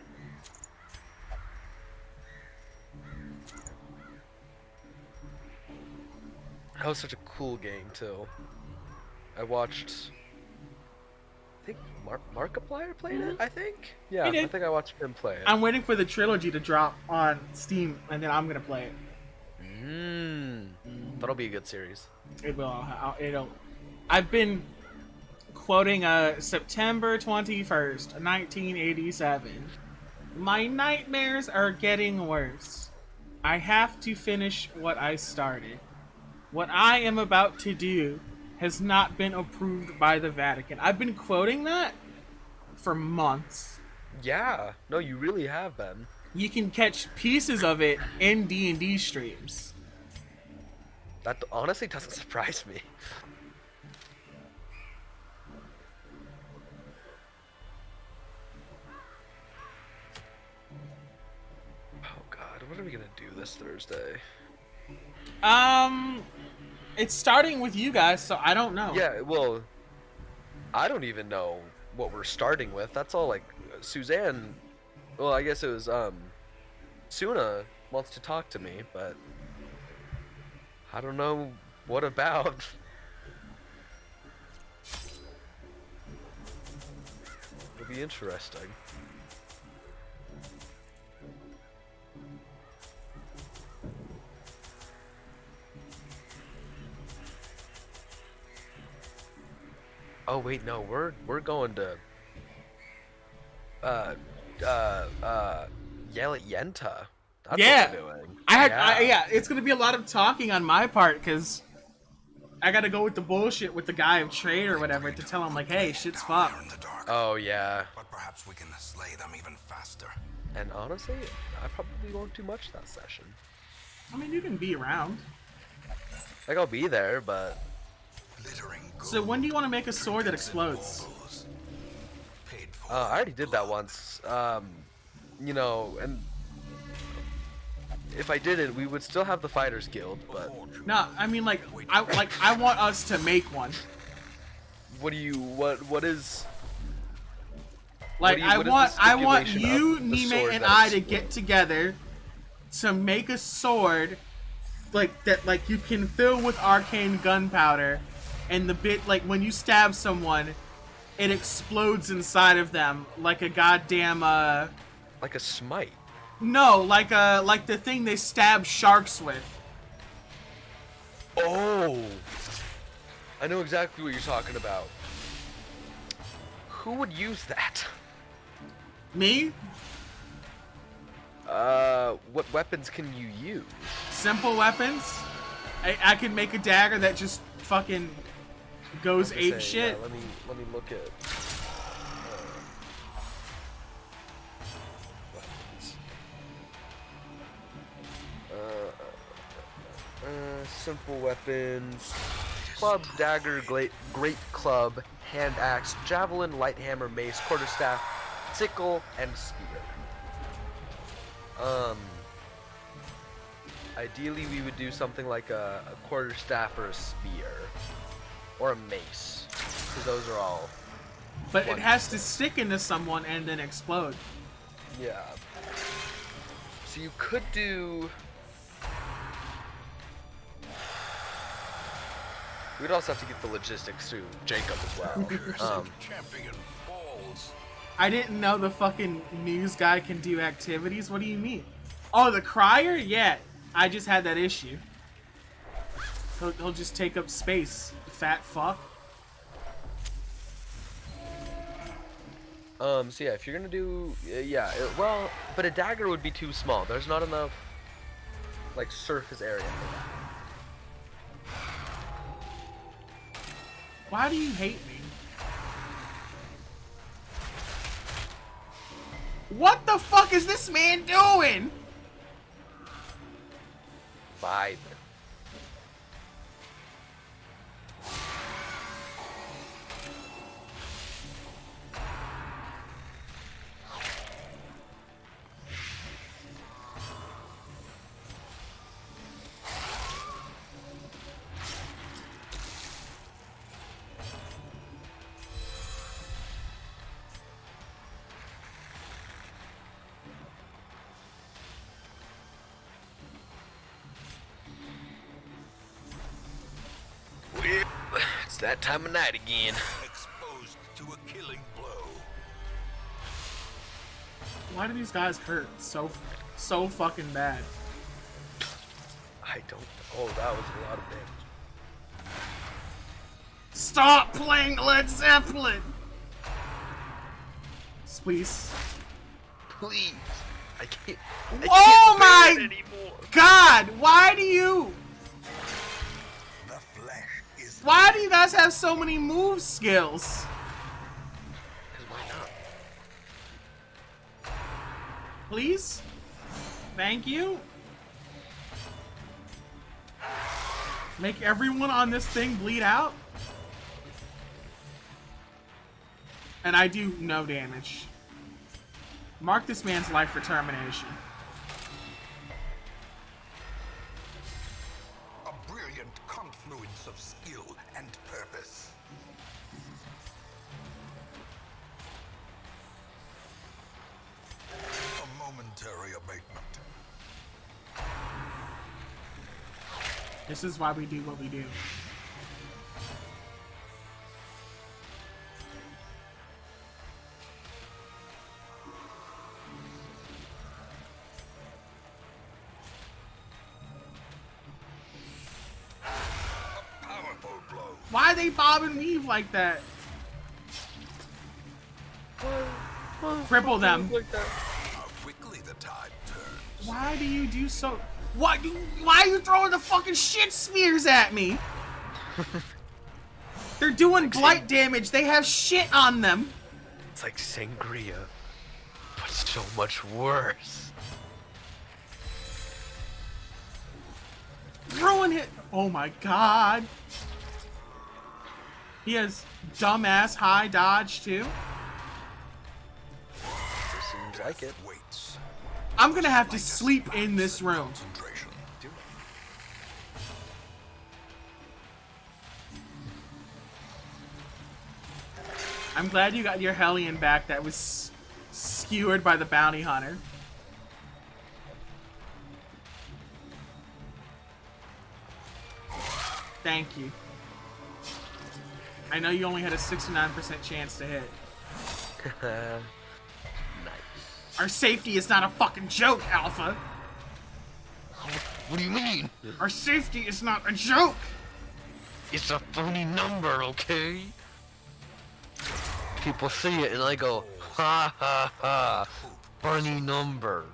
That was such a cool game too. I watched. I think Markiplier played it. I think. Yeah, He did. I think I watched him play it. I'm waiting for the trilogy to drop on Steam, and then I'm gonna play it. That'll be a good series. It will. It'll. I've been quoting September 21st, 1987. My nightmares are getting worse. I have to finish what I started. What I am about to do has not been approved by the Vatican. I've been quoting that for months. Yeah. No, you really have been. You can catch pieces of it in D&D streams. That honestly doesn't surprise me. Oh God, what are we gonna do this Thursday? It's starting with you guys, so I don't know. Yeah, well, I don't even know what we're starting with. That's all like Suzanne. Well, I guess it was Suna wants to talk to me, but I don't know what about. It'll be interesting. Oh wait, no, we're going to yell at Yenta. That's Yeah. what we're doing. Yeah, it's gonna be a lot of talking on my part because I gotta go with the bullshit with the guy of trade or whatever to tell him like, hey, shit's Down fucked. there in the dark. Oh yeah. But perhaps we can slay them even faster. And honestly, I probably won't do much that session. I mean, you can be around. Like I'll be there, but Glittering gold. So when do you want to make a sword that explodes? baubles. Paid for. I already did that once. You know, and if I did it, we would still have the Fighters Guild. But No, I mean I want us to make one. what do you? What is? Like What is the I want stipulation you, of the Nime, sword and that I to explodes? get together to make a sword like that, like you can fill with arcane gunpowder, and the bit like when you stab someone, it explodes inside of them like a goddamn Like a smite. no, like the thing they stab sharks with. Oh, I know exactly what you're talking about. Who would use that? Me? What weapons can you use? Simple weapons. I can make a dagger that just fucking goes Say, ape shit. Yeah, let me look at. Simple weapons. club, dagger, great club, hand axe, javelin, light hammer, mace, quarterstaff, sickle, and spear. Ideally we would do something like a quarterstaff or a spear. Or a mace. Because those are all... But it has to stick into someone and then explode. Yeah. So you could do... We'd also have to get the logistics through Jacob as well. Champion falls. I didn't know the fucking news guy can do activities. What do you mean? Oh, the crier? Yeah. I just had that issue. He'll just take up space. Fat fuck. So yeah, if you're gonna do... well, but a dagger would be too small. There's not enough, like, surface area for that. Why do you hate me? What the fuck is this man doing? Vibe. It's that time of night again. Exposed to a killing blow. Why do these guys hurt so fucking bad? I don't... Oh, that was a lot of damage. Stop playing Led Zeppelin! Please. Please. I can't... Oh I can't bear my it anymore. God! Why do you... The flesh is Why do you guys have so many move skills? Because why not? Please? Thank you? Make everyone on this thing bleed out? And I do no damage. Mark this man's life for termination. a brilliant confluence of skill and purpose. A momentary abatement. This is why we do what we do. Powerful blow. Why they bob and weave like that? Cripple them. How quickly the tide turns. Why do you do so? Why are you throwing the fucking shit spears at me? They're doing blight damage. They have shit on them. It's like sangria, but so much worse. Ruin it. Oh my god. He has dumbass high dodge too. Seems like it. Waits. I'm gonna have to sleep in this room. Concentration. Do it. I'm glad you got your Hellion back that was skewered by the bounty hunter. Thank you. I know you only had a 69% chance to hit. Nice. Our safety is not a fucking joke, Alpha. What do you mean? Our safety is not a joke. It's a funny number, okay? People see it and I go, ha ha ha, funny number.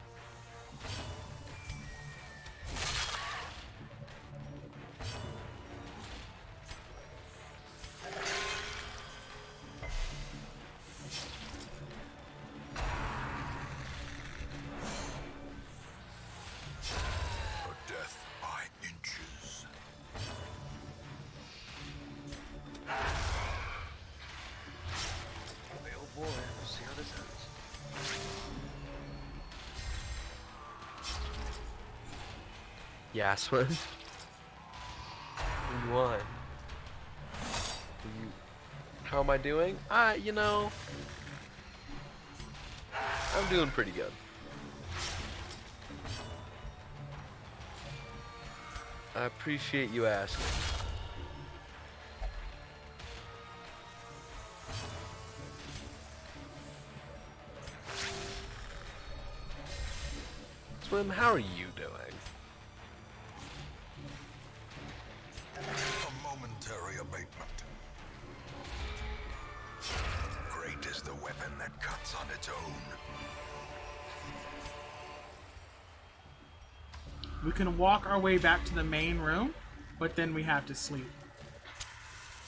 A death by inches. Yasmin. What do you want? How am I doing? You know, I'm doing pretty good. I appreciate you asking. Swim, how are you doing? A momentary abatement. Great is the weapon that cuts on its own. We can walk our way back to the main room, but then we have to sleep.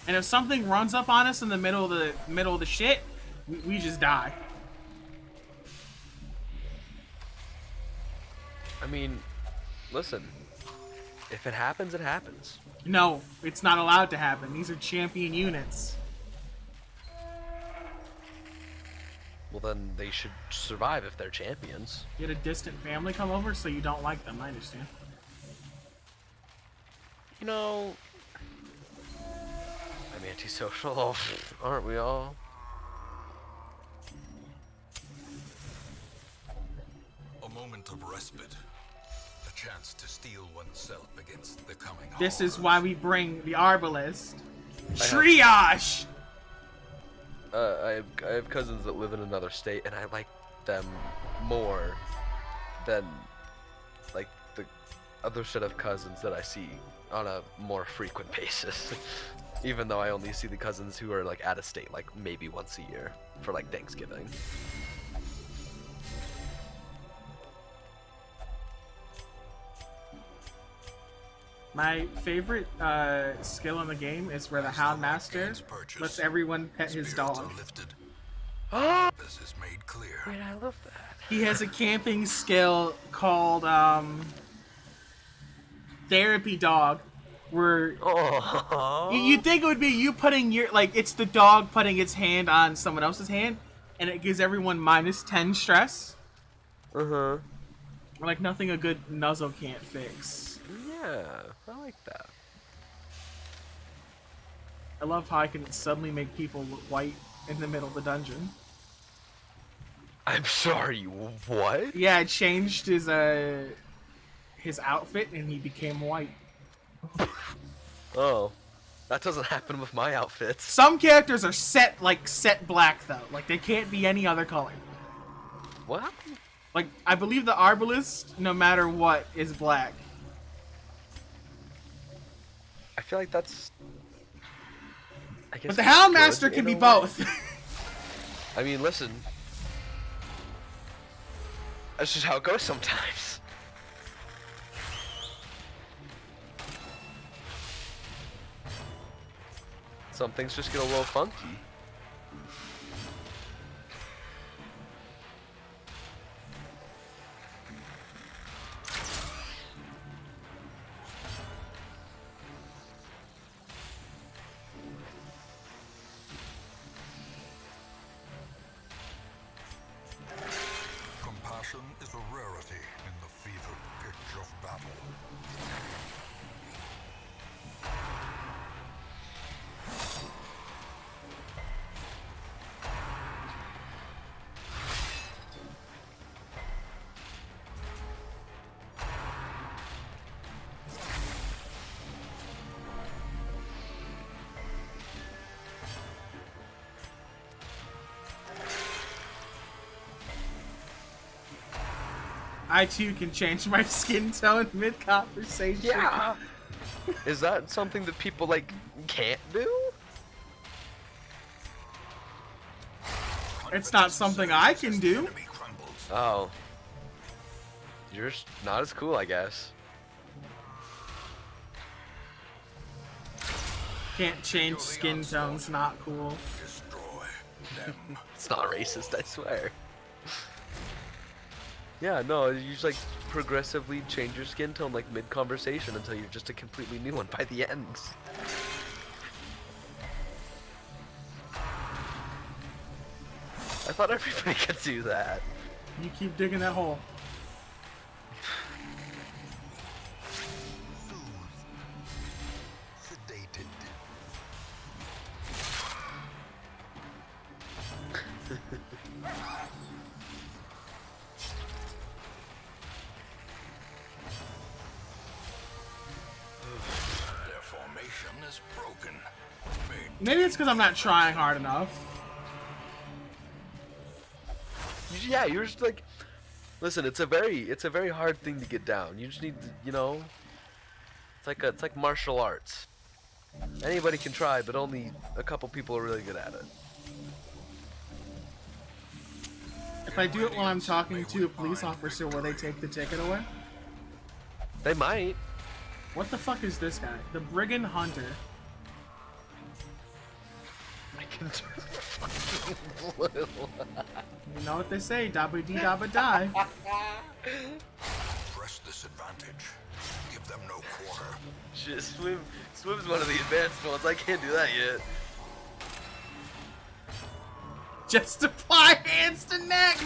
And if something runs up on us in the middle of the shit, we just die. I mean, listen. If it happens, it happens. No, it's not allowed to happen. These are champion units. Well, then they should survive if they're champions. You had a distant family come over, so you don't like them. I understand. You know, I'm antisocial, aren't we all? A moment of respite. A chance to steel oneself against the coming This is horrors. why we bring the Arbalest. Triage! I have cousins that live in another state, and I like them more than like the other set of cousins that I see on a more frequent basis. Even though I only see the cousins who are like out of state like maybe once a year for like Thanksgiving. My favorite skill in the game is where the Houndmaster lets everyone pet his Spirits dog. are lifted. Oh, This is made clear. wait, I love that. He has a camping skill called Therapy Dog, where Oh, you'd think it would be you putting your, like, it's the dog putting its hand on someone else's hand, and it gives everyone -10 stress. uh-huh. Like nothing a good nuzzle can't fix. Yeah, I like that. I love how I can suddenly make people look white in the middle of the dungeon. I'm sorry, what? Yeah, it changed his outfit and he became white. Oh, that doesn't happen with my outfits. Some characters are set black though. Like they can't be any other color. What happened? Like I believe the Arbalest, no matter what, is black. I feel like that's. I guess But the it's Houndmaster good can in be a way. both. I mean, listen. That's just how it goes sometimes. Some things just get a little funky. Compassion is a rarity in the fevered pitch of battle. I too can change my skin tone mid-conversation. Yeah. Is that something that people like can't do? It's not something I can do. Enemy crumbles. Oh. You're not as cool, I guess. Can't change skin tones, not cool. Destroy them. It's not racist, I swear. Yeah, no, you just like progressively change your skin tone like mid-conversation until you're just a completely new one by the end. I thought everybody could do that. You keep digging that hole. Their formation is broken. Maybe it's because I'm not trying hard enough. Yeah, you're just like, listen, it's a very hard thing to get down. You just need to, it's like martial arts. Anybody can try, but only a couple people are really good at it. If I do it while I'm talking to a police officer, will they take the ticket away? They might. What the fuck is this guy? The Brigand Hunter. I can turn fucking blue. You know what they say, dabba dee dabba die. Press this advantage. Give them no quarter. Shit, swim's one of the advanced ones. I can't do that yet. Just apply hands to neck.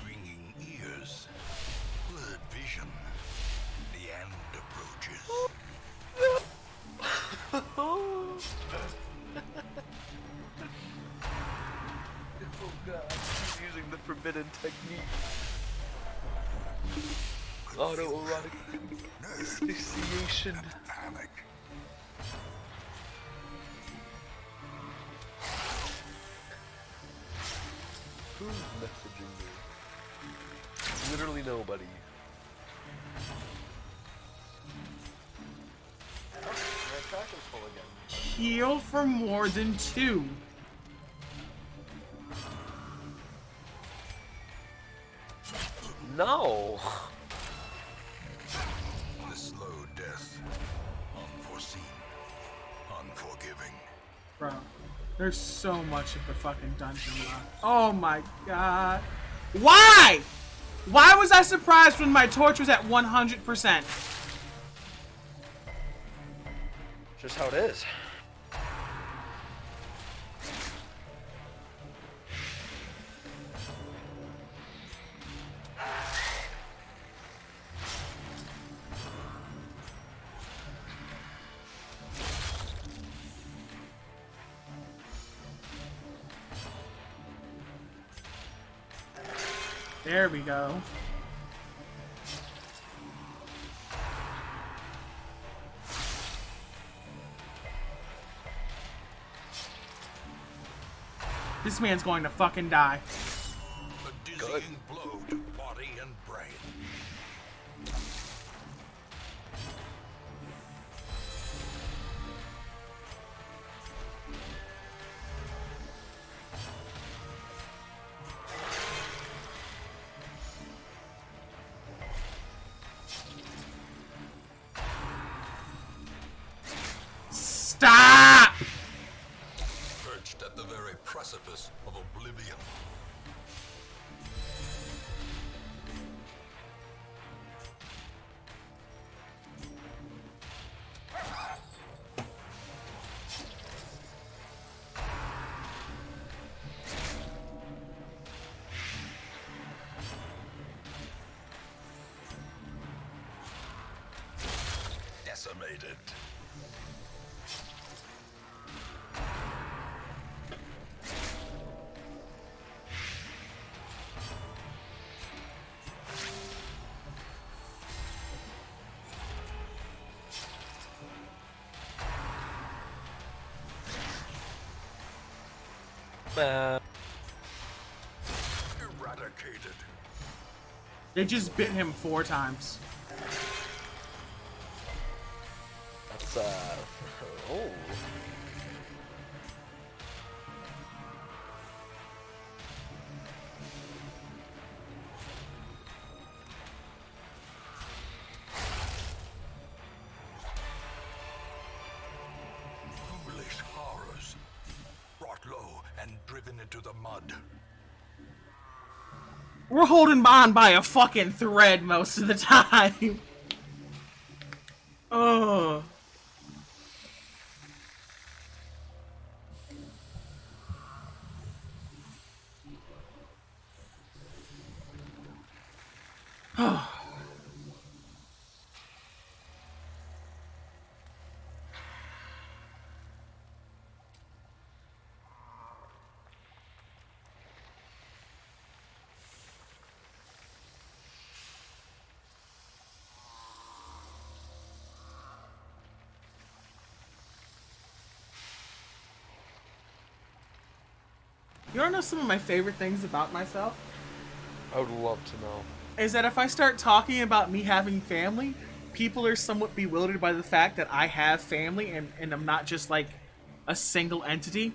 Ringing ears. Blurred vision. The end approaches. Oh god, he's using the forbidden technique. Autoerotic asphyxiation. Panic. Who's messaging me? Literally nobody. Oh, my track is full again. Heal for more than 2. No! The slow death. Unforeseen. Unforgiving. Bro, there's so much of the fucking dungeon left. Oh my god. Why? Why was I surprised when my torch was at 100%? Just how it is. There we go. This man's going to fucking die. A dizzying blow to body and brain. Stop! Perched at the very precipice of oblivion. Decimated. Eradicated. They just bit him 4 times. That's, oh. Foolish horrors. Brought low and driven into the mud. We're holding on by a fucking thread most of the time. Oh. You wanna know some of my favorite things about myself? I would love to know. Is that if I start talking about me having family, people are somewhat bewildered by the fact that I have family and I'm not just like a single entity.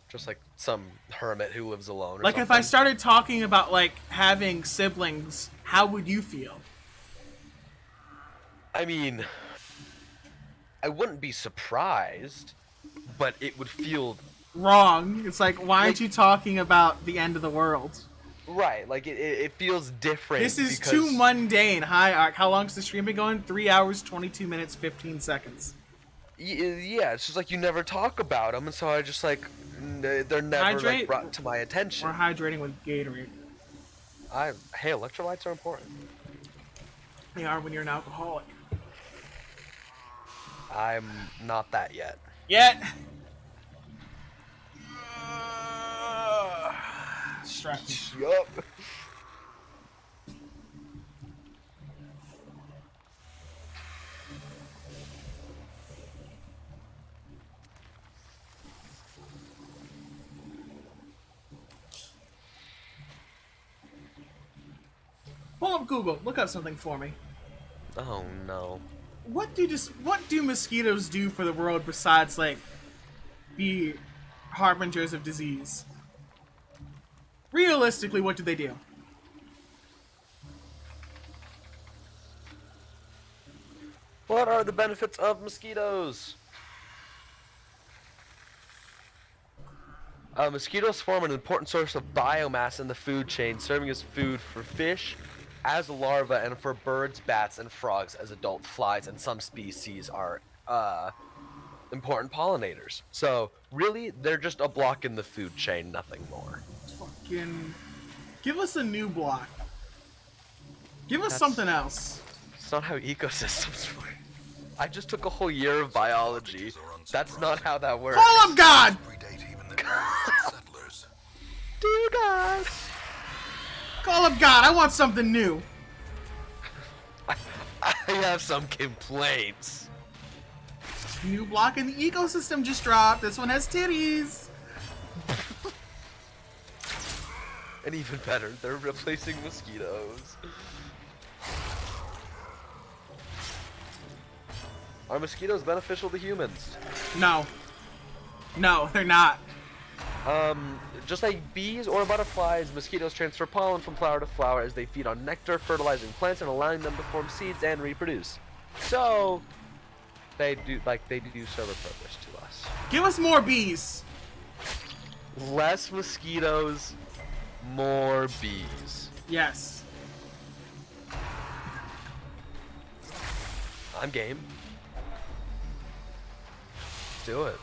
Just like some hermit who lives alone. Or Like if I something. started talking about like having siblings, how would you feel? I mean, I wouldn't be surprised, but it would feel Wrong. It's like, why aren't Like- you talking about the end of the world? right. Like it feels different. This is because, too mundane. Hi, Ark. How long's the stream been going? 3 hours, 22 minutes, 15 seconds. Yeah, it's just like you never talk about them, and so I just like they're never Hydrate. like brought to my attention. We're hydrating with Gatorade. Hey, electrolytes are important. They are when you're an alcoholic. I'm not that yet. Yet. Stress. Yup. Pull up Google. Look up something for me. Oh no. What do mosquitoes do for the world besides like be harbingers of disease? Realistically, what do they do? What are the benefits of mosquitoes? Mosquitoes form an important source of biomass in the food chain, serving as food for fish as a larva and for birds, bats, and frogs as adult flies, and some species are important pollinators. So, really, they're just a block in the food chain, nothing more. Fucking give us a new block. Give us That's- something else. It's not how ecosystems work. I just took a whole year of biology. That's not how that works. Call up God! Predate even the first settlers. Dear God. Call up God! I want something new. I have some complaints. New block in the ecosystem just dropped. This one has titties. And even better, they're replacing mosquitoes. Are mosquitoes beneficial to humans? No. No, they're not. Just like bees or butterflies, mosquitoes transfer pollen from flower to flower as they feed on nectar, fertilizing plants and allowing them to form seeds and reproduce. So, they do serve a purpose to us. Give us more bees. Less mosquitoes, more bees. Yes. I'm game. Let's do it.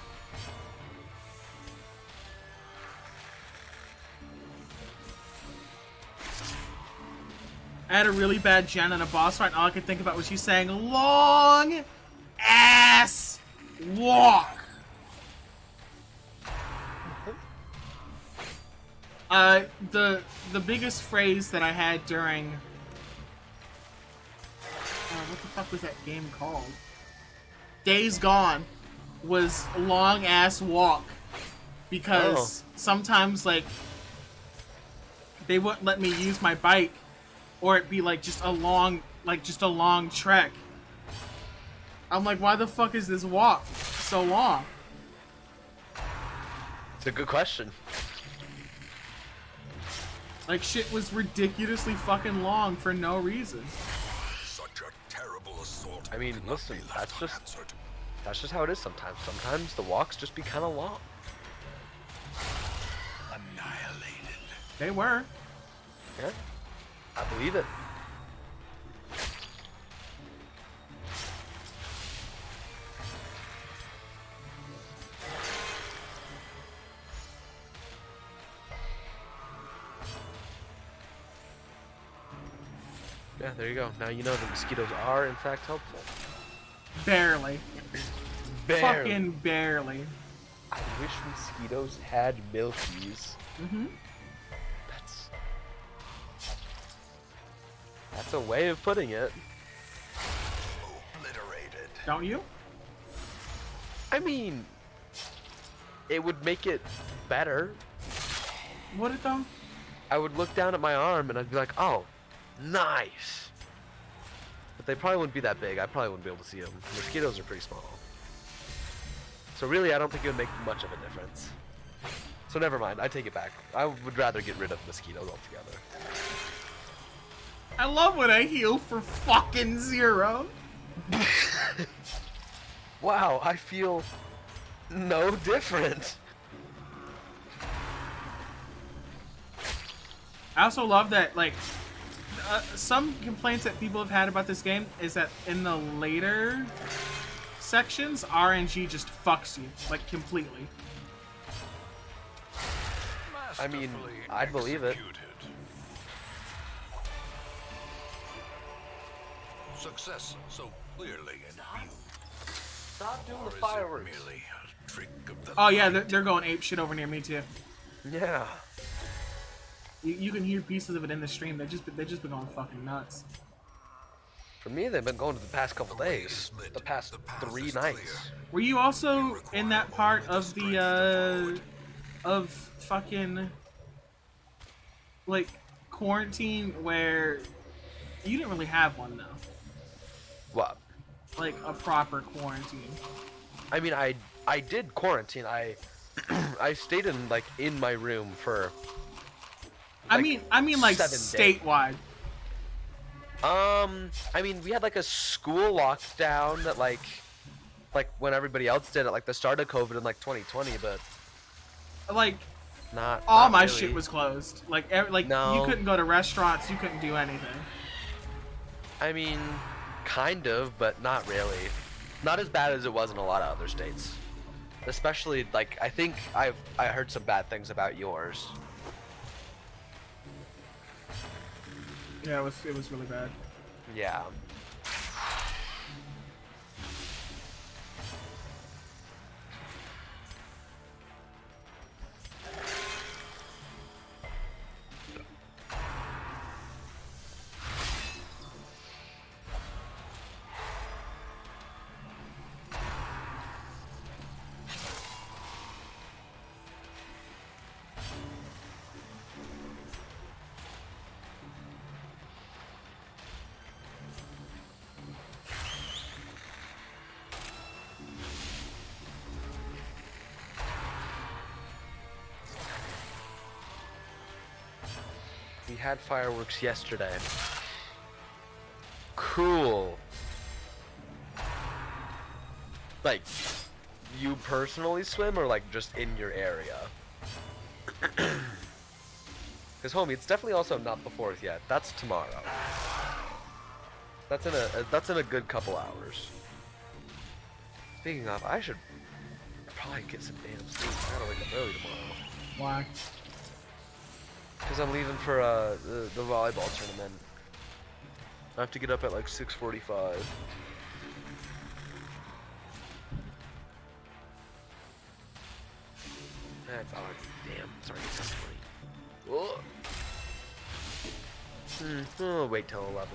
I had a really bad gen on a boss fight, and all I could think about was you saying long ass walk. The biggest phrase that I had during what the fuck was that game called? Days Gone was long ass walk because sometimes like they wouldn't let me use my bike or it'd be like just a long trek. I'm like, why the fuck is this walk so long? It's a good question. Like shit was ridiculously fucking long for no reason. Such a terrible assault. I mean, cannot listen, be left that's just how it is sometimes. Sometimes the walks just be kind of long. annihilated. They were. Yeah, I believe it. Yeah, there you go. Now you know the mosquitoes are in fact helpful. Barely. Barely. Fucking barely. I wish mosquitoes had milkies. Mm-hmm. That's a way of putting it. Obliterated. Don't you? I mean, it would make it better. Would it though? I would look down at my arm and I'd be like, oh, nice. But they probably wouldn't be that big. I probably wouldn't be able to see them. Mosquitoes are pretty small. So really, I don't think it would make much of a difference. So never mind. I take it back. I would rather get rid of mosquitoes altogether. I love when I heal for fucking 0. Wow, I feel no different. I also love that, like, some complaints that people have had about this game is that in the later sections, RNG just fucks you, like, completely. I mean, Masterfully I'd believe it. executed. Success so clearly in view. Stop doing Or the is it fireworks. merely a trick of the Oh yeah, light? they're going ape shit over near me too. Yeah. You can hear pieces of it in the stream. They just been going fucking nuts. For me, they've been going to the past couple The way days. is lit. The past The path 3 is nights. clear. Were you also in that part of the of fucking like quarantine where you didn't really have one though, What? like a proper quarantine? I mean, I did quarantine. I I stayed in my room for. I like, mean like 7 days. statewide. I mean, we had like a school lockdown that like when everybody else did at like the start of COVID in like 2020, but Like not all not my really. shit was closed. Like No. you couldn't go to restaurants. You couldn't do anything. I mean, kind of, but not really. Not as bad as it was in a lot of other states. Especially like I think I heard some bad things about yours. Yeah, it was really bad. Yeah. We had fireworks yesterday. Cool. Like, you personally swim or like just in your area? Because homie, it's definitely also not the 4th yet. That's tomorrow. That's in a good couple hours. Speaking of, I should probably get some damn sleep. I gotta wake up early tomorrow. Why? Because I'm leaving for the volleyball tournament. I have to get up at like 6:45. That's all. Damn, sorry, it's 20. I'll wait till 11.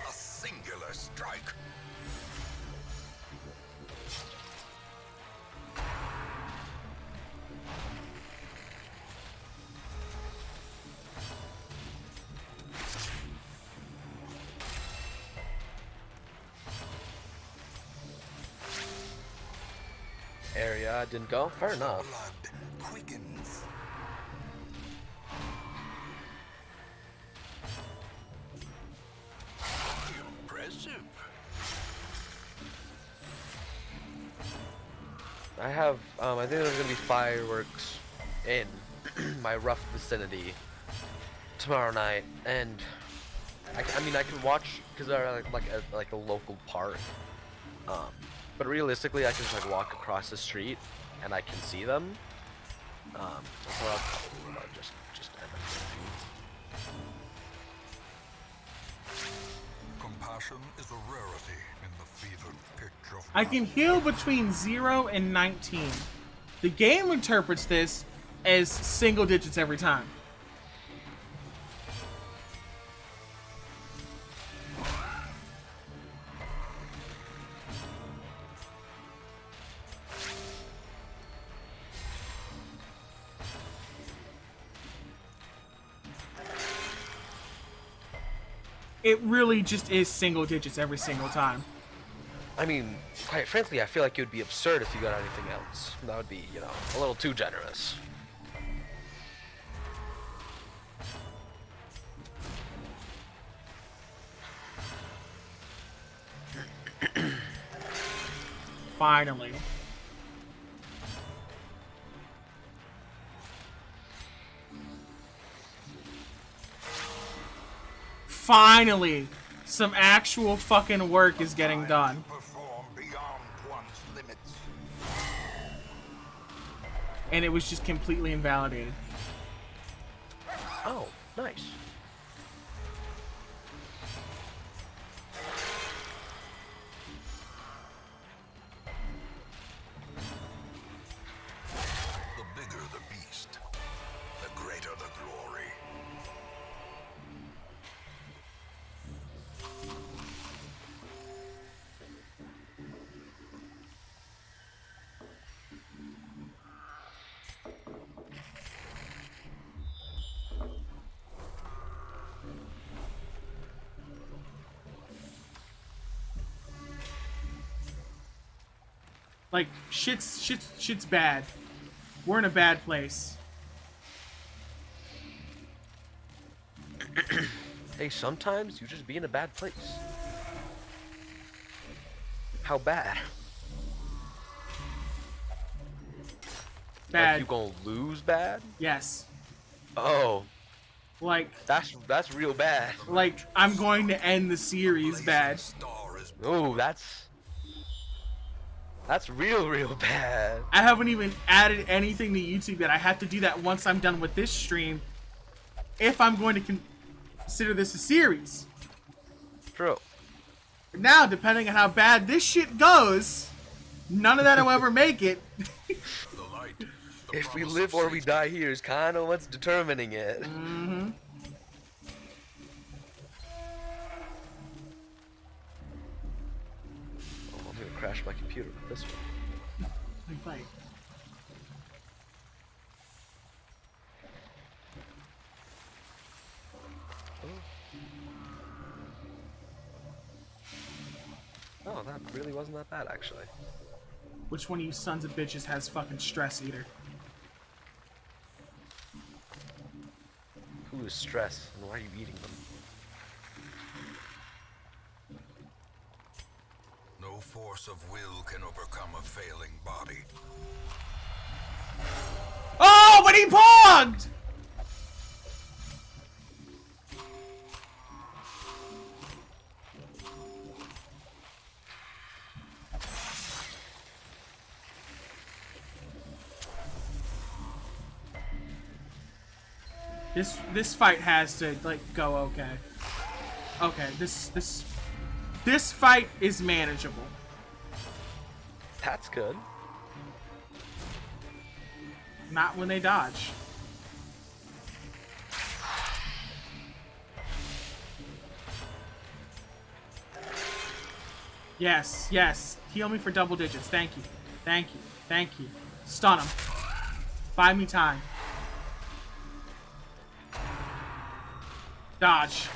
A singular strike. Area didn't go. Fair enough. Blood quickens. Impressive. I have. I think there's gonna be fireworks in my rough vicinity tomorrow night, and I mean I can watch because they're like a local park. But realistically, I can just like walk across the street and I can see them. So I'll probably just end up doing. Compassion is a rarity in the fevered pitch of I can heal between 0 and 19. The game interprets this as single digits every time. It really just is single digits every single time. I mean, quite frankly, I feel like it would be absurd if you got anything else. That would be, you know, a little too generous. Finally. Finally, some actual fucking work is getting done. perform beyond one's limits. And it was just completely invalidated. Oh, nice. The bigger the beast, the greater the glory. Like, shit's bad. We're in a bad place. Hey, sometimes you just be in a bad place. How bad? Bad. Like you gonna lose bad? Yes. Oh, Like, that's real bad. I'm going to end the series bad. Star is Oh, that's real bad. I haven't even added anything to YouTube yet. I have to do that once I'm done with this stream. If I'm going to consider this a series. True. Now, depending on how bad this shit goes, none of that will ever make it. the light. The If we promise live of or we safety. die here is kind of what's determining it. Mm-hmm. Oh, I'm gonna crash my computer with this one. Like, Oh, that really wasn't that bad, actually. which one of you sons of bitches has fucking stress eater? Who is stress, and why are you eating them? No force of will can overcome a failing body. Oh, but he pogged! This fight has to go okay. Okay, this fight is manageable. That's good. Not when they dodge. Yes, yes. Heal me for double digits. Thank you. Thank you. Thank you. Stun him. Buy me time. Dodge.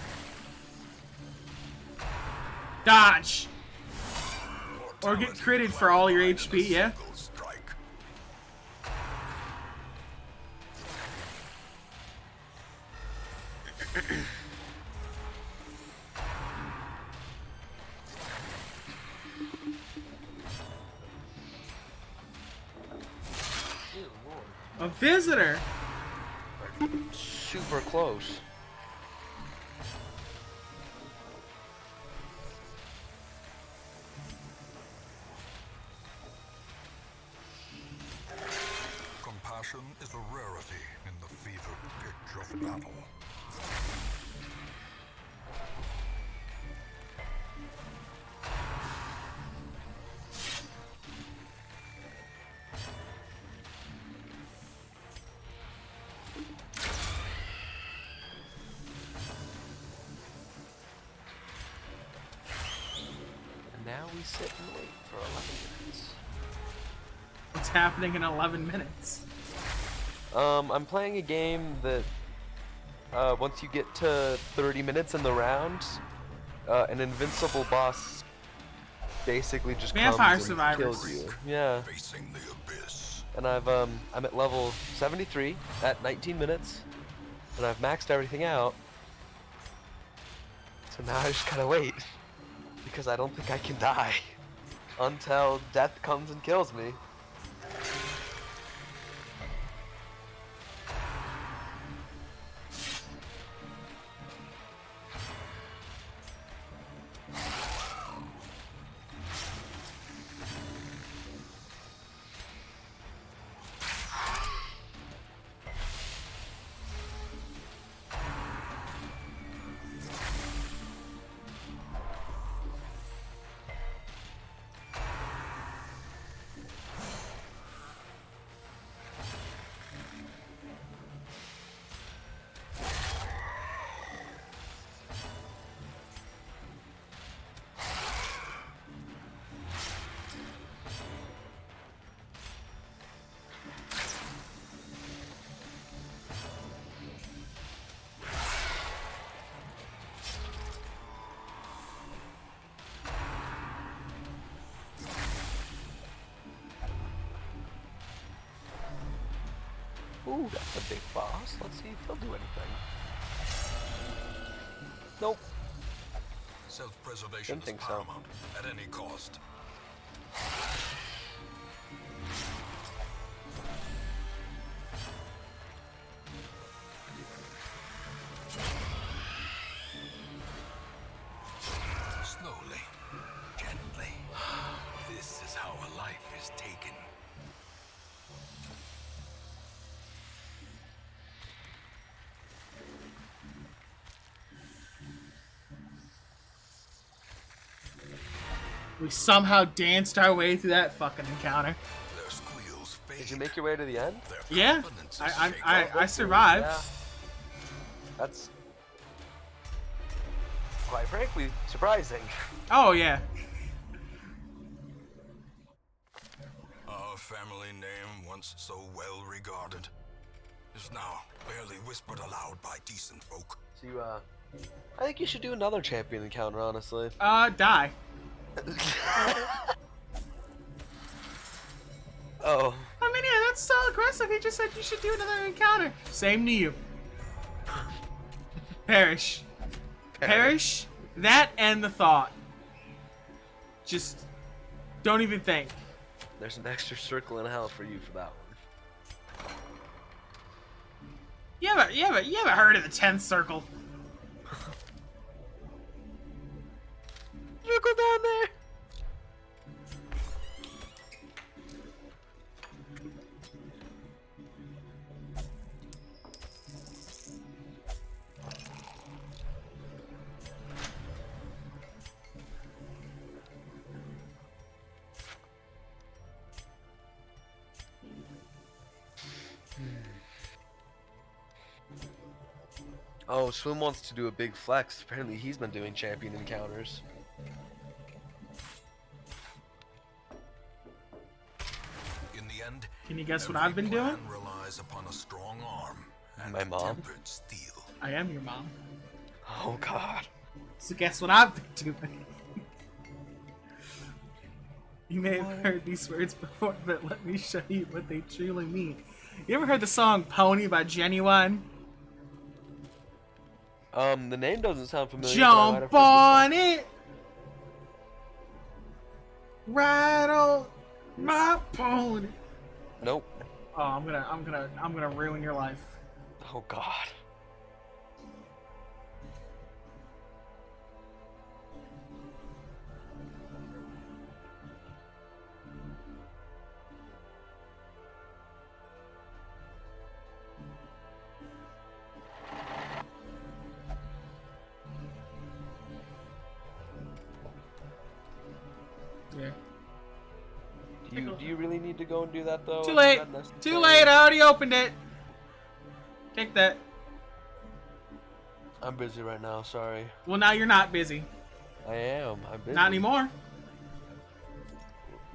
Dodge. Or get critted for all your HP, yeah? Single strike. A visitor. Super close. Compassion is a rarity in the fevered pitch of battle. now we sit and wait for 11 minutes. What's happening in 11 minutes? I'm playing a game that once you get to 30 minutes in the round, an invincible boss basically just Vampire comes and Survivors. kills you. Yeah. Facing the abyss. And I'm at level 73 at 19 minutes, and I've maxed everything out. So now I just gotta wait, because I don't think I can die until death comes and kills me. Ooh, that's a big boss. Let's see if he'll do anything. Nope. Self-preservation Didn't is think so. paramount at any cost. Slowly, gently. This is how a life is taken. We somehow danced our way through that fucking encounter. Their squeals fade. Did you make your way to the end? Their Yeah, confidence is I shaken. I survived. Yeah. That's quite frankly surprising. Oh yeah. Our family name, once so well regarded, is now barely whispered aloud by decent folk. So you, I think you should do another champion encounter, honestly. Die. Oh. I mean, yeah, that's so aggressive. He just said you should do another encounter. Same to you. Perish. Perish. That and the thought. Just don't even think. There's an extra circle in hell for you for that one. You haven't heard of the 10th circle. You go down there. Oh, Swim wants to do a big flex. Apparently he's been doing champion encounters. In the end, Can you guess what every I've been plan doing? relies upon a strong arm and My mom? tempered steel. I am your mom. Oh god. So guess what I've been doing? You may have heard these words before, but let me show you what they truly mean. You ever heard the song Pony by Genuine? The name doesn't sound familiar. but I might have Jump heard on it! Ride on my pony. this. Nope. Oh, I'm gonna ruin your life. Oh god. Yeah. Do you really need to go and do that though? Too Is late. that necessary? Too late. I already opened it. Take that. I'm busy right now. Sorry. Well, now you're not busy. I am. I'm busy. Not anymore.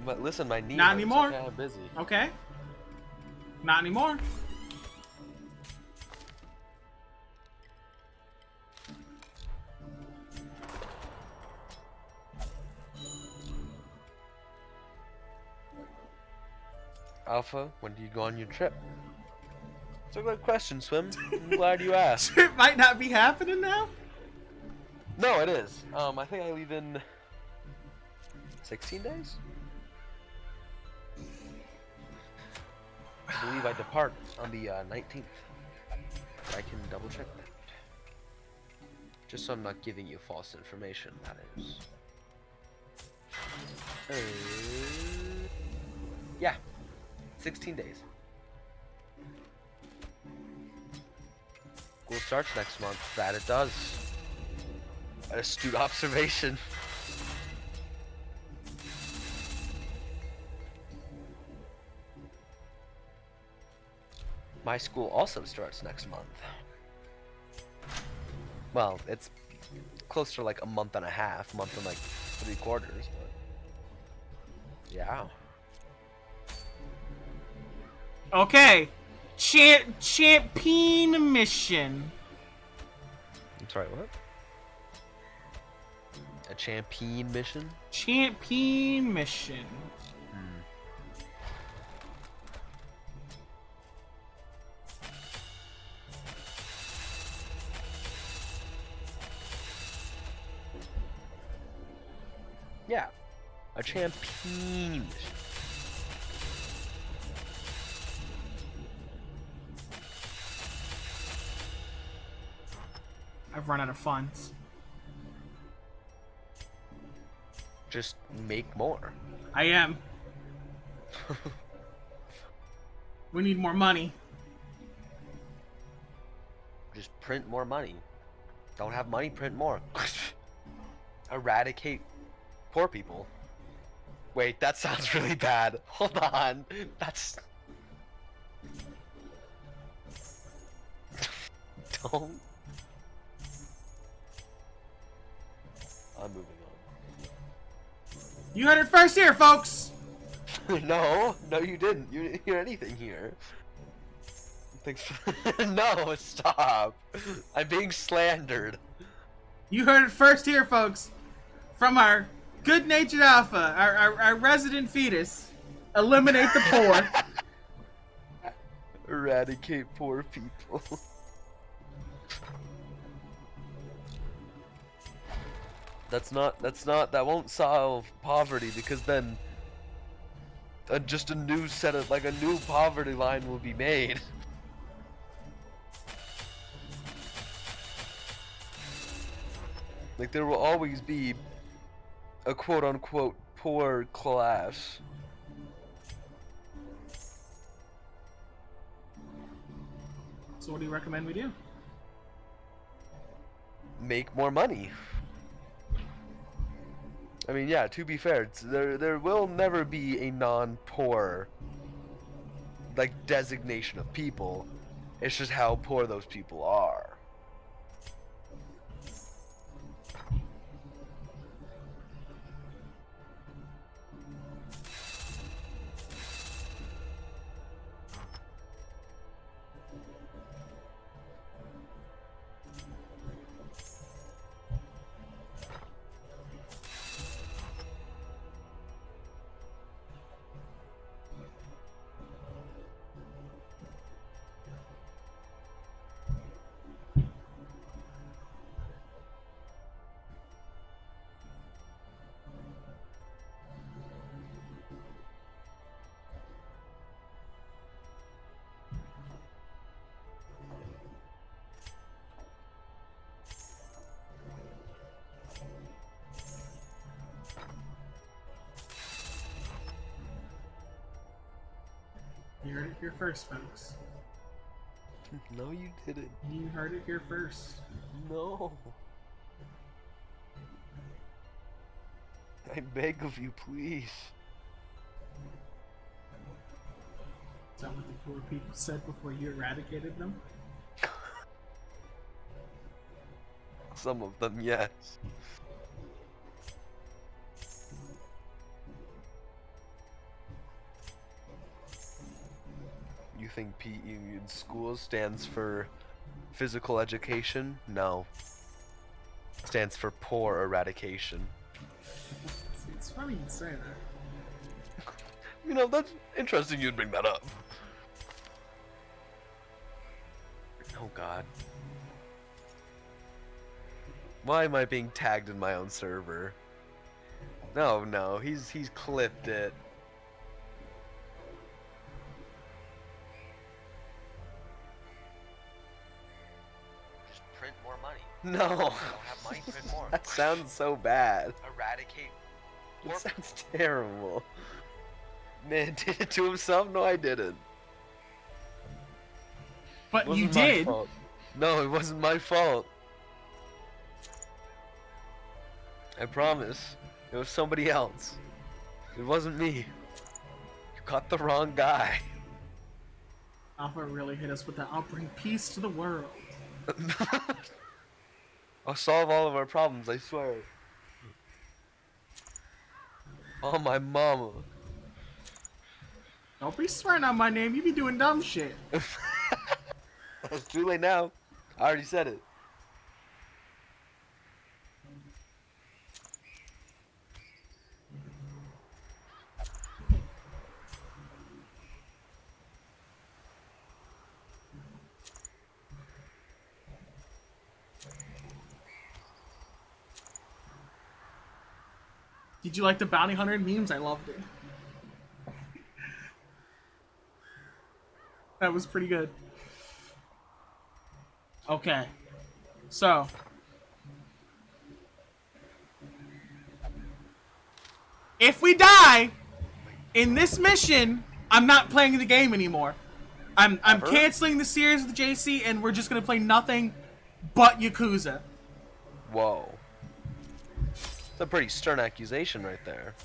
But listen, my knee Not hurts. anymore. Okay, I'm busy. Okay. Not anymore. Alpha, when do you go on your trip? It's a good question, Swim. I'm glad you asked. It might not be happening now. No, it is. I think I leave in 16 days. I believe I depart on the 19th. I can double check that. Just so I'm not giving you false information, that is. Yeah, 16 days. School starts next month. That it does. An astute observation. My school also starts next month. Well, it's close to like a month and a half, month and like 3/4, but yeah. Okay. Champion mission. I'm sorry, what? A champion mission? Champion mission. Yeah. A champion mission. I've run out of funds. Just make more. I am. We need more money. Just print more money. Don't have money, print more. Eradicate poor people. Wait, that sounds really bad. Hold on. That's... Don't... I'm moving You heard it first here, folks. on. No, you didn't. You didn't hear anything here. Thanks for... No, stop. I'm being slandered. You heard it first here, folks. From our good-natured alpha, our resident fetus. Eliminate the poor. Eradicate poor people. That won't solve poverty, because then just a new set of, like, a new poverty line will be made. Like, there will always be a quote-unquote poor class. So what do you recommend we do? Make more money. I mean, yeah, to be fair, there will never be a non-poor, like, designation of people. It's just how poor those people are. You heard it here first, folks. No, you didn't. You heard it here first. No. I beg of you, please. Is that what the poor people said before you eradicated them? Some of them, yes. You think PE in school stands for physical education? No. Stands for poor eradication. It's funny you say that. You know, that's interesting you'd bring that up. Oh god. Why am I being tagged in my own server? No, he's clipped it. Just print more money. No. You don't have money, print more. That sounds so bad. Eradicate. That sounds terrible. Man did it to himself? No, I didn't. But you Wasn't my did. fault. No, it wasn't my fault. I promise. It was somebody else. It wasn't me. You caught the wrong guy. Alpha really hit us with that. I'll bring peace to the world. I'll solve all of our problems, I swear. Oh, my mama. Don't be swearing on my name. You be doing dumb shit. It's too late now. I already said it. Did you like the bounty hunter memes? I loved it. That was pretty good. Okay. So. If we die in this mission, I'm not playing the game anymore. I'm Ever? canceling the series with JC and we're just gonna play nothing but Yakuza. Whoa. That's a pretty stern accusation right there.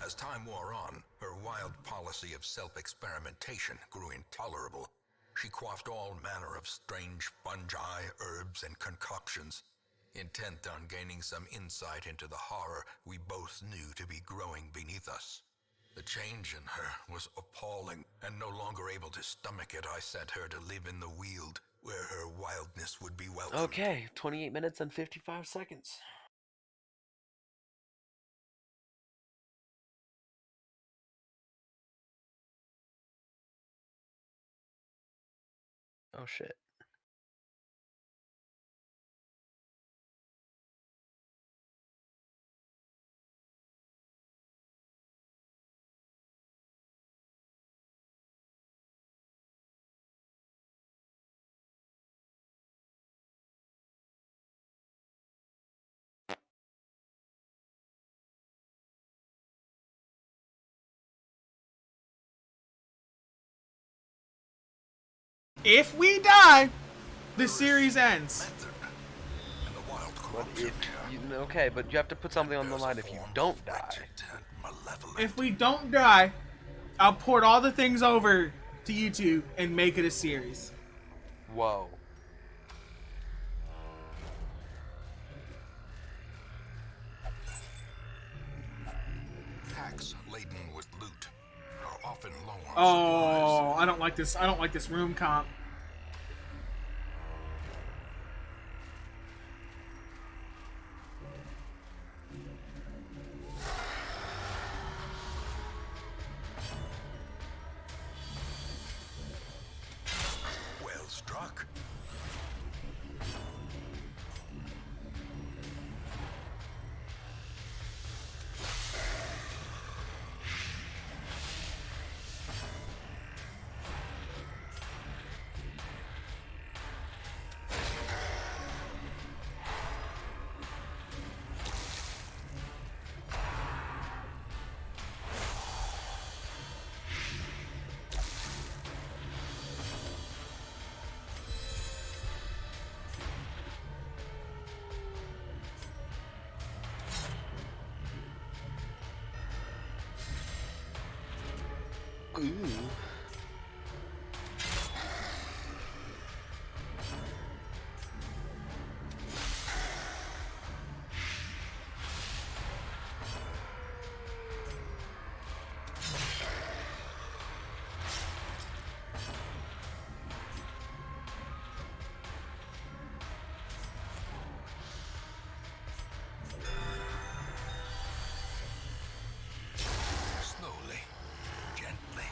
As time wore on, her wild policy of self-experimentation grew intolerable. She quaffed all manner of strange fungi, herbs, and concoctions, intent on gaining some insight into the horror we both knew to be growing beneath us. The change in her was appalling, and no longer able to stomach it, I sent her to live in the Weald, where her wildness would be welcome. Okay, 28 minutes and 55 seconds. Oh shit. If we die, the series ends. And the wild But corruption if you, okay, but you have to put something on the line if you don't die. wretched and malevolent. If we don't die, I'll port all the things over to YouTube and make it a series. Whoa. Packs laden with loot are often low on supplies. Oh, I don't like this. I don't like this room comp. Well struck. Slowly, gently.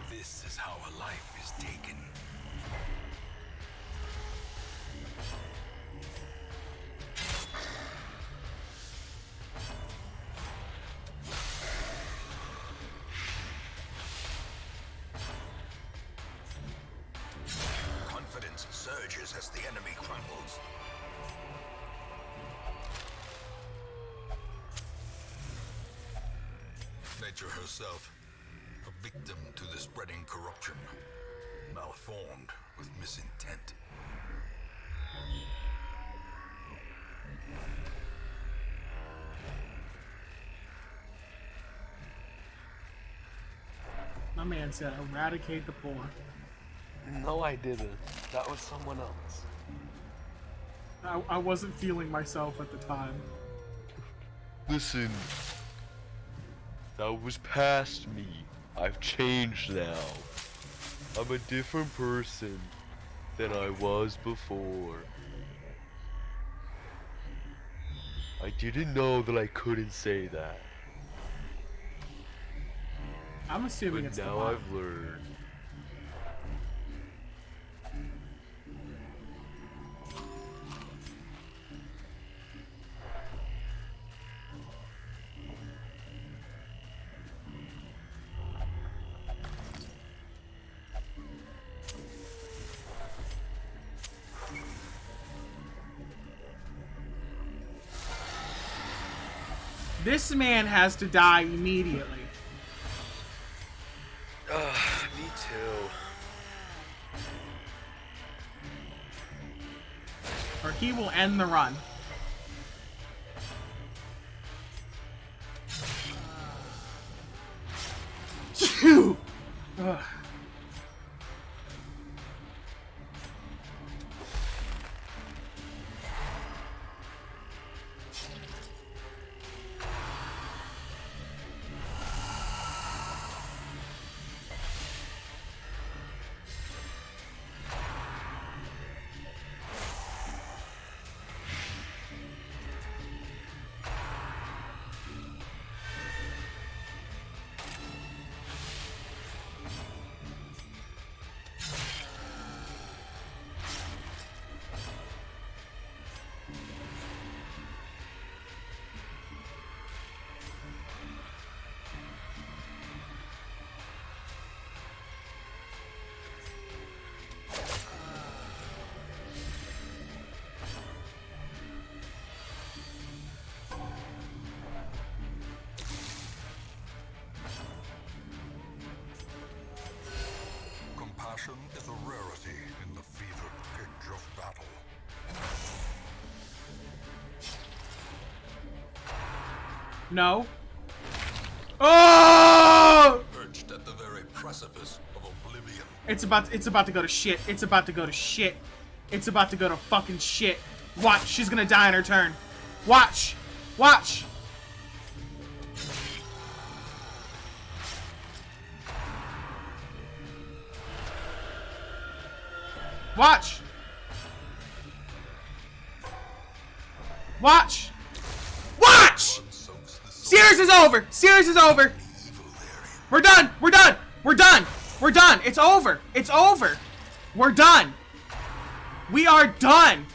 This is how a life is taken. Confidence surges as the enemy crumbles. Nature herself, a victim to the spreading corruption, malformed with misintent. My man said, eradicate the poor. No, I didn't. That was someone else. I wasn't feeling myself at the time. Listen, that was past me. I've changed now. I'm a different person than I was before. I didn't know that I couldn't say that, I'm assuming but it's the now mom. I've learned. This man has to die immediately. Me too. Or he will end the run. Phew! Ugh. Compassion is a rarity in the fevered pitch of battle. No. Oh! Perched at the very precipice of oblivion. It's about to go to shit. It's about to go to shit. It's about to go to fucking shit. Watch, she's gonna die in her turn. Watch. Watch. Watch. Watch. Watch. Series is over. Series is over. We're done. We're done. We're done. We're done. It's over. It's over. We're done. We are done.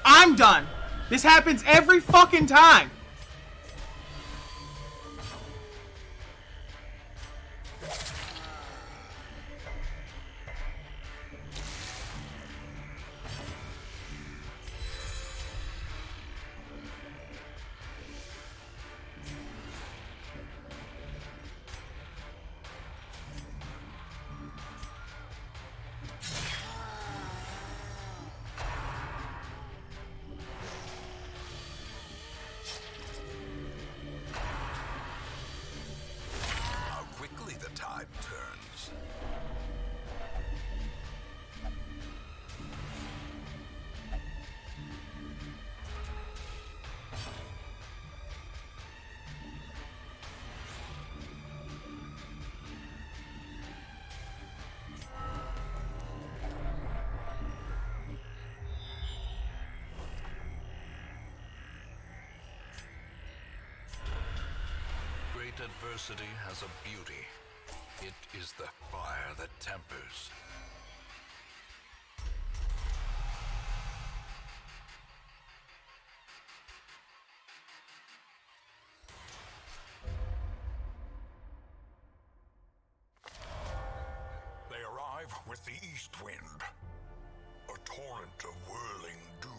I'm done. This happens every fucking time. Great adversity has a beauty. It is the fire that tempers. They arrive with the east wind, a torrent of whirling doom.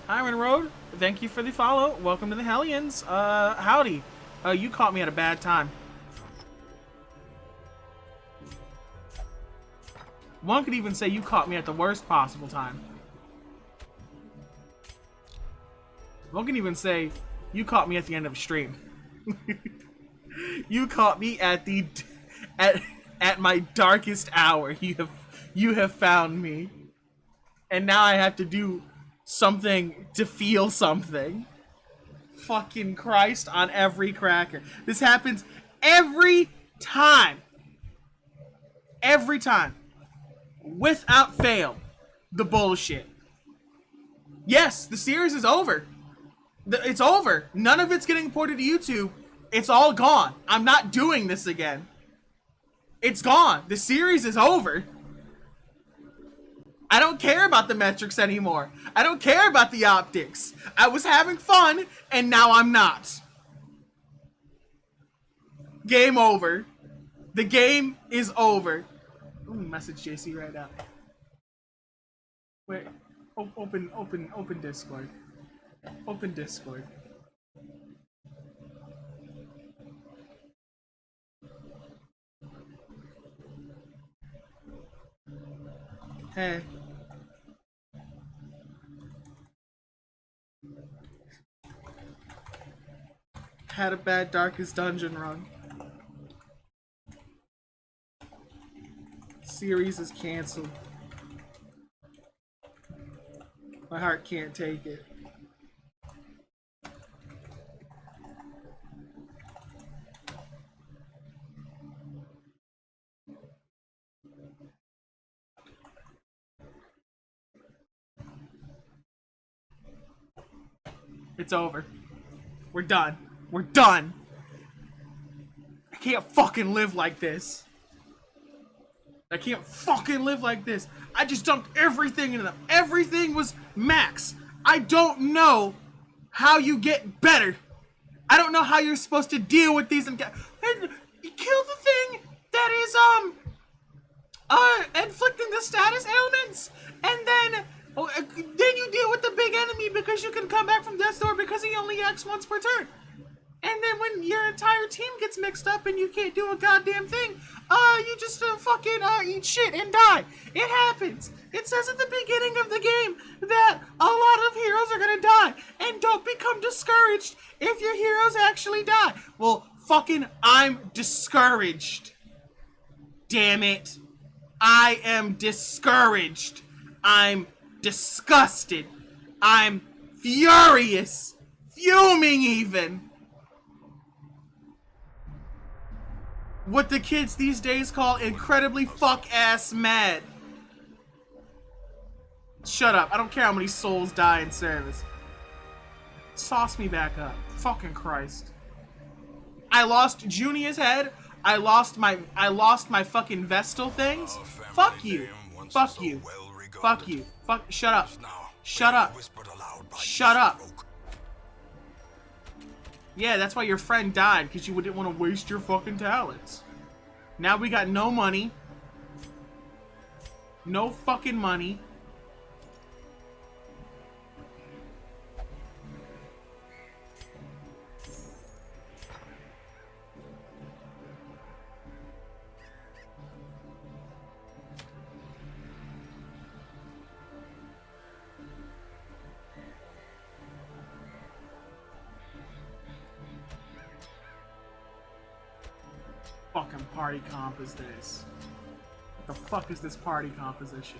Highway Road, thank you for the follow. Welcome to the Hellions. Howdy. You caught me at a bad time. One could even say you caught me at the worst possible time. One can even say you caught me at the end of a stream. You caught me at the at my darkest hour. You have found me. And now I have to do something to feel something. Fucking Christ on every cracker. This happens every time. Every time. Without fail. The bullshit. Yes, the series is over. It's over. None of it's getting ported to YouTube. It's all gone. I'm not doing this again. It's gone. The series is over. I don't care about the metrics anymore. I don't care about the optics. I was having fun, and now I'm not. Game over. The game is over. Ooh, message JC right now. Wait. Open Discord. Open Discord. Hey. Had a bad Darkest Dungeon run. Series is canceled. My heart can't take it. It's over. We're done. We're done. I can't fucking live like this. I can't fucking live like this. I just dumped everything into them. Everything was max. I don't know how you get better. I don't know how you're supposed to deal with these. And you kill the thing that is inflicting the status ailments, and then you deal with the big enemy because you can come back from Death's Door because he only acts once per turn. And then when your entire team gets mixed up and you can't do a goddamn thing, you just fucking eat shit and die. It happens. It says at the beginning of the game that a lot of heroes are gonna die. And don't become discouraged if your heroes actually die. Well, fucking I'm discouraged. Damn it. I am discouraged. I'm disgusted. I'm furious. Fuming even. What the kids these days call incredibly fuck-ass mad. Shut up. I don't care how many souls die in service. Sauce me back up. Fucking Christ. I lost Junia's head. I lost my fucking Vestal things. Fuck you. Fuck you. Fuck you. Fuck. Shut up. Shut up. Shut up. Yeah, that's why your friend died, because you didn't want to waste your fucking talents. Now we got no money. No fucking money. fucking party comp is this? What the fuck is this party composition?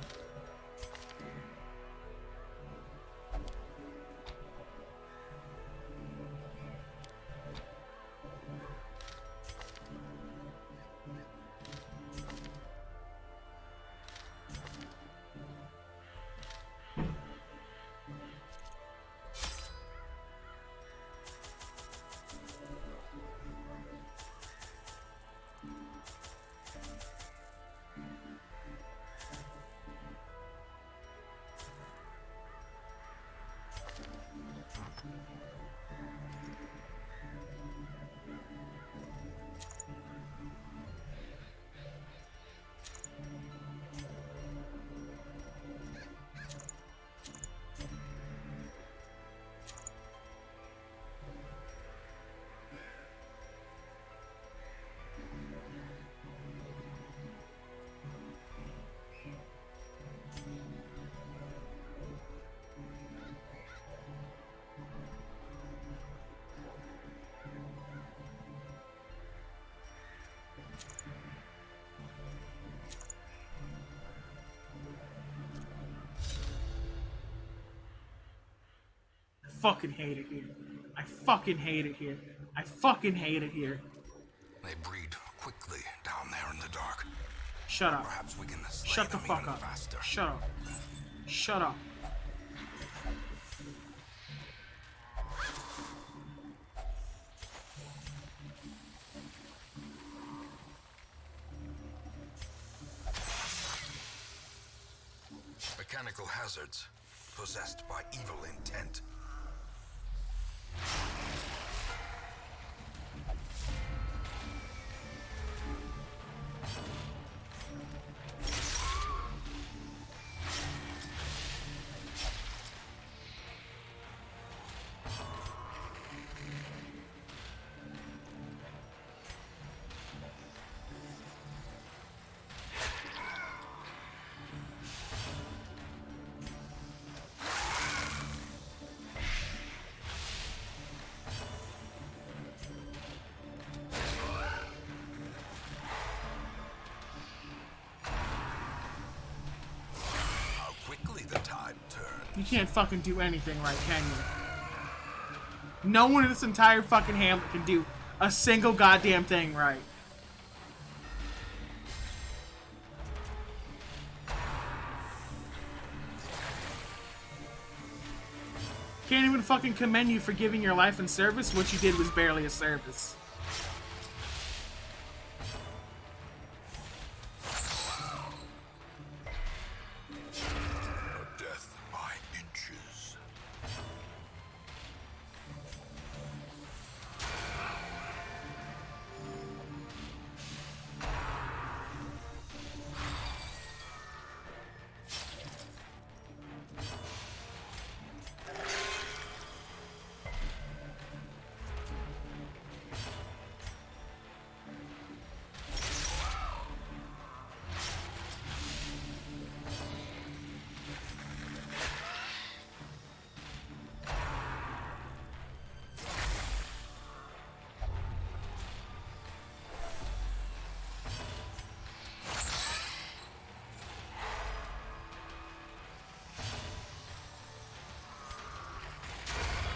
Fucking hate it here. I fucking hate it here. I fucking hate it here. They breed quickly down there in the dark. Shut up. Perhaps we can slay Shut the them fuck even up. faster. Shut up. Shut up. Mechanical hazards possessed by evil intent. How quickly the tide turns. You can't fucking do anything right, can you? No one in this entire fucking hamlet can do a single goddamn thing right. Can't even fucking commend you for giving your life in service. What you did was barely a service. A death by inches.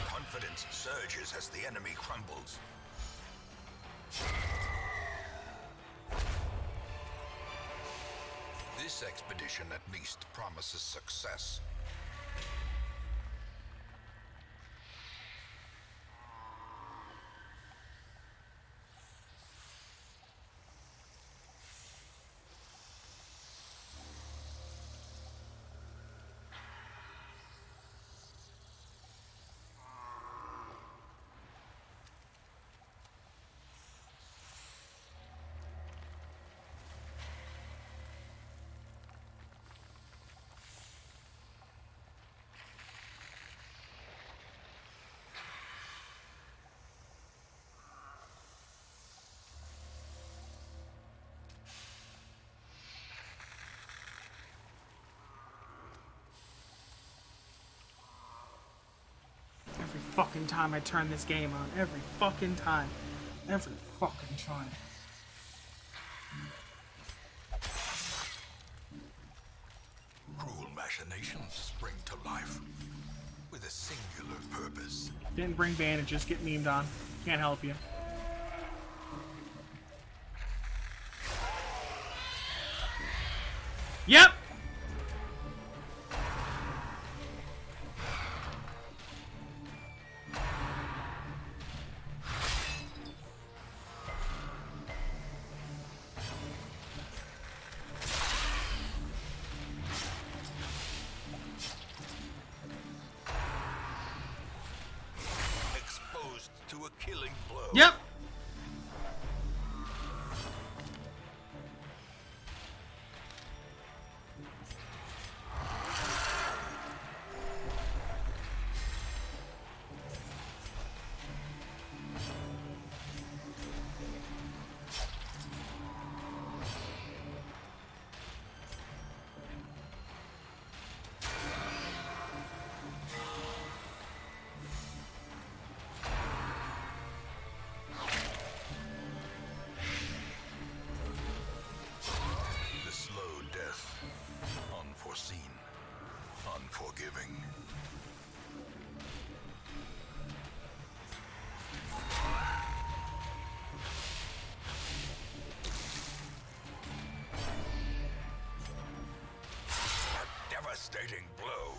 Confidence surges as the enemy crumbles. This expedition at least promises success. Every fucking time I turn this game on. Every fucking time. Every fucking time. Didn't bring bandages. Get memed on. Can't help you. Yep! Exposed to a killing blow. Yep! The slow death. Unforeseen. Unforgiving. A devastating blow.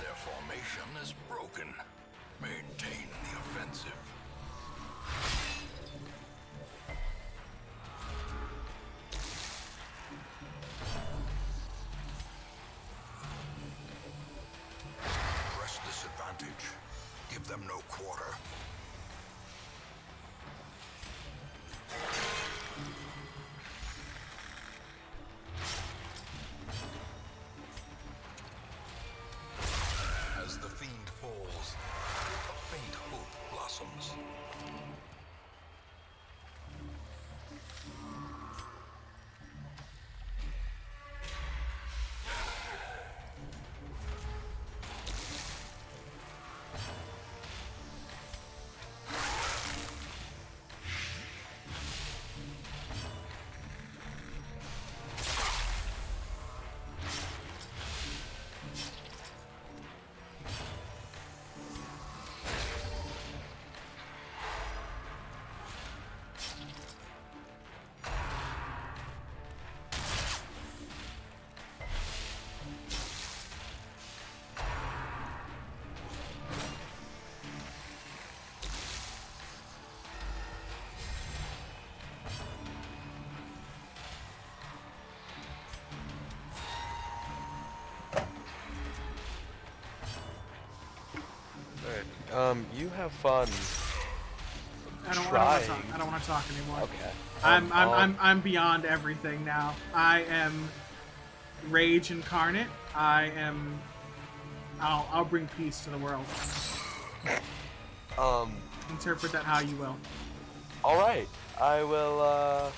Their formation is broken. Maintain the offensive. Press disadvantage. Give them no quarter. As the fiend falls, a faint hope blossoms. Alright. You have fun. I don't want to Trying. talk. I don't want to talk anymore. Okay. I'm beyond everything now. I am rage incarnate. I'll bring peace to the world. Interpret that how you will. Alright. I will,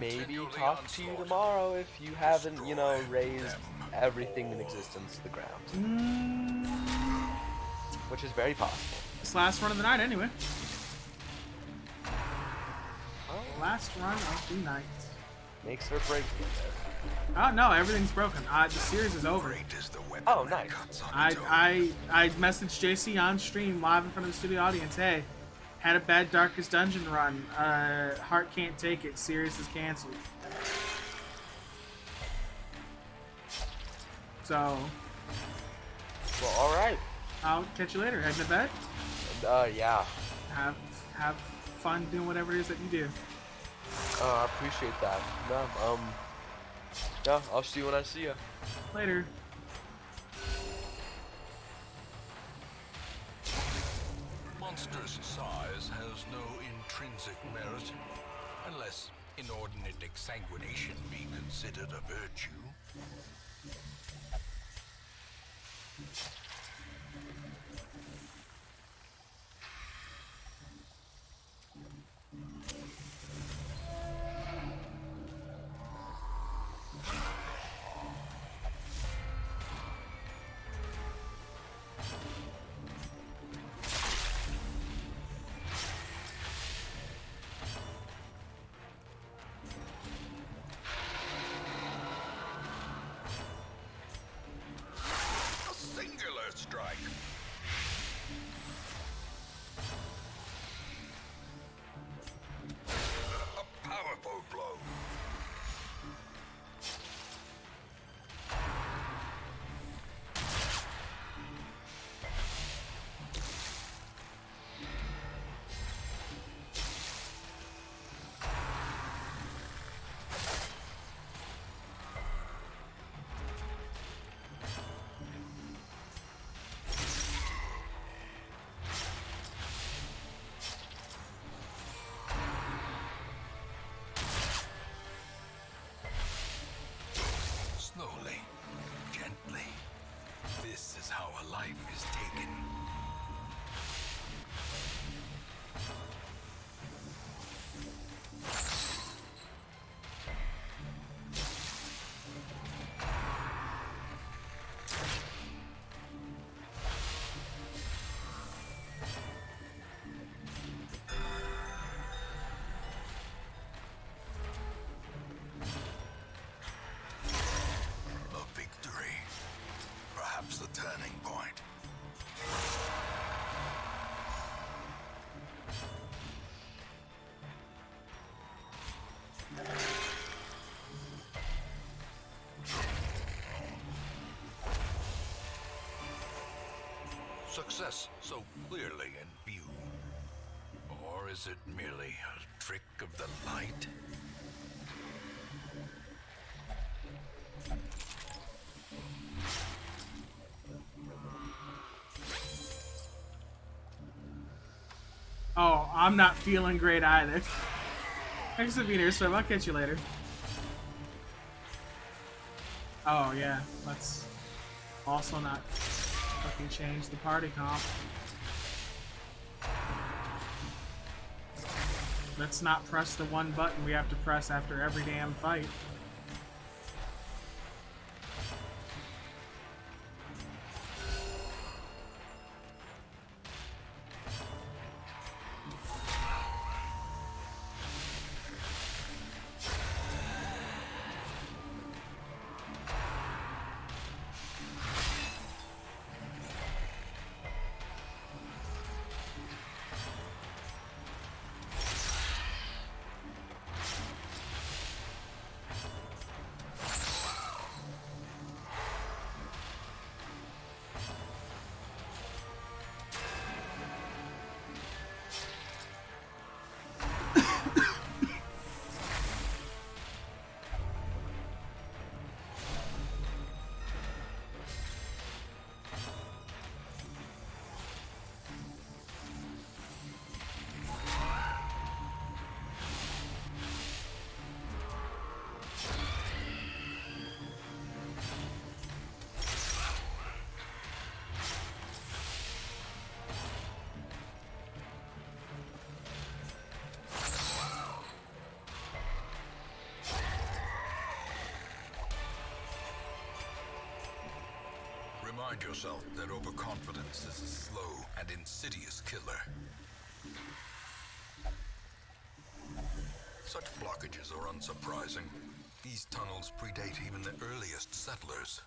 maybe Continue the talk to you onslaught. tomorrow if you haven't, you know, Destroy razed them everything in all. existence to the ground. Which is very possible. This last run of the night, anyway. Well, Last run of the night. makes or breaks it. Oh no, everything's broken. The series is over. Great is the weapon Oh, that nice. cuts on its own. I messaged JC on stream live in front of the studio audience. Hey, had a bad Darkest Dungeon run. Heart can't take it. Series is canceled. So Well, alright. I'll catch you later. Heading to bed. Yeah. Have fun doing whatever it is that you do. I appreciate that. No, yeah, I'll see you when I see you. Later. Monster's size has no intrinsic merit, unless inordinate exsanguination be considered a virtue. success so clearly in view? Or is it merely a trick of the light? Oh, I'm not feeling great either. Thanks for being here, so I'll catch you later. Oh yeah, let's also not fucking change the party comp. Let's not press the one button we have to press after every damn fight. Remind yourself that overconfidence is a slow and insidious killer. Such blockages are unsurprising. These tunnels predate even the earliest settlers.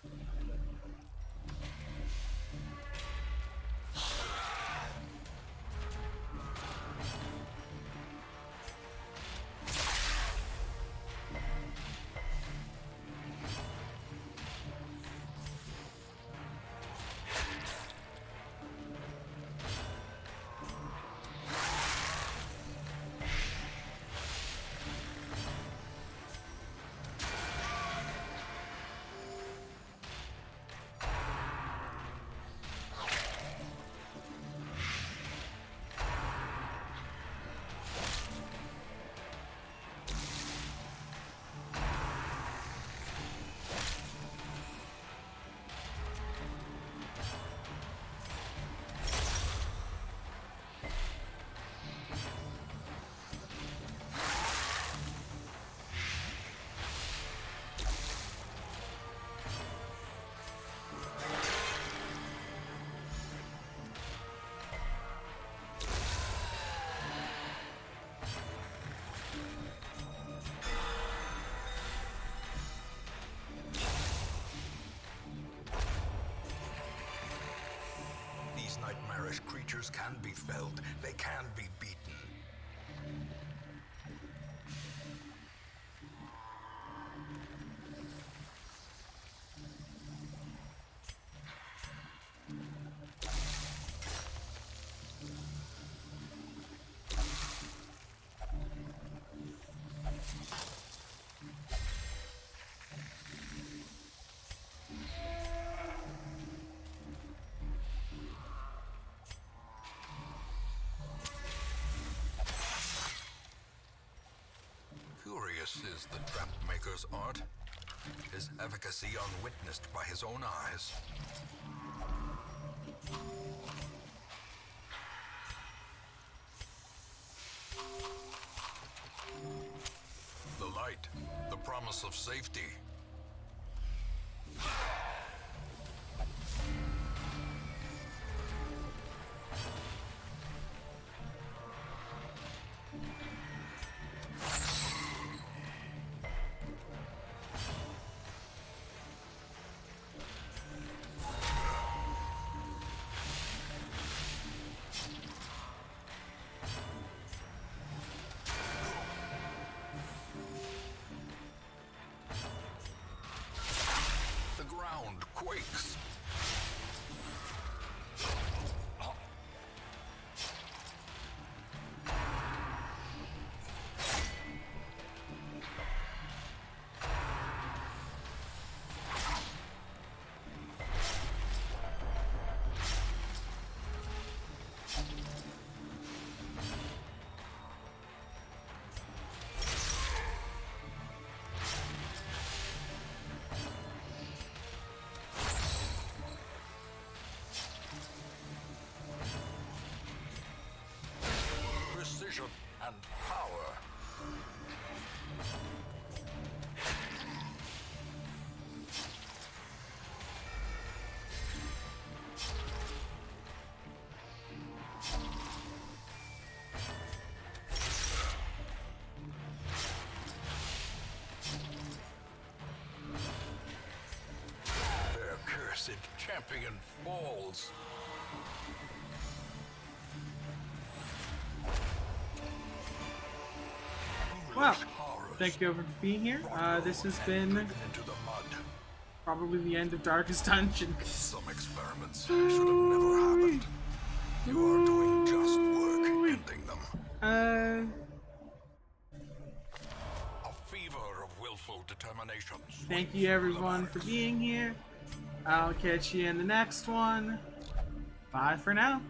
Nightmarish creatures can be felled. They can be beaten. Curious is the trap maker's art, his efficacy unwitnessed by his own eyes. The light, the promise of safety. champion falls. Wow. Foolish horrors Thank you everyone for being here. This has been driven into the mud. probably the end of Darkest Dungeon. Some experiments should have never happened. You are doing just work ending them. A fever of willful determination. Thank you everyone for being here. I'll catch you in the next one. Bye for now.